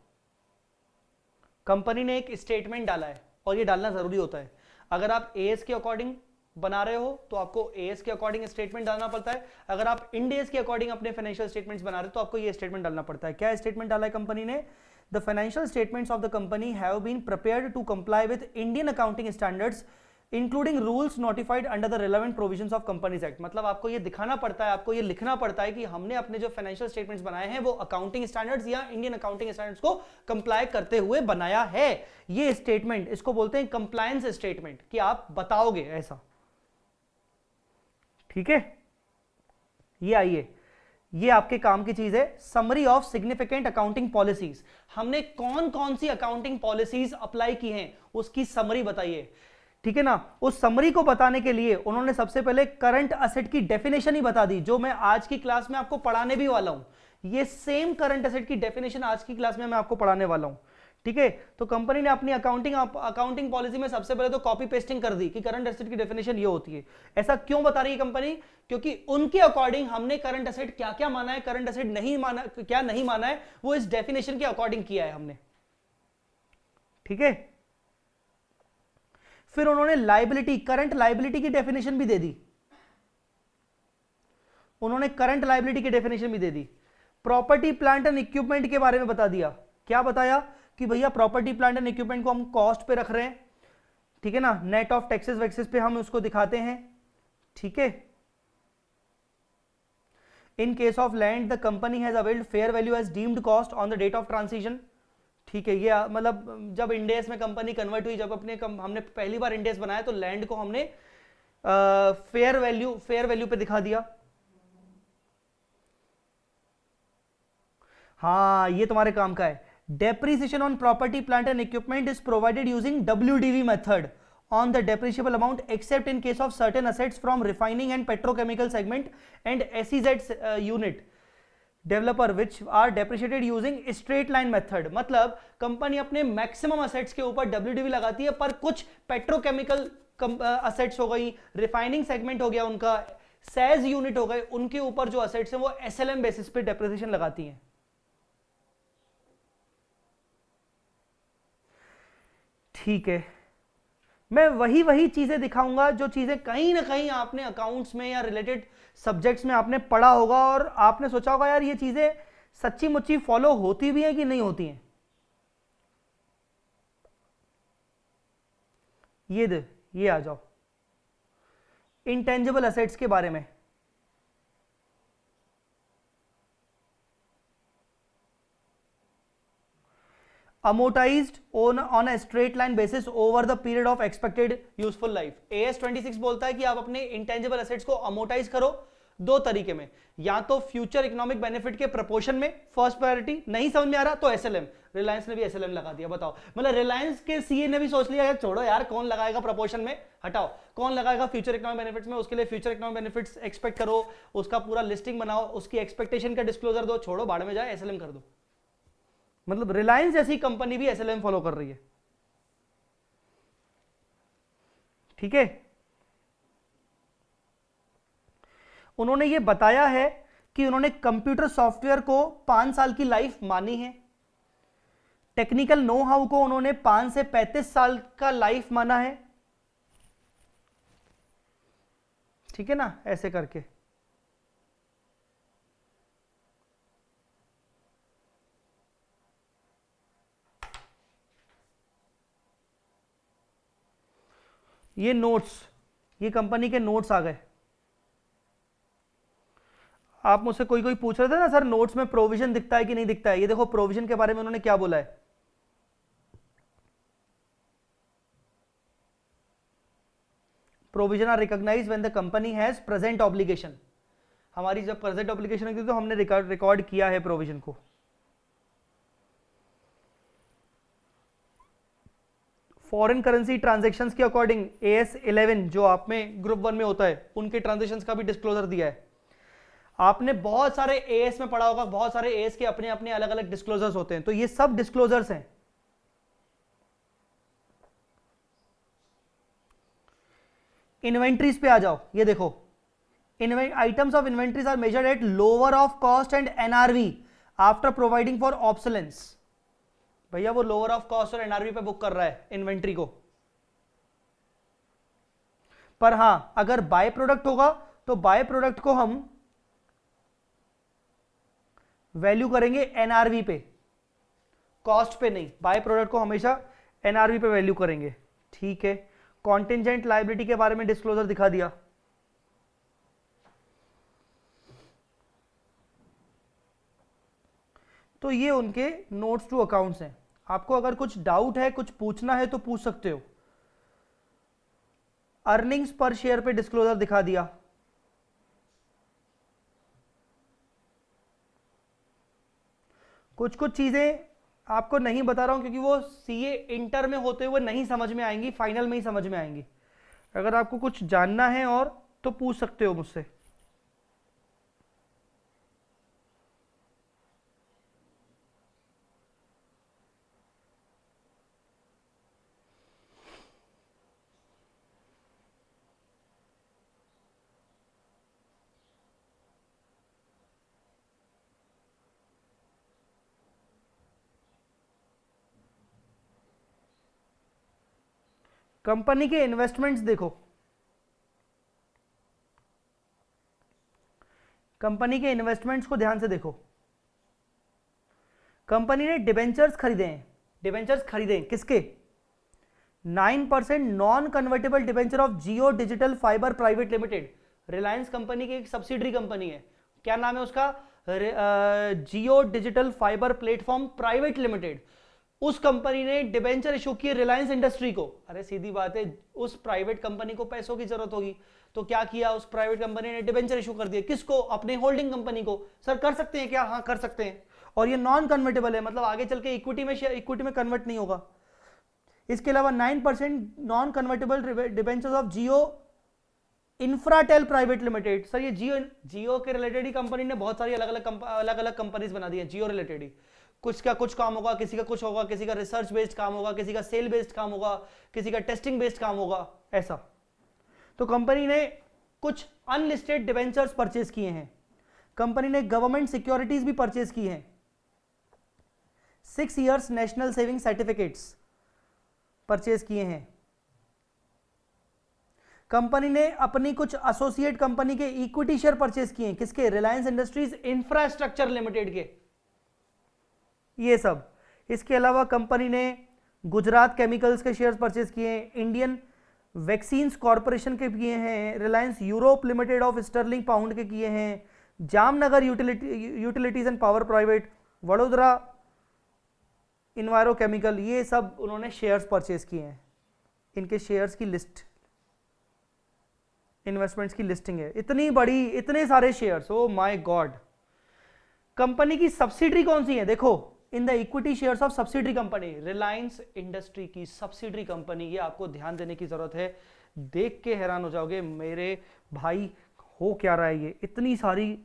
कंपनी ने एक स्टेटमेंट डाला है, और ये डालना जरूरी होता है। अगर आप एएस के अकॉर्डिंग बना रहे हो तो आपको एएस के अकॉर्डिंग स्टेटमेंट डालना पड़ता है। अगर आप इंड एएस के अकॉर्डिंग अपने फाइनेंशियल स्टेटमेंट्स बना रहे हो तो आपको ये स्टेटमेंट डालना पड़ता है। क्या स्टेटमेंट डाला है कंपनी ने? The financial statements of the company have been prepared to comply with Indian accounting standards including rules notified under the relevant provisions of companies act. मतलब आपको ये दिखाना पड़ता है, आपको ये लिखना पड़ता है कि हमने अपने जो फाइनेंशियल स्टेटमेंट्स बनाए हैं वो अकाउंटिंग स्टैंडर्ड्स या इंडियन अकाउंटिंग स्टैंडर्ड्स को कंप्लाई करते हुए बनाया है। ये स्टेटमेंट, इसको बोलते हैं कंप्लायंस स्टेटमेंट, कि आप बताओगे ऐसा। ठीक है, ये आइए, ये आपके काम की चीज है। Summary of significant accounting policies, हमने कौन कौन सी अकाउंटिंग पॉलिसीज अप्लाई की हैं उसकी समरी बताइए। ठीक है ना, उस समरी को बताने के लिए उन्होंने सबसे पहले करंट असेट की डेफिनेशन ही बता दी, जो मैं आज की क्लास में आपको पढ़ाने भी वाला हूं। ये सेम करंट असेट की डेफिनेशन आज की क्लास में मैं आपको पढ़ाने वाला हूं। ठीक है, तो कंपनी ने अपनी अकाउंटिंग पॉलिसी में सबसे पहले तो कॉपी पेस्टिंग कर दी कि करंट एसेट की डेफिनेशन ये होती है। ऐसा क्यों बता रही है कंपनी? क्योंकि उनके अकॉर्डिंग हमने करंट एसेट क्या क्या माना है, करंट एसेट नहीं माना, क्या नहीं माना है, वो इस डेफिनेशन के अकॉर्डिंग किया है हमने। ठीक है, फिर उन्होंने लायबिलिटी, करंट लायबिलिटी की डेफिनेशन भी दे दी। उन्होंने करंट लायबिलिटी की डेफिनेशन भी दे दी। प्रॉपर्टी प्लांट एंड इक्विपमेंट के बारे में बता दिया। क्या बताया? कि भैया प्रॉपर्टी प्लांट एंड इक्विपमेंट को हम कॉस्ट पे रख रहे हैं। ठीक है ना, नेट ऑफ टैक्सेस वैक्सेस पे हम उसको दिखाते हैं। ठीक है, in case of land the company has availed fair value as deemed cost on the date of transition. ठीक है, ये मतलब जब इंडेस में कंपनी कन्वर्ट हुई, जब हमने पहली बार इंडेस बनाया तो लैंड को हमने फेयर वैल्यू पे दिखा दिया। हाँ, ये तुम्हारे काम का है। Depreciation on property, plant and equipment is provided using WDV method on the depreciable amount except in case of certain assets from refining and petrochemical segment and SEZ unit. Developer which are depreciated using straight line method, मतलब कंपनी अपने maximum assets के ऊपर WDV लगाती है, पर कुछ petrochemical assets हो गई, रिफाइनिंग सेगमेंट हो गया उनका, सेज यूनिट हो गए, उनके ऊपर जो असेट्स हैं वो SLM बेसिस पे डेप्रिसिएशन लगाती हैं। ठीक है, मैं वही चीजें दिखाऊंगा जो चीजें कहीं ना कहीं आपने अकाउंट्स में या रिलेटेड सब्जेक्ट्स में आपने पढ़ा होगा और आपने सोचा होगा यार ये चीजें सच्ची मुच्ची फॉलो होती भी हैं कि नहीं होती हैं। ये आ जाओ इंटेंजिबल असेट्स के बारे में। amortized on a straight line basis over the period of expected useful life। AS26 बोलता है कि आप अपने इंटेंजिबल एसेट्स को अमोटाइज करो दो तरीके में, या तो फ्यूचर इकोनॉमिक बेनिफिट के प्रोपोर्शन में, फर्स्ट प्रायोरिटी, नहीं समझ में आ रहा तो SLM। रिलायंस ने भी SLM लगा दिया, बताओ, मतलब रिलायंस के सीए ने भी सोच लिया यार छोड़ो यार, कौन लगाएगा प्रोपोर्शन में, हटाओ, कौन लगाएगा फ्यूचर इकोनॉमिक बेनिफिट्स में, उसके लिए फ्यूचर इकोनॉमिक बेनिफिट्स एक्सपेक्ट करो, उसका पूरा लिस्टिंग बनाओ, उसकी एक्सपेक्टेशन का डिस्क्लोजर दो, छोड़ो बाढ़ में जाए, SLM कर दो। मतलब रिलायंस जैसी कंपनी भी SLM फॉलो कर रही है। ठीक है, उन्होंने ये बताया है कि उन्होंने कंप्यूटर सॉफ्टवेयर को 5 साल की लाइफ मानी है, टेक्निकल नो हाउ को उन्होंने 5 से 35 साल का लाइफ माना है। ठीक है ना, ऐसे करके ये नोट्स, ये कंपनी के नोट्स आ गए। आप मुझसे कोई पूछ रहे थे ना सर नोट्स में प्रोविजन दिखता है कि नहीं दिखता है, ये देखो प्रोविजन के बारे में उन्होंने क्या बोला है। Provision are recognised when the company has present obligation. हमारी जब प्रेजेंट ऑब्लिगेशन होती है तो हमने रिकॉर्ड किया है प्रोविजन को। फॉरेन करेंसी ट्रांजैक्शंस के अकॉर्डिंग AS11 जो आप में ग्रुप 1 में होता है उनके ट्रांजैक्शंस का भी डिस्क्लोजर दिया है। आपने बहुत सारे AS में पढ़ा होगा, बहुत सारे AS के अपने अपने अलग अलग डिस्क्लोजर्स होते हैं, तो ये सब डिस्क्लोजर्स हैं। इन्वेंट्रीज पे आ जाओ, ये देखो items of inventories are measured at lower of cost and NRV after providing for obsolescence. भैया वो लोअर ऑफ कॉस्ट और NRV पे बुक कर रहा है इन्वेंट्री को, पर हां अगर बाय प्रोडक्ट होगा तो बाय प्रोडक्ट को हम वैल्यू करेंगे NRV पे, कॉस्ट पे नहीं, बाय प्रोडक्ट को हमेशा NRV पे वैल्यू करेंगे। ठीक है, कॉन्टिंजेंट लायबिलिटी के बारे में डिस्क्लोजर दिखा दिया। तो ये उनके नोट्स टू अकाउंट्स हैं। आपको अगर कुछ डाउट है, कुछ पूछना है तो पूछ सकते हो। अर्निंग्स पर शेयर पे डिस्क्लोजर दिखा दिया। कुछ चीजें आपको नहीं बता रहा हूं क्योंकि वो सीए इंटर में होते हुए नहीं समझ में आएंगी, फाइनल में ही समझ में आएंगी। अगर आपको कुछ जानना है और तो पूछ सकते हो मुझसे। कंपनी के इन्वेस्टमेंट्स देखो, कंपनी के इन्वेस्टमेंट्स को ध्यान से देखो। कंपनी ने डिबेंचर्स खरीदे हैं, डिबेंचर्स खरीदे हैं किसके? 9% non convertible debenture of Jio digital fibre private limited. Reliance company की एक सब्सिडरी कंपनी है, क्या नाम है उसका? Jio digital fibre platform private limited. उस कंपनी ने डिबेंचर इशू किए रिलायंस इंडस्ट्री को। अरे सीधी बात है, उस प्राइवेट कंपनी को पैसों की जरूरत होगी तो क्या किया, उस प्राइवेट कंपनी ने डिबेंचर इशू कर दिए। किसको? अपने होल्डिंग कंपनी को। सर कर सकते हैं क्या? हाँ कर सकते हैं। और ये नॉन कन्वर्टेबल है, मतलब आगे चल के इक्विटी में कन्वर्ट नहीं होगा। इसके अलावा 9% non convertible debentures of Jio Infratel private limited, sir ये जियो जियो के रिलेटेड ही कंपनी ने बहुत सारी अलग अलग कंपनीज बना दी है जियो रिलेटेड ही। कुछ का कुछ काम होगा, किसी का कुछ होगा, किसी का रिसर्च बेस्ड काम होगा, किसी का सेल बेस्ड काम होगा, किसी का टेस्टिंग बेस्ड काम होगा, ऐसा। तो कंपनी ने कुछ अनलिस्टेड डिवेंचर्स परचेज किए हैं, कंपनी ने गवर्नमेंट सिक्योरिटीज भी परचेज की हैं, 6 years national saving certificates purchase किए हैं, कंपनी ने अपनी कुछ एसोसिएट कंपनी के इक्विटी शेयर परचेज किए हैं, किसके? रिलायंस इंडस्ट्रीज इंफ्रास्ट्रक्चर लिमिटेड के, ये सब। इसके अलावा कंपनी ने गुजरात केमिकल्स के शेयर्स परचेज किए हैं, इंडियन वैक्सीन्स कॉर्पोरेशन के किए हैं, Reliance Europe limited of sterling pound के किए हैं, Jamnagar utilities and power private, Vadodara इन्वायरो chemical, ये सब उन्होंने शेयर्स परचेज किए हैं। इनके शेयर्स की लिस्ट, इन्वेस्टमेंट्स की लिस्टिंग है, इतनी बड़ी, इतने सारे shares, oh my God. Company की सब्सिडरी कौन सी है? देखो, in the equity shares of subsidiary company, Reliance industry की सब्सिडरी कंपनी, ये आपको ध्यान देने की जरूरत है। देख के हैरान हो जाओगे मेरे भाई, हो क्या रहा है ये, इतनी सारी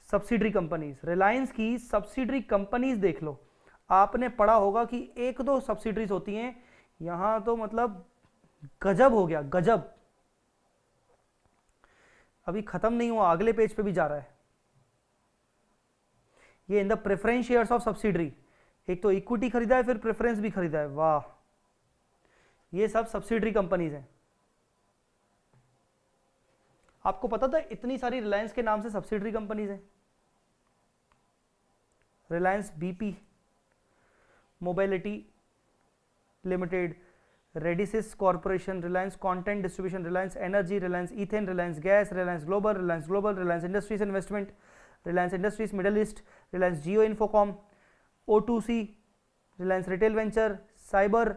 सब्सिडरी कंपनीज। रिलायंस की सब्सिडरी कंपनीज देख लो, आपने पढ़ा होगा कि 1-2 सब्सिडरीज होती हैं, यहां तो मतलब गजब हो गया, गजब। अभी खत्म नहीं हुआ, अगले पेज पे भी जा रहा है। ये in the preference shares of subsidiary, एक तो इक्विटी खरीदा है, फिर प्रेफरेंस भी खरीदा है, वाह। ये सब सब्सिडरी कंपनीज हैं। आपको पता था इतनी सारी रिलायंस के नाम से सब्सिडरी कंपनीज हैं? Reliance BP mobility limited, Radisys corporation, Reliance content distribution, Reliance energy, Reliance ethane, Reliance gas, Reliance global, Reliance industries investment, Reliance industries Middle East, Reliance Jio Infocomm, O2C, Reliance retail venture, cyber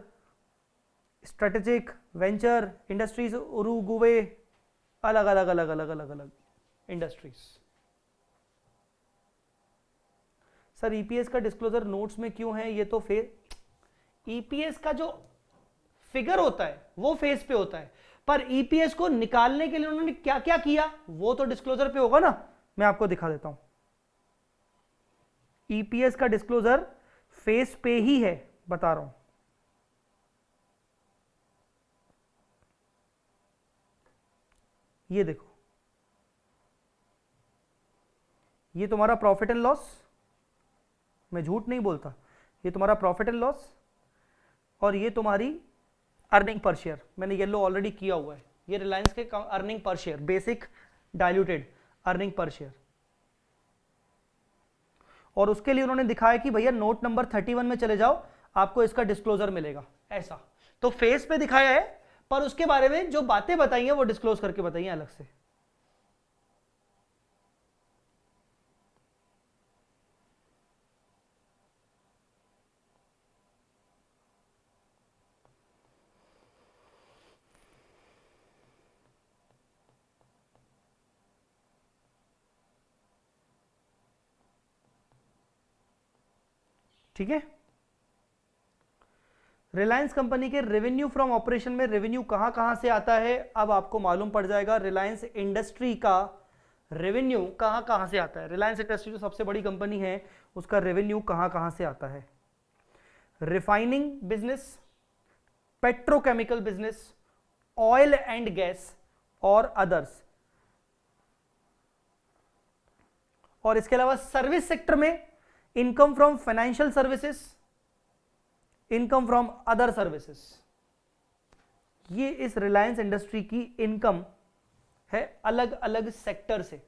strategic venture industries, Uruguay, अलग अलग अलग अलग अलग अलग industries. Sir EPS का disclosure notes में क्यों है? ये तो फिर ईपीएस का जो फिगर होता है वो फेस पे होता है, पर ईपीएस को निकालने के लिए उन्होंने क्या क्या किया वो तो डिस्क्लोजर पे होगा ना। मैं आपको दिखा देता हूं, ईपीएस का डिस्क्लोजर फेस पे ही है, बता रहा हूं। ये देखो, ये तुम्हारा प्रॉफिट एंड लॉस, मैं झूठ नहीं बोलता, ये तुम्हारा प्रॉफिट एंड लॉस, और ये तुम्हारी अर्निंग पर शेयर, मैंने येलो ऑलरेडी किया हुआ है। ये रिलायंस के earning per share, basic diluted earning per share, और उसके लिए उन्होंने दिखाया कि भैया नोट नंबर 31 में चले जाओ, आपको इसका डिस्क्लोजर मिलेगा, ऐसा। तो फेस पे दिखाया है, पर उसके बारे में जो बातें बताई हैं वो डिस्क्लोज करके बताई हैं अलग से। ठीक है, रिलायंस कंपनी के रेवेन्यू फ्रॉम ऑपरेशन में रेवेन्यू कहां कहां से आता है, अब आपको मालूम पड़ जाएगा। रिलायंस इंडस्ट्री का रेवेन्यू कहां कहां से आता है, रिलायंस इंडस्ट्री जो सबसे बड़ी कंपनी है उसका रेवेन्यू कहां कहां से आता है। Refining business, petrochemical business, oil and gas और अदर्स, और इसके अलावा सर्विस सेक्टर में income from financial services, income from other services. ये इस रिलायंस इंडस्ट्री की इनकम है अलग अलग सेक्टर से,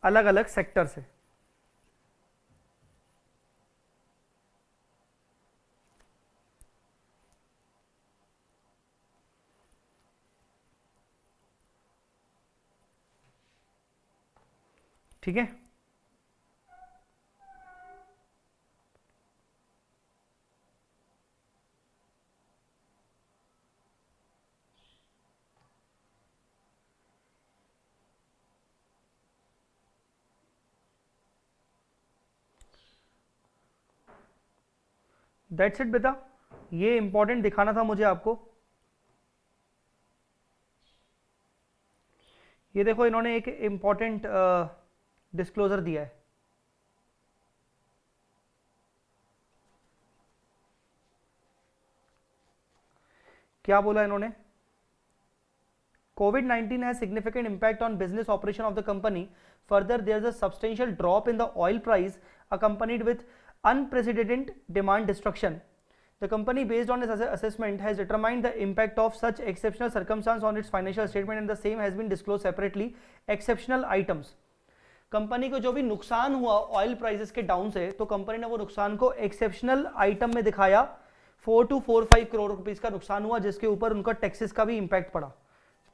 अलग अलग सेक्टर से। ठीक है, दैट्स इट बेटा, ये इंपॉर्टेंट दिखाना था मुझे आपको। ये देखो इन्होंने एक इंपॉर्टेंट डिस्क्लोजर दिया है। क्या बोला इन्होंने? COVID-19 has significant impact on business operation of the company. Further, there is a substantial drop in the oil price accompanied with unprecedented demand destruction. The company, based on its assessment, has determined the impact of such exceptional circumstance on its financial statement, and the same has been disclosed separately. Exceptional items. Company को जो भी नुकसान हुआ oil prices के down से, तो company ने वो नुकसान को एक्सेप्शनल आइटम में दिखाया। 4 to 4-5 करोड़ रुपीस का नुकसान हुआ, जिसके ऊपर उनका टैक्सेस का भी इंपैक्ट पड़ा।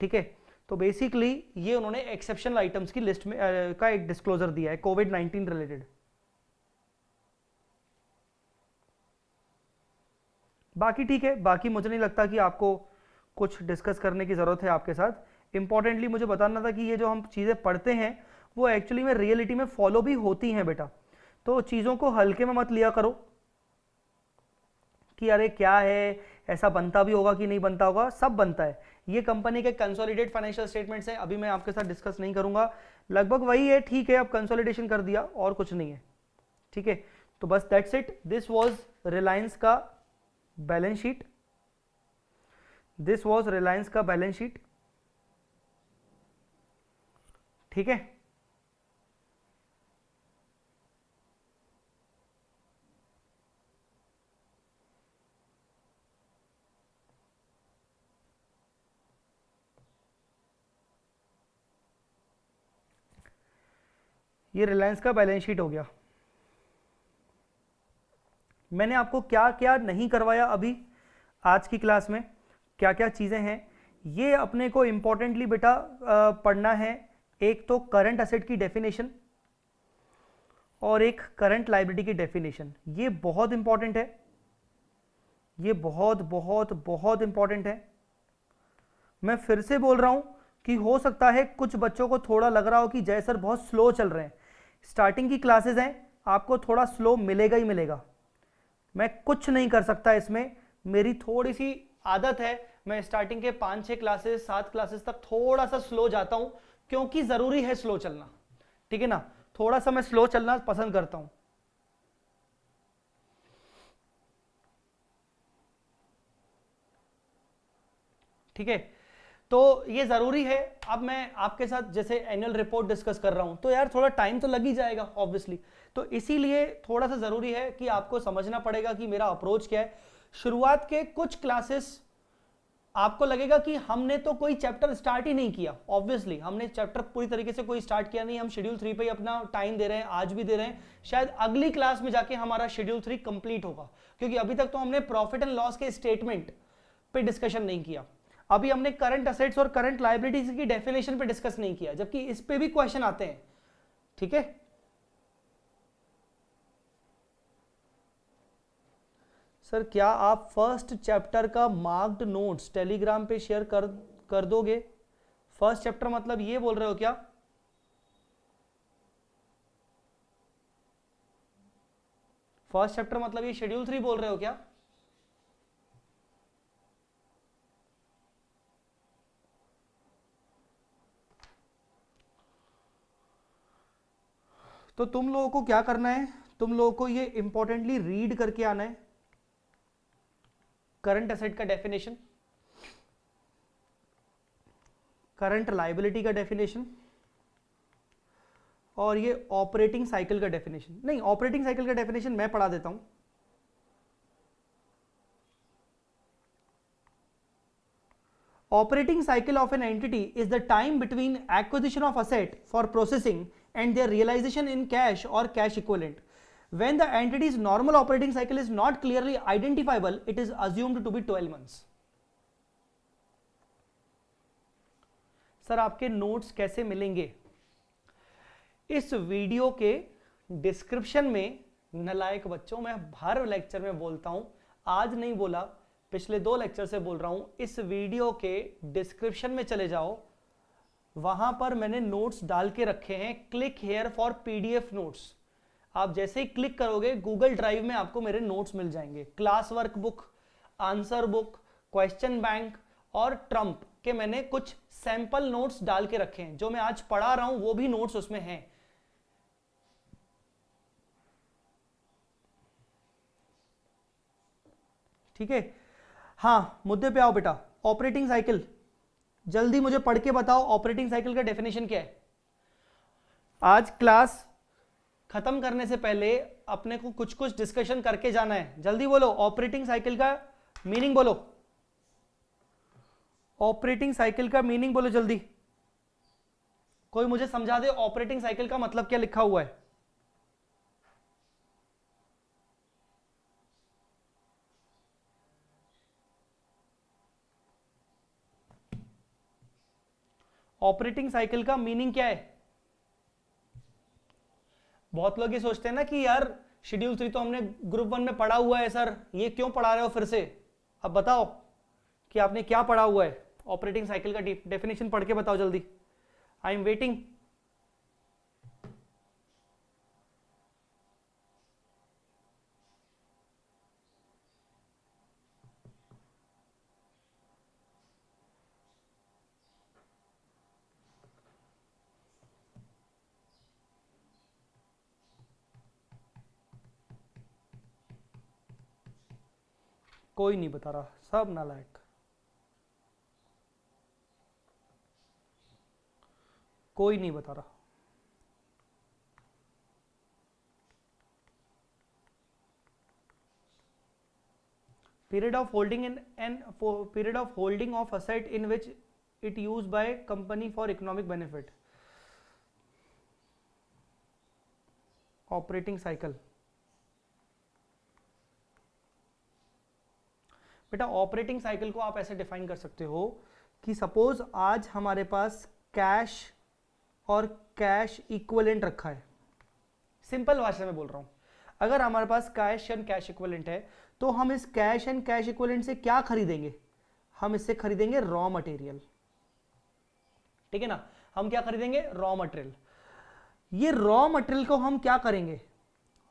ठीक है, तो बेसिकली ये उन्होंने एक्सेप्शनल आइटम्स की लिस्ट में का एक डिस्क्लोजर दिया है कोविड-19 रिलेटेड। बाकी ठीक है, बाकी मुझे नहीं लगता कि आपको कुछ डिस्कस करने की जरूरत है आपके साथ। इंपॉर्टेंटली मुझे बताना था कि ये जो हम चीजें पढ़ते हैं वो एक्चुअली में रियलिटी में फॉलो भी होती हैं बेटा, तो चीजों को हल्के में मत लिया करो कि अरे क्या है, ऐसा बनता भी होगा कि नहीं बनता होगा, सब बनता है। ये कंपनी के कंसोलिडेटेड फाइनेंशियल स्टेटमेंट्स हैं, अभी मैं आपके साथ डिस्कस नहीं करूंगा, लगभग वही है। ठीक है, अब कंसोलिडेशन कर दिया और कुछ नहीं है। ठीक है, तो बस that's it. This was Reliance का balance sheet, this was Reliance का बैलेंस शीट। ठीक है, ये रिलायंस का बैलेंस शीट हो गया। मैंने आपको क्या क्या नहीं करवाया अभी आज की क्लास में, क्या क्या चीज़ें हैं, ये अपने को इंपॉर्टेंटली बेटा पढ़ना है। एक तो करंट असेट की डेफिनेशन और एक करंट लायबिलिटी की डेफिनेशन, ये बहुत इंपॉर्टेंट है, ये बहुत बहुत बहुत इंपॉर्टेंट है। मैं फिर से बोल रहा हूं कि हो सकता है कुछ बच्चों को थोड़ा लग रहा हो कि जय सर बहुत स्लो चल रहे हैं। स्टार्टिंग की क्लासेस हैं, आपको थोड़ा स्लो मिलेगा ही मिलेगा, मैं कुछ नहीं कर सकता इसमें। मेरी थोड़ी सी आदत है, मैं स्टार्टिंग के 5-6 क्लासेस 7 क्लासेस तक थोड़ा सा स्लो जाता हूं, क्योंकि जरूरी है स्लो चलना। ठीक है ना, थोड़ा सा मैं स्लो चलना पसंद करता हूं। ठीक है, तो ये जरूरी है। अब मैं आपके साथ जैसे एनुअल रिपोर्ट डिस्कस कर रहा हूं, तो यार थोड़ा टाइम तो लग ही जाएगा ऑब्वियसली, तो इसीलिए थोड़ा सा जरूरी है कि आपको समझना पड़ेगा कि मेरा अप्रोच क्या है। शुरुआत के कुछ क्लासेस आपको लगेगा कि हमने तो कोई चैप्टर स्टार्ट ही नहीं किया। ऑब्वियसली हमने चैप्टर पूरी तरीके से कोई स्टार्ट किया नहीं, हम शेड्यूल 3 पे ही अपना टाइम दे रहे हैं, आज भी दे रहे हैं। शायद अगली क्लास में जाके हमारा शेड्यूल 3 कंप्लीट होगा, क्योंकि अभी तक तो हमने प्रॉफिट एंड लॉस के स्टेटमेंट पे डिस्कशन नहीं किया। अभी हमने करंट असेट्स और करंट लायबिलिटीज की डेफिनेशन पे डिस्कस नहीं किया, जबकि इस पे भी क्वेश्चन आते हैं। ठीक है, सर क्या आप फर्स्ट चैप्टर का मार्क्ड नोट्स टेलीग्राम पे शेयर कर दोगे? फर्स्ट चैप्टर मतलब ये बोल रहे हो क्या? फर्स्ट चैप्टर मतलब ये शेड्यूल 3 बोल रहे हो क्या? तो तुम लोगों को क्या करना है, तुम लोगों को ये इंपॉर्टेंटली रीड करके आना है। करंट एसेट का डेफिनेशन, करंट लायबिलिटी का डेफिनेशन, और ये ऑपरेटिंग साइकिल का डेफिनेशन। नहीं, ऑपरेटिंग साइकिल का डेफिनेशन मैं पढ़ा देता हूं। Operating cycle of an entity is the time between acquisition of asset for processing and their realization in cash or cash equivalent. When the entity's normal operating cycle is not clearly identifiable, it is assumed to be 12 months. Sir आपके notes कैसे मिलेंगे? इस video के description में, नालायक बच्चों, मैं हर lecture में बोलता हूं, आज नहीं बोला, पिछले 2 लेक्चर से बोल रहा हूं, इस वीडियो के डिस्क्रिप्शन में चले जाओ, वहां पर मैंने नोट्स डाल के रखे हैं। Click here for PDF notes. आप जैसे ही क्लिक करोगे गूगल ड्राइव में आपको मेरे नोट्स मिल जाएंगे। Class work book, answer book, question bank और ट्रम्प, कि मैंने कुछ सैंपल नोट्स डाल के रखे हैं, जो मैं आज पढ़ा रहा हूं वो भी नोट्स उसमें हैं। ठीक है, हाँ मुद्दे पे आओ बेटा। ऑपरेटिंग साइकिल, जल्दी मुझे पढ़ के बताओ ऑपरेटिंग साइकिल का डेफिनेशन क्या है। आज क्लास खत्म करने से पहले अपने को कुछ कुछ डिस्कशन करके जाना है। जल्दी बोलो ऑपरेटिंग साइकिल का मीनिंग बोलो, ऑपरेटिंग साइकिल का मीनिंग बोलो जल्दी। कोई मुझे समझा दे ऑपरेटिंग साइकिल का मतलब क्या लिखा हुआ है। ऑपरेटिंग साइकिल का मीनिंग क्या है। बहुत लोग ये सोचते हैं ना कि यार शेड्यूल 3 तो हमने ग्रुप 1 में पढ़ा हुआ है सर, ये क्यों पढ़ा रहे हो फिर से। अब बताओ कि आपने क्या पढ़ा हुआ है। ऑपरेटिंग साइकिल का डेफिनेशन पढ़ के बताओ जल्दी, आई एम वेटिंग। कोई नहीं बता रहा, सब नालायक। कोई नहीं बता रहा। Period of holding in an period of holding of asset in which it used by company for economic benefit. Operating cycle. बेटा ऑपरेटिंग साइकिल को आप ऐसे डिफाइन कर सकते हो कि सपोज आज हमारे पास कैश और कैश इक्विवेलेंट रखा है। सिंपल भाषा में बोल रहा हूं, अगर हमारे पास कैश एंड कैश इक्विवेलेंट है तो हम इस कैश एंड कैश इक्विवेलेंट से क्या खरीदेंगे, हम इससे खरीदेंगे रॉ मटेरियल। ठीक है ना, हम क्या खरीदेंगे, रॉ मटेरियल। ये रॉ मटेरियल को हम क्या करेंगे,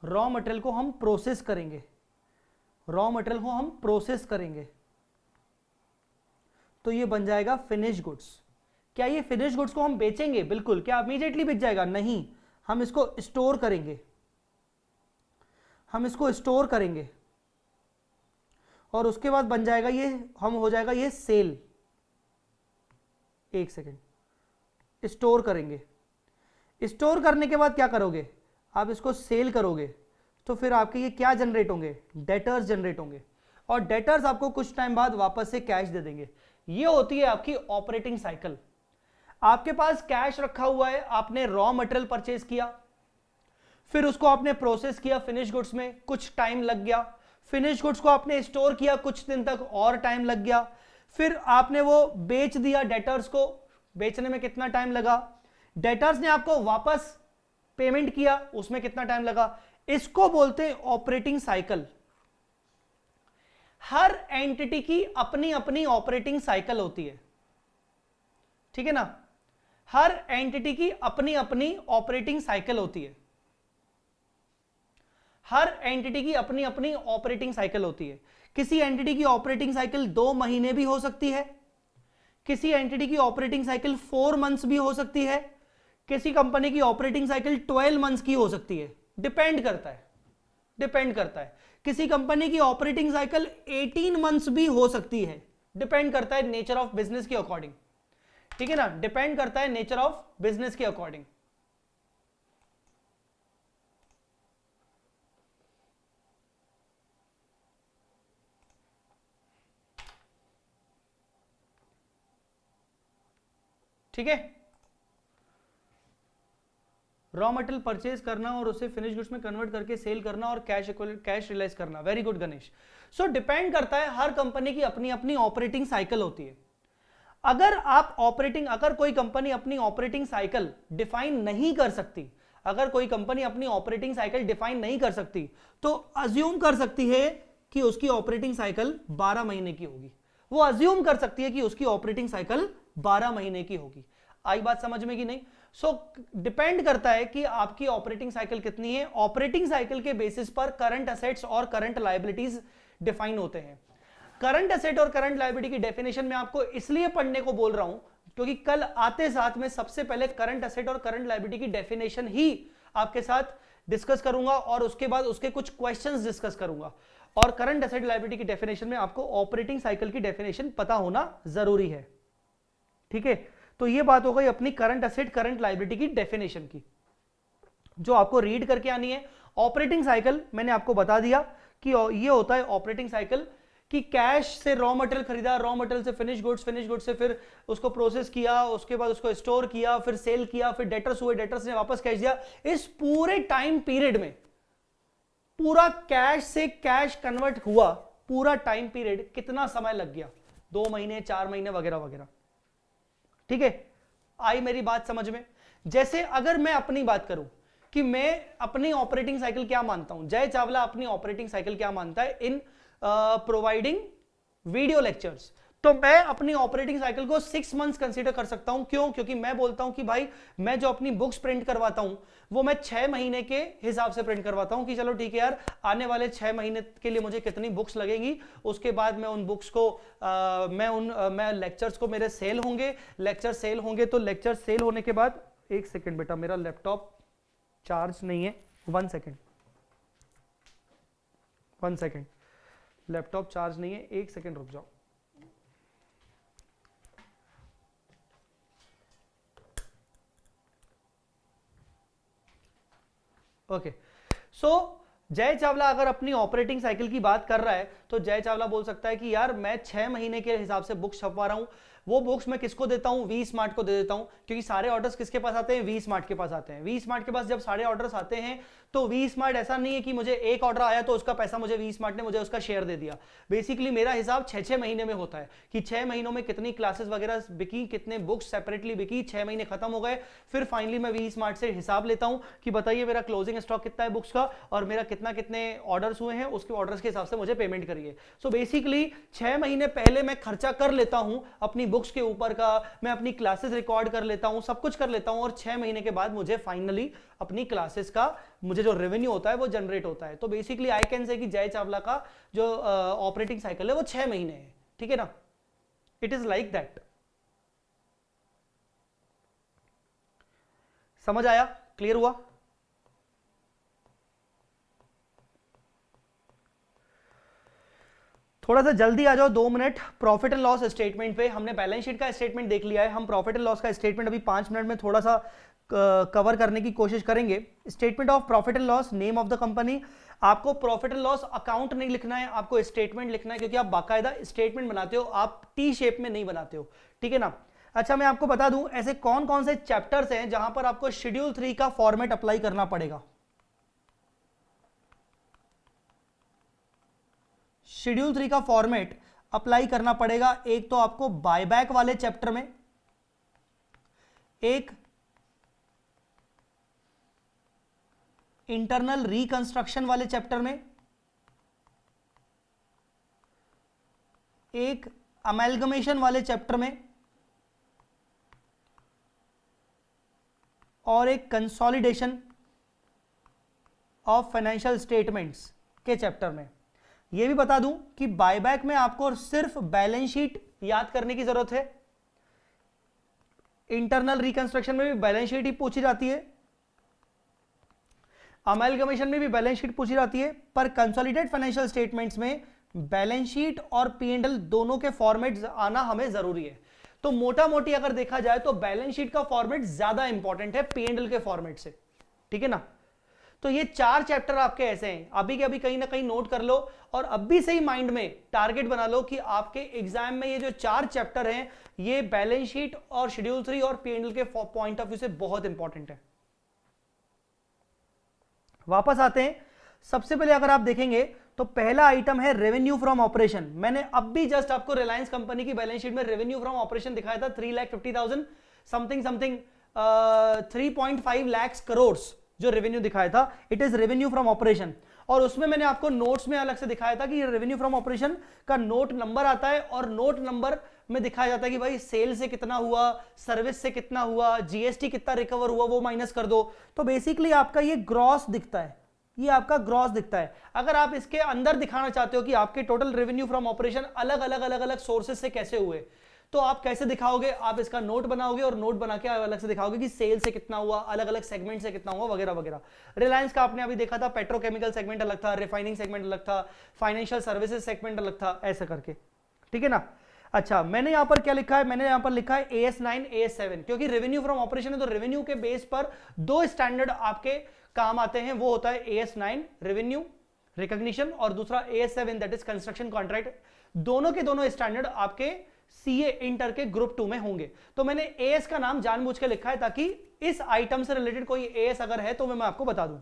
रॉ मटेरियल को हम प्रोसेस करेंगे, रॉ मटेरियल को हम प्रोसेस करेंगे तो ये बन जाएगा फिनिश गुड्स। क्या ये फिनिश गुड्स को हम बेचेंगे, बिल्कुल। क्या इमीडिएटली बिक जाएगा, नहीं। हम इसको स्टोर करेंगे, हम इसको स्टोर करेंगे और उसके बाद बन जाएगा ये, हम हो जाएगा ये सेल। एक सेकेंड, स्टोर करेंगे। स्टोर करने के बाद क्या करोगे, आप इसको सेल करोगे तो फिर आपके ये क्या जनरेट होंगे, डेटर्स जनरेट होंगे और डेटर्स आपको कुछ टाइम बाद वापस से कैश दे देंगे। ये होती है आपकी ऑपरेटिंग साइकिल। आपके पास कैश रखा हुआ है, आपने रॉ मटेरियल परचेज किया, फिर उसको आपने प्रोसेस किया फिनिश गुड्स में, कुछ टाइम लग गया। फिनिश गुड्स को आपने स्टोर किया कुछ दिन तक और टाइम लग गया, फिर आपने वो बेच दिया डेटर्स को, बेचने में कितना टाइम लगा, डेटर्स ने आपको वापस पेमेंट किया, उसमें कितना टाइम लगा। इसको बोलते हैं ऑपरेटिंग साइकिल। हर एंटिटी की अपनी अपनी ऑपरेटिंग साइकिल होती है, ठीक है ना। हर एंटिटी की अपनी अपनी ऑपरेटिंग साइकिल होती है, हर एंटिटी की अपनी अपनी ऑपरेटिंग साइकिल होती है। किसी एंटिटी की ऑपरेटिंग साइकिल 2 महीने भी हो सकती है, किसी एंटिटी की ऑपरेटिंग साइकिल 4 मंथ्स भी हो सकती है, किसी कंपनी की ऑपरेटिंग साइकिल 12 मंथ्स की हो सकती है। डिपेंड करता है, डिपेंड करता है। किसी कंपनी की ऑपरेटिंग साइकिल 18 मंथ्स भी हो सकती है, डिपेंड करता है नेचर ऑफ बिजनेस के अकॉर्डिंग। ठीक है ना, डिपेंड करता है नेचर ऑफ बिजनेस के अकॉर्डिंग। ठीक है, रॉ मटेरियल परचेज करना और उसे फिनिश गुड्स में कन्वर्ट करके सेल करना और कैश रियलाइज करना। Very good Ganesh. सो डिपेंड करता है, हर कंपनी की अपनी अपनी ऑपरेटिंग साइकिल होती है। अगर कोई कंपनी अपनी ऑपरेटिंग साइकिल डिफाइन नहीं कर सकती, अगर कोई कंपनी अपनी ऑपरेटिंग साइकिल डिफाइन नहीं कर सकती तो अज्यूम कर सकती है कि उसकी ऑपरेटिंग साइकिल 12 महीने की होगी। वो अज्यूम कर सकती है कि उसकी ऑपरेटिंग साइकिल 12 महीने की होगी। आई बात समझ में कि नहीं। सो डिपेंड करता है कि आपकी ऑपरेटिंग साइकिल कितनी है। ऑपरेटिंग साइकिल के बेसिस पर करंट असेट्स और करंट लायबिलिटीज डिफाइन होते हैं। करंट एसेट और करंट लायबिलिटी की डेफिनेशन में आपको इसलिए पढ़ने को बोल रहा हूं क्योंकि कल आते साथ में सबसे पहले करंट एसेट और करंट लायबिलिटी की डेफिनेशन ही आपके साथ डिस्कस करूंगा और उसके बाद उसके कुछ क्वेश्चंस डिस्कस करूंगा। और करंट एसेट लायबिलिटी की डेफिनेशन में आपको ऑपरेटिंग साइकिल की डेफिनेशन पता होना जरूरी है, ठीक है। तो ये बात हो गई अपनी करंट एसेट करंट लायबिलिटी की डेफिनेशन की, जो आपको रीड करके आनी है। ऑपरेटिंग साइकिल मैंने आपको बता दिया कि ये होता है ऑपरेटिंग साइकिल कि कैश से रॉ मटेरियल खरीदा, रॉ मटेरियल से फिनिश गुड्स से फिर उसको प्रोसेस किया, उसके बाद उसको स्टोर किया, फिर सेल किया, फिर डेटर्स हुए, डेटर्स ने वापस कैश दिया। इस पूरे टाइम पीरियड में पूरा कैश से कैश कन्वर्ट हुआ, पूरा टाइम पीरियड कितना समय लग गया, 2 महीने 4 महीने वगैरह वगैरह, ठीक है। आई मेरी बात समझ में? जैसे अगर मैं अपनी बात करूं कि मैं अपनी ऑपरेटिंग साइकिल क्या मानता हूं, जय चावला अपनी ऑपरेटिंग साइकिल क्या मानता है इन प्रोवाइडिंग वीडियो लेक्चर्स, तो मैं अपनी ऑपरेटिंग साइकिल को 6 मंथ्स कंसीडर कर सकता हूं। क्यों? क्योंकि मैं बोलता हूं कि भाई मैं जो अपनी बुक्स प्रिंट करवाता हूं वो मैं 6 महीने के हिसाब से प्रिंट करवाता हूं कि चलो ठीक है यार, आने वाले 6 महीने के लिए मुझे कितनी बुक्स लगेंगी, उसके बाद मैं उन बुक्स को मैं लेक्चर्स को मेरे सेल होंगे, लेक्चर सेल होंगे, तो लेक्चर सेल होने के बाद, एक सेकेंड बेटा मेरा लैपटॉप चार्ज नहीं है, 1 सेकेंड, लैपटॉप चार्ज नहीं है, 1 सेकेंड रुक जाओ। ओके, सो जय चावला अगर अपनी ऑपरेटिंग साइकिल की बात कर रहा है तो जय चावला बोल सकता है कि यार मैं 6 महीने के हिसाब से बुक्स छपवा रहा हूं। वो बुक्स मैं किसको देता हूं? वी स्मार्ट को दे देता हूं, क्योंकि सारे ऑर्डर्स किसके पास आते हैं? वी स्मार्ट के पास आते हैं। वी स्मार्ट के पास जब सारे ऑर्डर्स आते हैं तो वी स्मार्ट ऐसा नहीं है कि मुझे एक ऑर्डर आया तो उसका पैसा मुझे वी स्मार्ट ने मुझे उसका शेयर दे दिया। बेसिकली मेरा हिसाब 6-6 महीने में होता है कि 6 महीनों में कितनी क्लासेस वगैरह बिकी, कितने बुक्स सेपरेटली बिकी, 6 महीने खत्म हो गए, फिर फाइनली मैं वी स्मार्ट से हिसाब लेता हूं कि बताइए मेरा क्लोजिंग स्टॉक कितना है बुक्स का और मेरा कितने ऑर्डर्स हुए हैं, उसके ऑर्डर्स के हिसाब से मुझे पेमेंट करिए। सो बेसिकली 6 महीने पहले मैं खर्चा कर लेता हूं अपनी बुक्स के ऊपर का, मैं अपनी क्लासेस रिकॉर्ड कर लेता हूं, सब कुछ कर लेता हूं, और 6 महीने के बाद मुझे फाइनली अपनी क्लासेस का मुझे जो रेवेन्यू होता है वो जनरेट होता है। तो बेसिकली आई कैन से कि जय चावला का जो ऑपरेटिंग साइकिल है वो 6 महीने है, ठीक है ना। It is like that. समझ आया? क्लियर हुआ? थोड़ा सा जल्दी आ जाओ, 2 minute. Profit and loss statement पे हमने बैलेंस शीट का स्टेटमेंट देख लिया है, हम प्रॉफिट एंड लॉस का स्टेटमेंट अभी 5 मिनट में थोड़ा सा कवर करने की कोशिश करेंगे। Statement of profit and loss, name of the company. आपको प्रॉफिट एंड लॉस अकाउंट नहीं लिखना है, आपको स्टेटमेंट लिखना है, क्योंकि आप बाकायदा स्टेटमेंट बनाते हो, आप टी शेप में नहीं बनाते हो, ठीक है ना। अच्छा, मैं आपको बता दूं ऐसे कौन कौन से चैप्टर्स हैं जहां पर आपको शेड्यूल 3 का फॉर्मेट अप्लाई करना पड़ेगा। शेड्यूल 3 का फॉर्मेट अप्लाई करना पड़ेगा। एक तो आपको बायबैक वाले चैप्टर में, एक इंटरनल रिकंस्ट्रक्शन वाले चैप्टर में, एक अमेल्गमेशन वाले चैप्टर में, और एक कंसोलिडेशन ऑफ फाइनेंशियल स्टेटमेंट्स के चैप्टर में। यह भी बता दूं कि बायबैक में आपको सिर्फ बैलेंस शीट याद करने की जरूरत है। इंटरनल रिकंस्ट्रक्शन में भी बैलेंस शीट ही पूछी जाती है, अमेल्गमेशन में भी बैलेंस शीट पूछी जाती है, पर कंसोलिडेटेड फाइनेंशियल स्टेटमेंट्स में बैलेंस शीट और पी&एल दोनों के फॉर्मेट्स आना हमें जरूरी है। तो मोटा मोटी अगर देखा जाए तो बैलेंस शीट का फॉर्मेट ज्यादा इंपॉर्टेंट है पी&एल के फॉर्मेट से, ठीक है ना। तो ये 4 चैप्टर आपके ऐसे हैं, अभी के अभी कहीं ना कहीं नोट कर लो और अभी से ही माइंड में टारगेट बना लो कि आपके एग्जाम में ये जो 4 चैप्टर हैं ये बैलेंस शीट और शेड्यूल 3 और पी&एल के पॉइंट ऑफ व्यू से बहुत इंपॉर्टेंट है। वापस आते हैं, सबसे पहले अगर आप देखेंगे तो पहला आइटम है रेवेन्यू फ्रॉम ऑपरेशन। मैंने अब भी जस्ट आपको रिलायंस कंपनी की बैलेंस शीट में रेवेन्यू फ्रॉम ऑपरेशन दिखाया था, 3,50,000 समथिंग 3.5 लाख करोड़ जो रेवेन्यू दिखाया था, it is revenue from operation. और उसमें मैंने आपको नोट्स में अलग से दिखाया था कि रेवेन्यू फ्रॉम ऑपरेशन का नोट नंबर आता है और नोट नंबर में दिखाया जाता है कि भाई सेल से कितना हुआ, सर्विस से कितना हुआ, जीएसटी कितना रिकवर हुआ वो माइनस कर दो। तो बेसिकली आपका ये ग्रॉस दिखता है, ये आपका ग्रॉस दिखता है। अगर आप इसके अंदर दिखाना चाहते हो कि आपके टोटल रेवेन्यू फ्रॉम ऑपरेशन अलग अलग सोर्सेज से कैसे हुए, तो आप कैसे दिखाओगे, आप इसका नोट बनाओगे और नोट बना के अलग से दिखाओगे कि सेल से कितना हुआ, अलग अलग सेगमेंट से कितना हुआ, वगैरह वगैरह। रिलायंस का आपने अभी देखा था, पेट्रोकेमिकल सेगमेंट अलग था, रिफाइनिंग सेगमेंट अलग था, फाइनेंशियल सर्विसेज सेगमेंट अलग था, ऐसा करके, ठीक है ना। अच्छा, मैंने यहां पर क्या लिखा है, मैंने यहां पर लिखा है AS9 AS7, क्योंकि रेवेन्यू फ्रॉम ऑपरेशन है तो रेवेन्यू के बेस पर दो स्टैंडर्ड आपके काम आते हैं, वो होता है AS9 रेवेन्यू रिकॉग्निशन और दूसरा AS7 that is construction contract. दोनों के दोनों स्टैंडर्ड आपके सीए इंटर के ग्रुप 2 में होंगे। तो मैंने एएस का नाम जानबूझ के लिखा है ताकि इस आइटम से रिलेटेड कोई एएस अगर है तो मैं आपको बता दूं।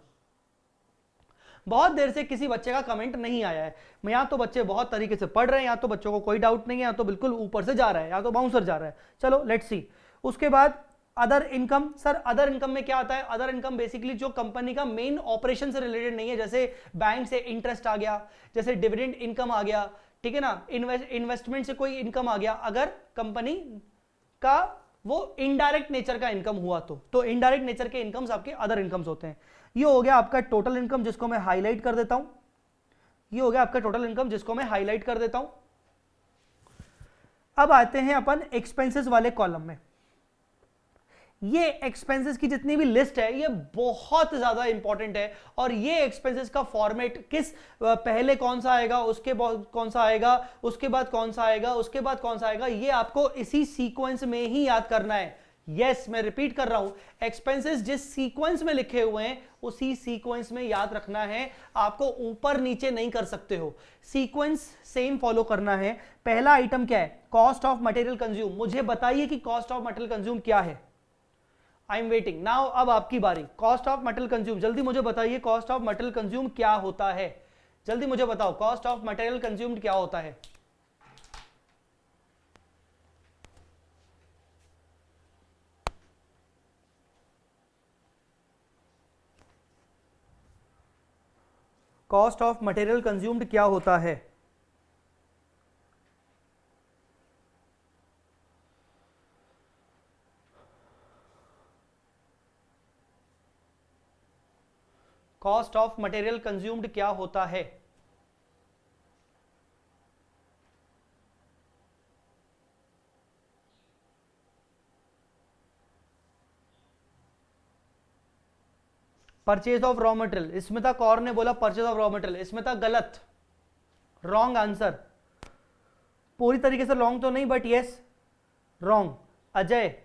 बहुत देर से किसी बच्चे का कमेंट नहीं आया है, यहां तो बच्चे बहुत तरीके से पढ़ रहे हैं, यहां तो बच्चों को कोई डाउट नहीं है, यहां तो बिल्कुल ऊपर से जा रहा है, यहां तो बाउंसर जा रहा है। चलो लेट्स सी। उसके बाद other income. Sir other income में क्या आता है, अदर इनकम बेसिकली जो कंपनी का मेन ऑपरेशन से रिलेटेड नहीं है, जैसे बैंक से इंटरेस्ट आ गया, जैसे डिविडेंड इनकम आ गया, ठीक है ना, इन्वेस्टमेंट से कोई इनकम आ गया, अगर कंपनी का वो इनडायरेक्ट नेचर का इनकम हुआ तो इनडायरेक्ट नेचर के इनकम्स आपके अदर इनकम्स होते हैं। ये हो गया आपका टोटल इनकम जिसको मैं हाईलाइट कर देता हूं, ये हो गया आपका टोटल इनकम जिसको मैं हाईलाइट कर देता हूं। अब आते हैं अपन एक्सपेंसेस वाले कॉलम में। ये एक्सपेंसेस की जितनी भी लिस्ट है ये बहुत ज्यादा इंपॉर्टेंट है, और ये एक्सपेंसेस का फॉर्मेट किस, पहले कौन सा आएगा, उसके बाद कौन सा आएगा, उसके बाद कौन सा आएगा, उसके बाद कौन सा आएगा, ये आपको इसी सीक्वेंस में ही याद करना है। यस, मैं रिपीट कर रहा हूं, एक्सपेंसेस जिस सीक्वेंस में लिखे हुए हैं उसी सीक्वेंस में याद रखना है, आपको ऊपर नीचे नहीं कर सकते हो, सीक्वेंस सेम फॉलो करना है। पहला आइटम क्या है, कॉस्ट ऑफ मटेरियल कंज्यूम। मुझे बताइए कि कॉस्ट ऑफ मटेरियल कंज्यूम क्या है। आई एम वेटिंग नाउ, अब आपकी बारी। कॉस्ट ऑफ मटेरियल कंज्यूम, जल्दी मुझे बताइए कॉस्ट ऑफ मटेरियल कंज्यूम क्या होता है, जल्दी मुझे बताओ कॉस्ट ऑफ मटेरियल कंज्यूम्ड क्या होता है। कॉस्ट ऑफ मटेरियल कंज्यूम्ड क्या होता है। कॉस्ट ऑफ मटेरियल कंज्यूम्ड क्या होता है। Purchase of raw material, Smita Kaur ने बोला purchase of raw material. Smita गलत, रॉन्ग आंसर, पूरी तरीके से रॉन्ग तो नहीं but yes wrong. Ajay,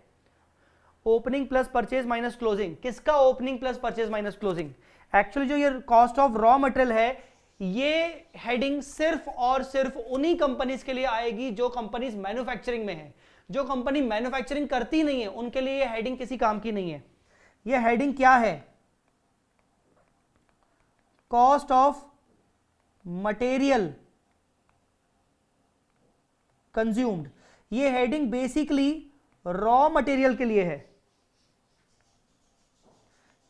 opening plus purchase minus closing. किसका opening plus purchase minus closing. Actually जो ये कॉस्ट ऑफ रॉ मटेरियल है, ये हेडिंग सिर्फ और सिर्फ उन्हीं कंपनीज के लिए आएगी जो कंपनीज मैन्युफैक्चरिंग में है। जो कंपनी मैन्युफैक्चरिंग करती नहीं है उनके लिए ये हेडिंग किसी काम की नहीं है। ये हेडिंग क्या है, कॉस्ट ऑफ मटेरियल कंज्यूम्ड। ये हेडिंग बेसिकली रॉ मटेरियल के लिए है,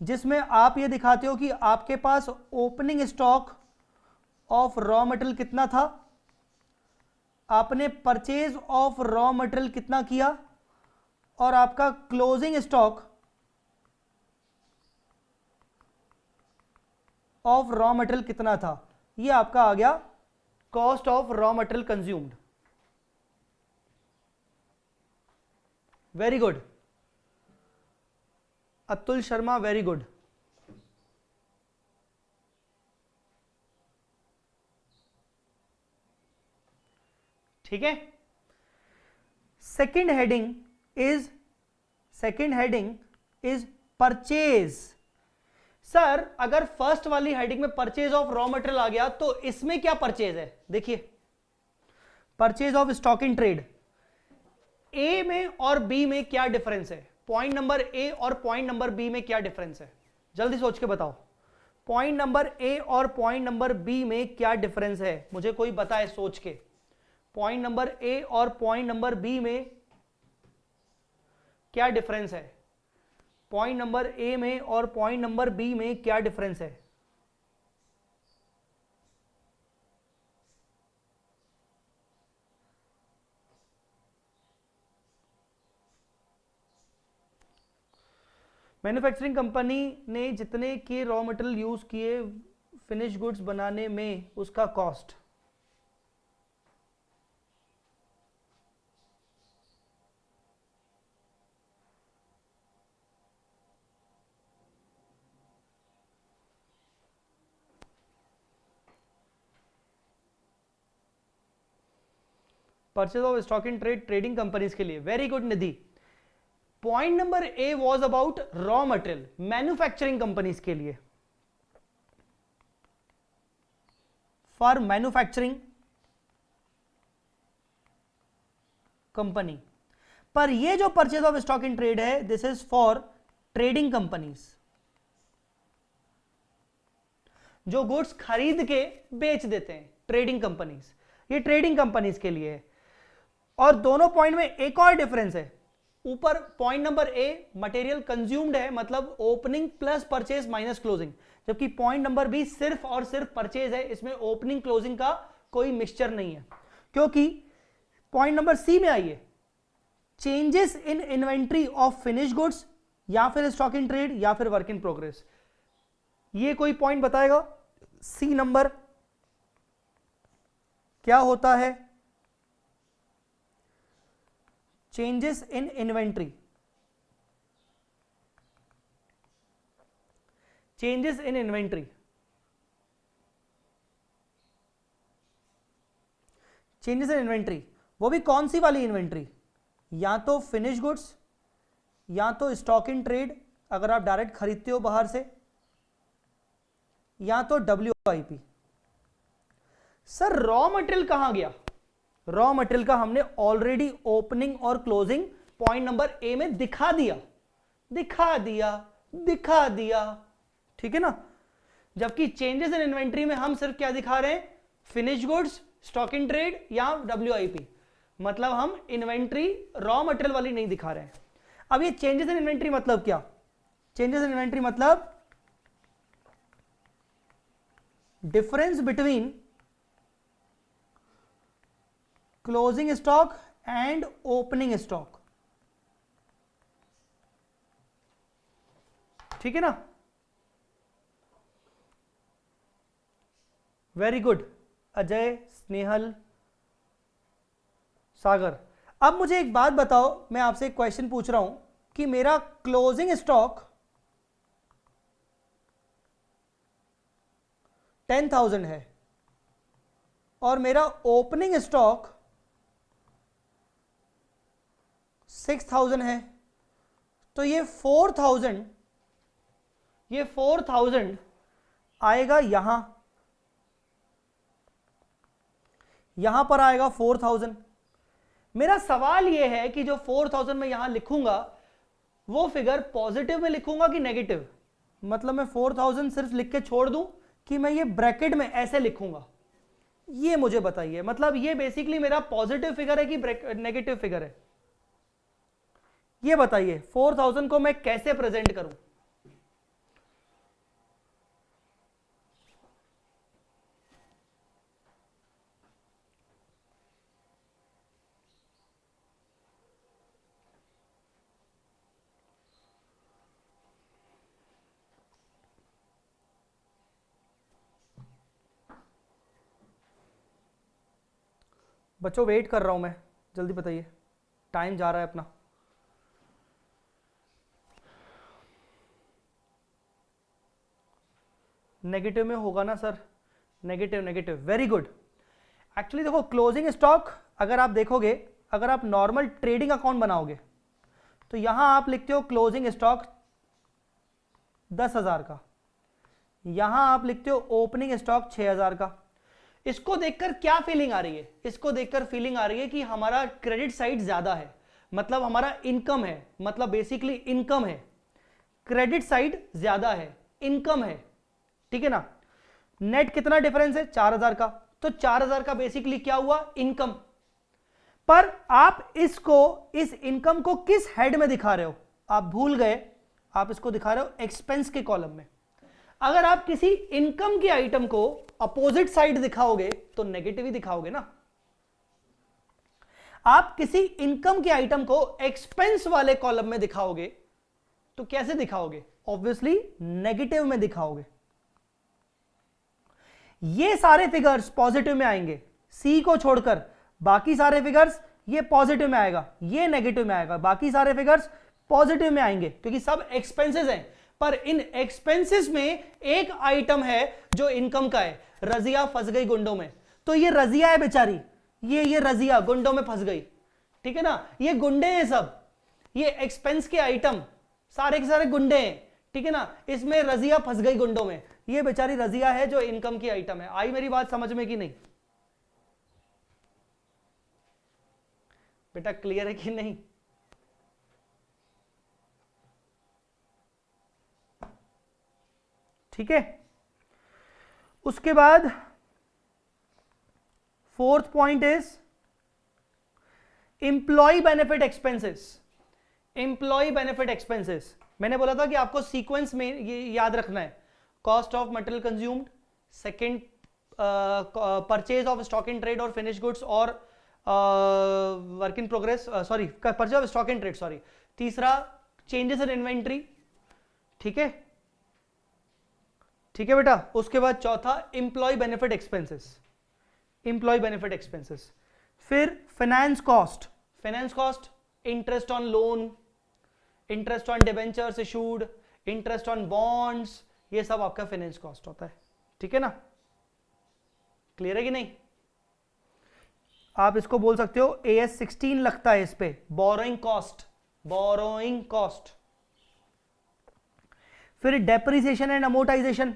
जिसमें आप ये दिखाते हो कि आपके पास opening stock of raw material कितना था, आपने परचेज ऑफ रॉ मटेरियल कितना किया, और आपका closing stock of raw material कितना था। ये आपका आ गया cost of raw material consumed. Very good Atul Sharma, very good. ठीक है, second heading is purchase. Sir अगर फर्स्ट वाली हेडिंग में परचेज ऑफ रॉ मटेरियल आ गया तो इसमें क्या परचेज है, देखिए purchase of stock in trade. A में और बी में क्या डिफरेंस है, पॉइंट नंबर ए और पॉइंट नंबर बी में क्या डिफरेंस है, जल्दी सोच के बताओ। पॉइंट नंबर ए और पॉइंट नंबर बी में क्या डिफरेंस है, मुझे कोई बताए सोच के। पॉइंट नंबर ए और पॉइंट नंबर बी में क्या डिफरेंस है, पॉइंट नंबर ए में और पॉइंट नंबर बी में क्या डिफरेंस है। मैन्युफैक्चरिंग कंपनी ने जितने के रॉ मटेरियल यूज किए फिनिश गुड्स बनाने में उसका cost. Purchase of stock in trade trading companies के लिए। Very good Nidhi. Point number A was about raw material, manufacturing companies के लिए, फॉर मैन्युफैक्चरिंग कंपनी। पर ये जो purchase of stock in trade है, this is for trading companies, जो goods खरीद के बेच देते हैं, ट्रेडिंग कंपनीज। ये ट्रेडिंग कंपनीज के लिए है। और दोनों पॉइंट में एक और डिफरेंस है। ऊपर point number a material consumed है, मतलब opening plus purchase minus closing, जबकि पॉइंट नंबर बी सिर्फ और सिर्फ परचेज है, इसमें ओपनिंग क्लोजिंग का कोई मिक्सचर नहीं है। क्योंकि पॉइंट नंबर सी में आइए, changes in inventory of finish goods, या फिर स्टॉक इन ट्रेड, या फिर वर्क इन प्रोग्रेस। ये कोई पॉइंट बताएगा सी नंबर क्या होता है? Changes in inventory, changes in inventory, changes in inventory, वो भी कौन सी वाली इन्वेंट्री? या तो फिनिश गुड्स, या तो स्टॉक इन ट्रेड अगर आप डायरेक्ट खरीदते हो बाहर से, या तो WIP। सर रॉ मटेरियल कहां गया? रॉ मटेरियल का हमने ऑलरेडी ओपनिंग और क्लोजिंग पॉइंट नंबर ए में दिखा दिया, दिखा दिया, दिखा दिया, ठीक है ना। जबकि चेंजेस इन इन्वेंट्री में हम सिर्फ क्या दिखा रहे हैं? Finish goods, stock in trade या WIP, मतलब हम इन्वेंट्री रॉ मटेरियल वाली नहीं दिखा रहे हैं। अब ये चेंजेस इन इन्वेंट्री मतलब क्या? चेंजेस इन इन्वेंट्री मतलब difference between closing stock and opening stock, ठीक है ना। वेरी गुड अजय, स्नेहल, सागर। अब मुझे एक बात बताओ, मैं आपसे एक क्वेश्चन पूछ रहा हूं कि मेरा क्लोजिंग स्टॉक 10,000 है और मेरा ओपनिंग स्टॉक 6,000 है, तो ये 4,000 आएगा यहां पर आएगा 4,000। मेरा सवाल यह है कि जो 4,000 मैं यहां लिखूंगा वो फिगर पॉजिटिव में लिखूंगा कि नेगेटिव? मतलब मैं 4,000 सिर्फ लिख के छोड़ दूं कि मैं ये ब्रैकेट में ऐसे लिखूंगा, ये मुझे बताइए। मतलब ये बेसिकली मेरा पॉजिटिव फिगर है कि नेगेटिव फिगर है, ये बताइए। 4,000 को मैं कैसे प्रेजेंट करूं? बच्चों वेट कर रहा हूं मैं, जल्दी बताइए, टाइम जा रहा है अपना। नेगेटिव में होगा ना sir? Negative, negative, very good. Actually देखो क्लोजिंग स्टॉक अगर आप देखोगे, अगर आप नॉर्मल ट्रेडिंग अकाउंट बनाओगे तो यहां आप लिखते हो क्लोजिंग स्टॉक 10,000 का, यहां आप लिखते हो ओपनिंग स्टॉक 6,000 का। इसको देखकर क्या फीलिंग आ रही है? इसको देखकर फीलिंग आ रही है कि हमारा क्रेडिट साइड ज्यादा है, मतलब हमारा इनकम है, मतलब बेसिकली इनकम है, क्रेडिट साइड ज्यादा है, इनकम है, ठीक है ना। नेट कितना डिफरेंस है? 4,000 का, तो 4,000 का बेसिकली क्या हुआ? इनकम। पर आप इसको, इस इनकम को किस हेड में दिखा रहे हो? आप भूल गए, आप इसको दिखा रहे हो एक्सपेंस के कॉलम में। अगर आप किसी इनकम की आइटम को अपोजिट साइड दिखाओगे तो नेगेटिव ही दिखाओगे ना। आप किसी इनकम के आइटम को एक्सपेंस वाले कॉलम में दिखाओगे तो कैसे दिखाओगे? ऑब्वियसली नेगेटिव में दिखाओगे। ये सारे फिगर्स पॉजिटिव में आएंगे, सी को छोड़कर बाकी सारे फिगर्स ये पॉजिटिव में आएगा, ये नेगेटिव में आएगा, बाकी सारे फिगर्स पॉजिटिव में आएंगे क्योंकि सब एक्सपेंसेस हैं। पर इन एक्सपेंसेस में एक आइटम है जो इनकम का है, रजिया फंस गई गुंडों में। तो ये रजिया है बेचारी, ये रजिया गुंडों में फंस गई, ठीक है ना, ये गुंडे हैं सब, ये एक्सपेंस के आइटम सारे के सारे गुंडे हैं, ठीक है ना, इसमें रजिया फंस गई गुंडों में, ये बेचारी रजिया है जो इनकम की आइटम है। आई मेरी बात समझ में कि नहीं बेटा, क्लियर है कि नहीं? ठीक है, उसके बाद fourth point is employ benefit expenses. Employ benefit expenses मैंने बोला था कि आपको सीक्वेंस में ये याद रखना है, cost of material consumed, second purchase of stock in trade और फिनिश गुड्स और work in progress, sorry purchase of stock in trade, sorry, तीसरा चेंजेस इन इन्वेंट्री, ठीक है, ठीक है बेटा। उसके बाद चौथा employee benefit expenses, employ benefit expenses. फिर finance cost, finance cost interest on loan, interest on debentures issued, interest on bonds, ये सब आपका फाइनेंस कॉस्ट होता है, ठीक है ना, क्लियर है कि नहीं? आप इसको बोल सकते हो AS 16 लगता है इस पे, बोरोइंग कॉस्ट, बोरोइंग कॉस्ट। फिर डेप्रिसिएशन एंड अमोर्टाइजेशन,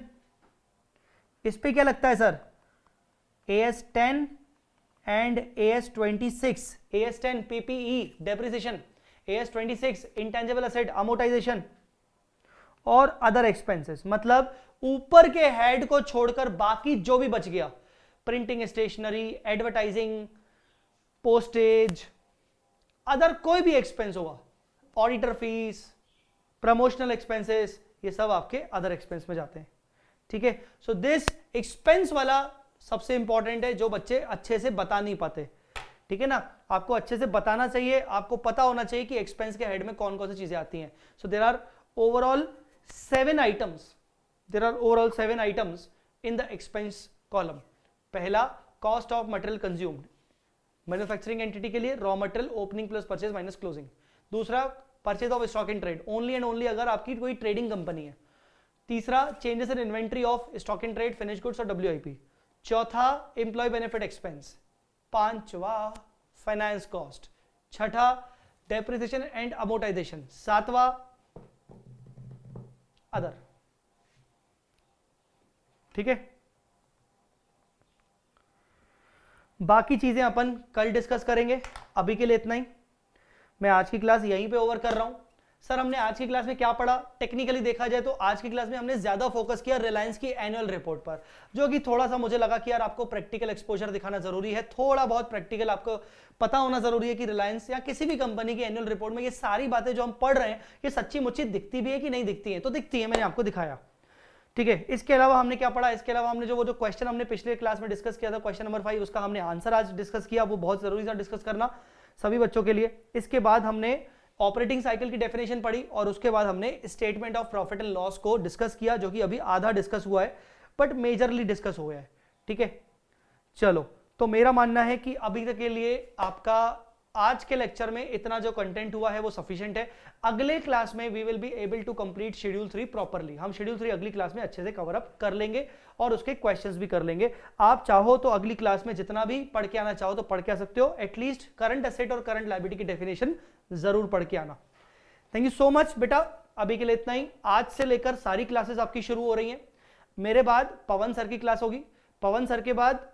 इस पे क्या लगता है sir? AS 10 and AS 26, AS 10 PPE depreciation, AS 26 intangible asset amortisation और अदर एक्सपेंसेस। मतलब ऊपर के हेड को छोड़कर बाकी जो भी बच गया, printing stationery, advertising, postage, other कोई भी एक्सपेंस होगा, ऑडिटर फीस, प्रमोशनल एक्सपेंसेस, ये सब आपके अदर एक्सपेंस में जाते हैं, ठीक है। सो दिस एक्सपेंस वाला सबसे इंपॉर्टेंट है जो बच्चे अच्छे से बता नहीं पाते, ठीक है ना, आपको अच्छे से बताना चाहिए, आपको पता होना चाहिए कि एक्सपेंस के हेड में कौन कौन सी चीजें आती हैं। So there are overall 7 items, there are overall 7 items in the expense column. पहला cost of material consumed, manufacturing entity के लिए raw material opening plus purchase minus closing. दूसरा purchase of stock in trade, only and only अगर आपकी कोई trading company है। तीसरा changes in inventory of stock in trade, finish goods और WIP। चौथा एम्प्लॉय बेनिफिट एक्सपेंस। पांचवा फाइनेंस कॉस्ट। छठा डेप्रिसिएशन एंड अमोर्टाइजेशन। सातवां अदर, ठीक है। बाकी चीजें अपन कल डिस्कस करेंगे, अभी के लिए इतना ही। मैं आज की क्लास यहीं पे ओवर कर रहा हूं। सर हमने आज की क्लास में क्या पढ़ा? टेक्निकली देखा जाए तो आज की क्लास में हमने ज्यादा फोकस किया रिलायंस की एनुअल रिपोर्ट पर, जो कि थोड़ा सा मुझे लगा कि यार आपको प्रैक्टिकल एक्सपोजर दिखाना जरूरी है, थोड़ा बहुत प्रैक्टिकल आपको पता होना जरूरी है कि रिलायंस या किसी भी कंपनी की एनुअल रिपोर्ट में ये सारी बातें जो हम पढ़ रहे हैं ये सच्ची मुच्ची दिखती भी है कि नहीं दिखती है, तो दिखती है, मैंने आपको दिखाया, ठीक है। इसके अलावा हमने क्या पढ़ा? इसके अलावा हमने जो क्वेश्चन हमने पिछले क्लास में डिस्कस किया था, क्वेश्चन नंबर 5, उसका हमने आंसर आज डिस्कस किया, वो बहुत जरूरी था डिस्कस करना सभी बच्चों के लिए। इसके बाद हमने ऑपरेटिंग साइकिल की डेफिनेशन पढ़ी और उसके बाद हमने statement of profit and loss को डिस्कस किया, जो कि अभी आधा डिस्कस हुआ है बट मेजरली डिस्कस हो गया है, ठीक है। चलो, तो मेरा मानना है कि अभी तक के लिए आपका आज के लेक्चर में इतना जो कंटेंट हुआ है वो सफिशिएंट है। अगले क्लास में we will be able to complete schedule 3 properly. हम शेड्यूल 3 अगली क्लास में अच्छे से कवर अप कर लेंगे और उसके क्वेश्चंस भी कर लेंगे। आप चाहो तो अगली क्लास में जितना भी पढ़ के आना चाहो तो पढ़ के आ सकते हो, एटलीस्ट करंट एसेट और करंट लायबिलिटी की डेफिनेशन जरूर पढ़ के आना। थैंक यू सो मच बेटा, अभी के लिए इतना ही। आज से लेकर सारी क्लासेस आपकी शुरू हो रही हैं। मेरे बाद पवन सर की क्लास होगी, पवन सर के बाद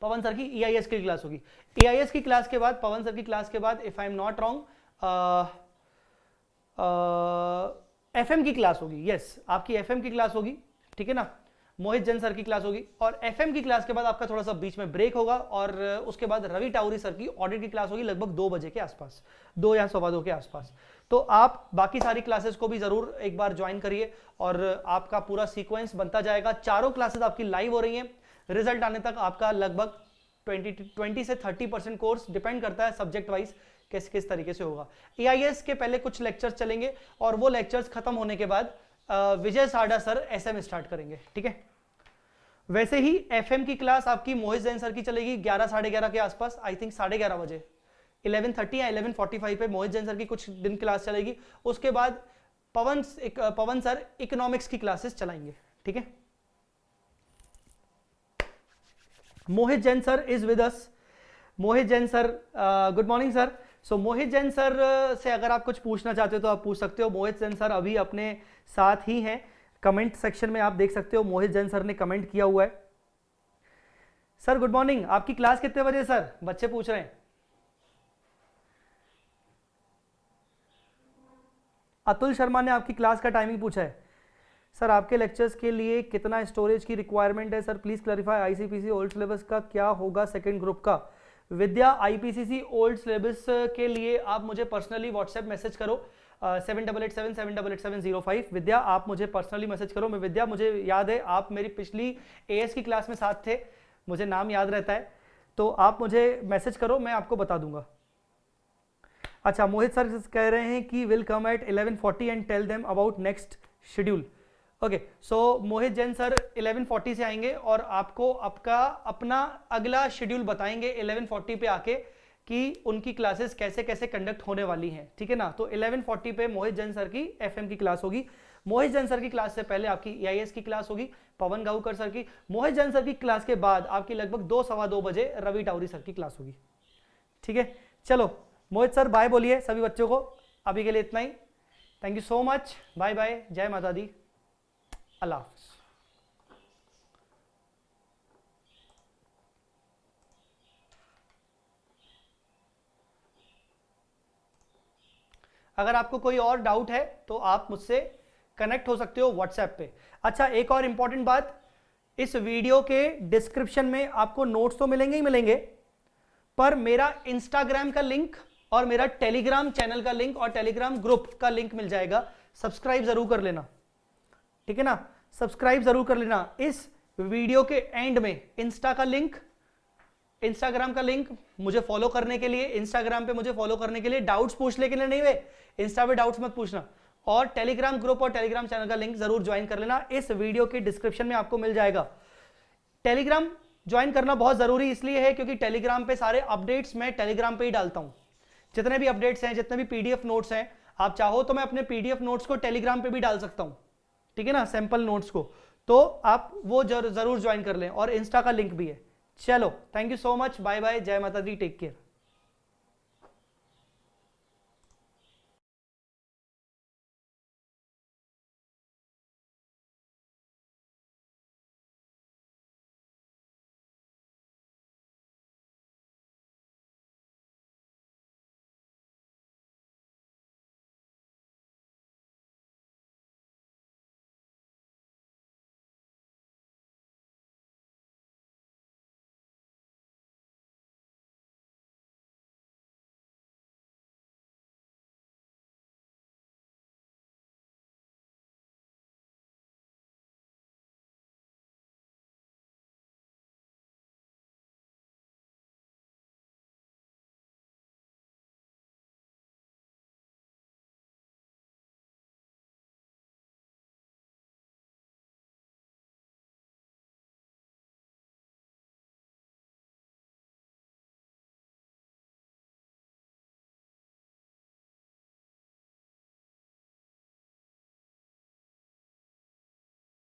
पवन सर की EIS की क्लास होगी, EIS की क्लास के बाद पवन सर की क्लास के बाद if I am not wrong FM की क्लास होगी। यस, आपकी FM की क्लास होगी, ठीक है ना। मोहित जैन सर की क्लास होगी और FM की क्लास के बाद आपका थोड़ा सा बीच में ब्रेक होगा और उसके बाद रवि टाउरी सर की ऑडिट की क्लास होगी लगभग 2 बजे के आसपास, 2 या 2:15 के आसपास। तो आप बाकी सारी क्लासेस को भी जरूर एक बार ज्वाइन करिए और आपका पूरा सीक्वेंस बनता जाएगा। चारों क्लासेस आपकी लाइव हो रही हैं। रिजल्ट आने तक आपका लगभग 20 से 30% कोर्स डिपेंड करता है सब्जेक्ट वाइज किस तरीके से होगा। EIS के पहले कुछ लेक्चर्स चलेंगे और वो लेक्चर्स खत्म होने के बाद विजय साडा सर SM स्टार्ट करेंगे, ठीक है। वैसे ही एफएम की क्लास आपकी मोहित जैन सर की चलेगी 11 साढ़े 11 के आसपास, आई थिंक 11:30 बजे, 11:30 या 11:45 पे मोहित जैन सर की कुछ दिन क्लास चलेगी। उसके बाद पवन सर इकोनॉमिक्स की क्लासेस चलाएंगे, ठीक है। Mohit Jain sir is with us. Mohit Jain sir, good morning sir. So Mohit Jain sir से अगर आप कुछ पूछना चाहते हो तो आप पूछ सकते हो। मोहित जैन सर अभी अपने साथ ही हैं, कमेंट सेक्शन में आप देख सकते हो मोहित जैन सर ने कमेंट किया हुआ है। सर गुड मॉर्निंग, आपकी क्लास कितने बजे सर, बच्चे पूछ रहे हैं। अतुल शर्मा ने आपकी क्लास का टाइमिंग पूछा है। सर आपके लेक्चर्स के लिए कितना स्टोरेज की रिक्वायरमेंट है sir, please clarify. ICPC old syllabus का क्या होगा सेकंड ग्रुप का। विद्या, आईपीसीसी ओल्ड सिलेबस के लिए आप मुझे पर्सनली व्हाट्सएप मैसेज करो 7887788705। विद्या आप मुझे पर्सनली मैसेज करो। मैं विद्या, मुझे याद है आप मेरी पिछली एएस की क्लास में साथ थे, मुझे नाम याद रहता है, तो आप मुझे मैसेज करो, मैं आपको बता दूंगा। अच्छा, मोहित सर कह रहे हैं कि will come at 11:40 and tell them about next schedule. Okay, so Mohit Jain sir 11:40 से आएंगे और आपको आपका अपना अगला शेड्यूल बताएंगे 11:40 पे आके कि उनकी क्लासेस कैसे कैसे कंडक्ट होने वाली हैं, ठीक है ना। तो 11:40 पे मोहित जैन सर की एफएम की क्लास होगी। मोहित जैन सर की क्लास से पहले आपकी ईआईएस की क्लास होगी पवन गांवकर सर की। मोहित जैन सर की क्लास के बाद आपकी लगभग 2 सवा 2 बजे रवि टावरी सर की क्लास होगी, ठीक है। चलो मोहित सर बाय बोलिए सभी बच्चों को, अभी के लिए इतना ही। Thank you so much, bye bye, जय माता दी, अल्लाह हाफिज। अगर आपको कोई और डाउट है तो आप मुझसे कनेक्ट हो सकते हो व्हाट्सएप पे। अच्छा, एक और इंपॉर्टेंट बात, इस वीडियो के डिस्क्रिप्शन में आपको नोट्स तो मिलेंगे ही मिलेंगे, पर मेरा इंस्टाग्राम का लिंक और मेरा टेलीग्राम चैनल का लिंक और टेलीग्राम ग्रुप का लिंक मिल जाएगा। सब्सक्राइब जरूर कर लेना, ठीक है ना, सब्सक्राइब जरूर कर लेना। इस वीडियो के एंड में इंस्टा का लिंक, इंस्टाग्राम का लिंक, मुझे फॉलो करने के लिए, इंस्टाग्राम पे मुझे फॉलो करने के लिए, डाउट्स पूछने के लिए नहीं, वे इंस्टा पे डाउट्स मत पूछना, और टेलीग्राम ग्रुप और टेलीग्राम चैनल का लिंक जरूर ज्वाइन कर लेना। इस वीडियो के डिस्क्रिप्शन में आपको मिल जाएगा। टेलीग्राम ज्वाइन करना बहुत जरूरी इसलिए है क्योंकि टेलीग्राम पे सारे अपडेट्स मैं टेलीग्राम पे ही डालता हूं। जितने भी अपडेट्स हैं, जितने भी पीडीएफ नोट्स हैं, आप चाहो तो मैं अपने पीडीएफ नोट्स को टेलीग्राम पे भी डाल सकता हूं, ठीक है ना, सैंपल नोट्स को, तो आप वो जरूर ज्वाइन कर लें, और इंस्टा का लिंक भी है। चलो, thank you so much, bye bye, जय माता दी, टेक केयर।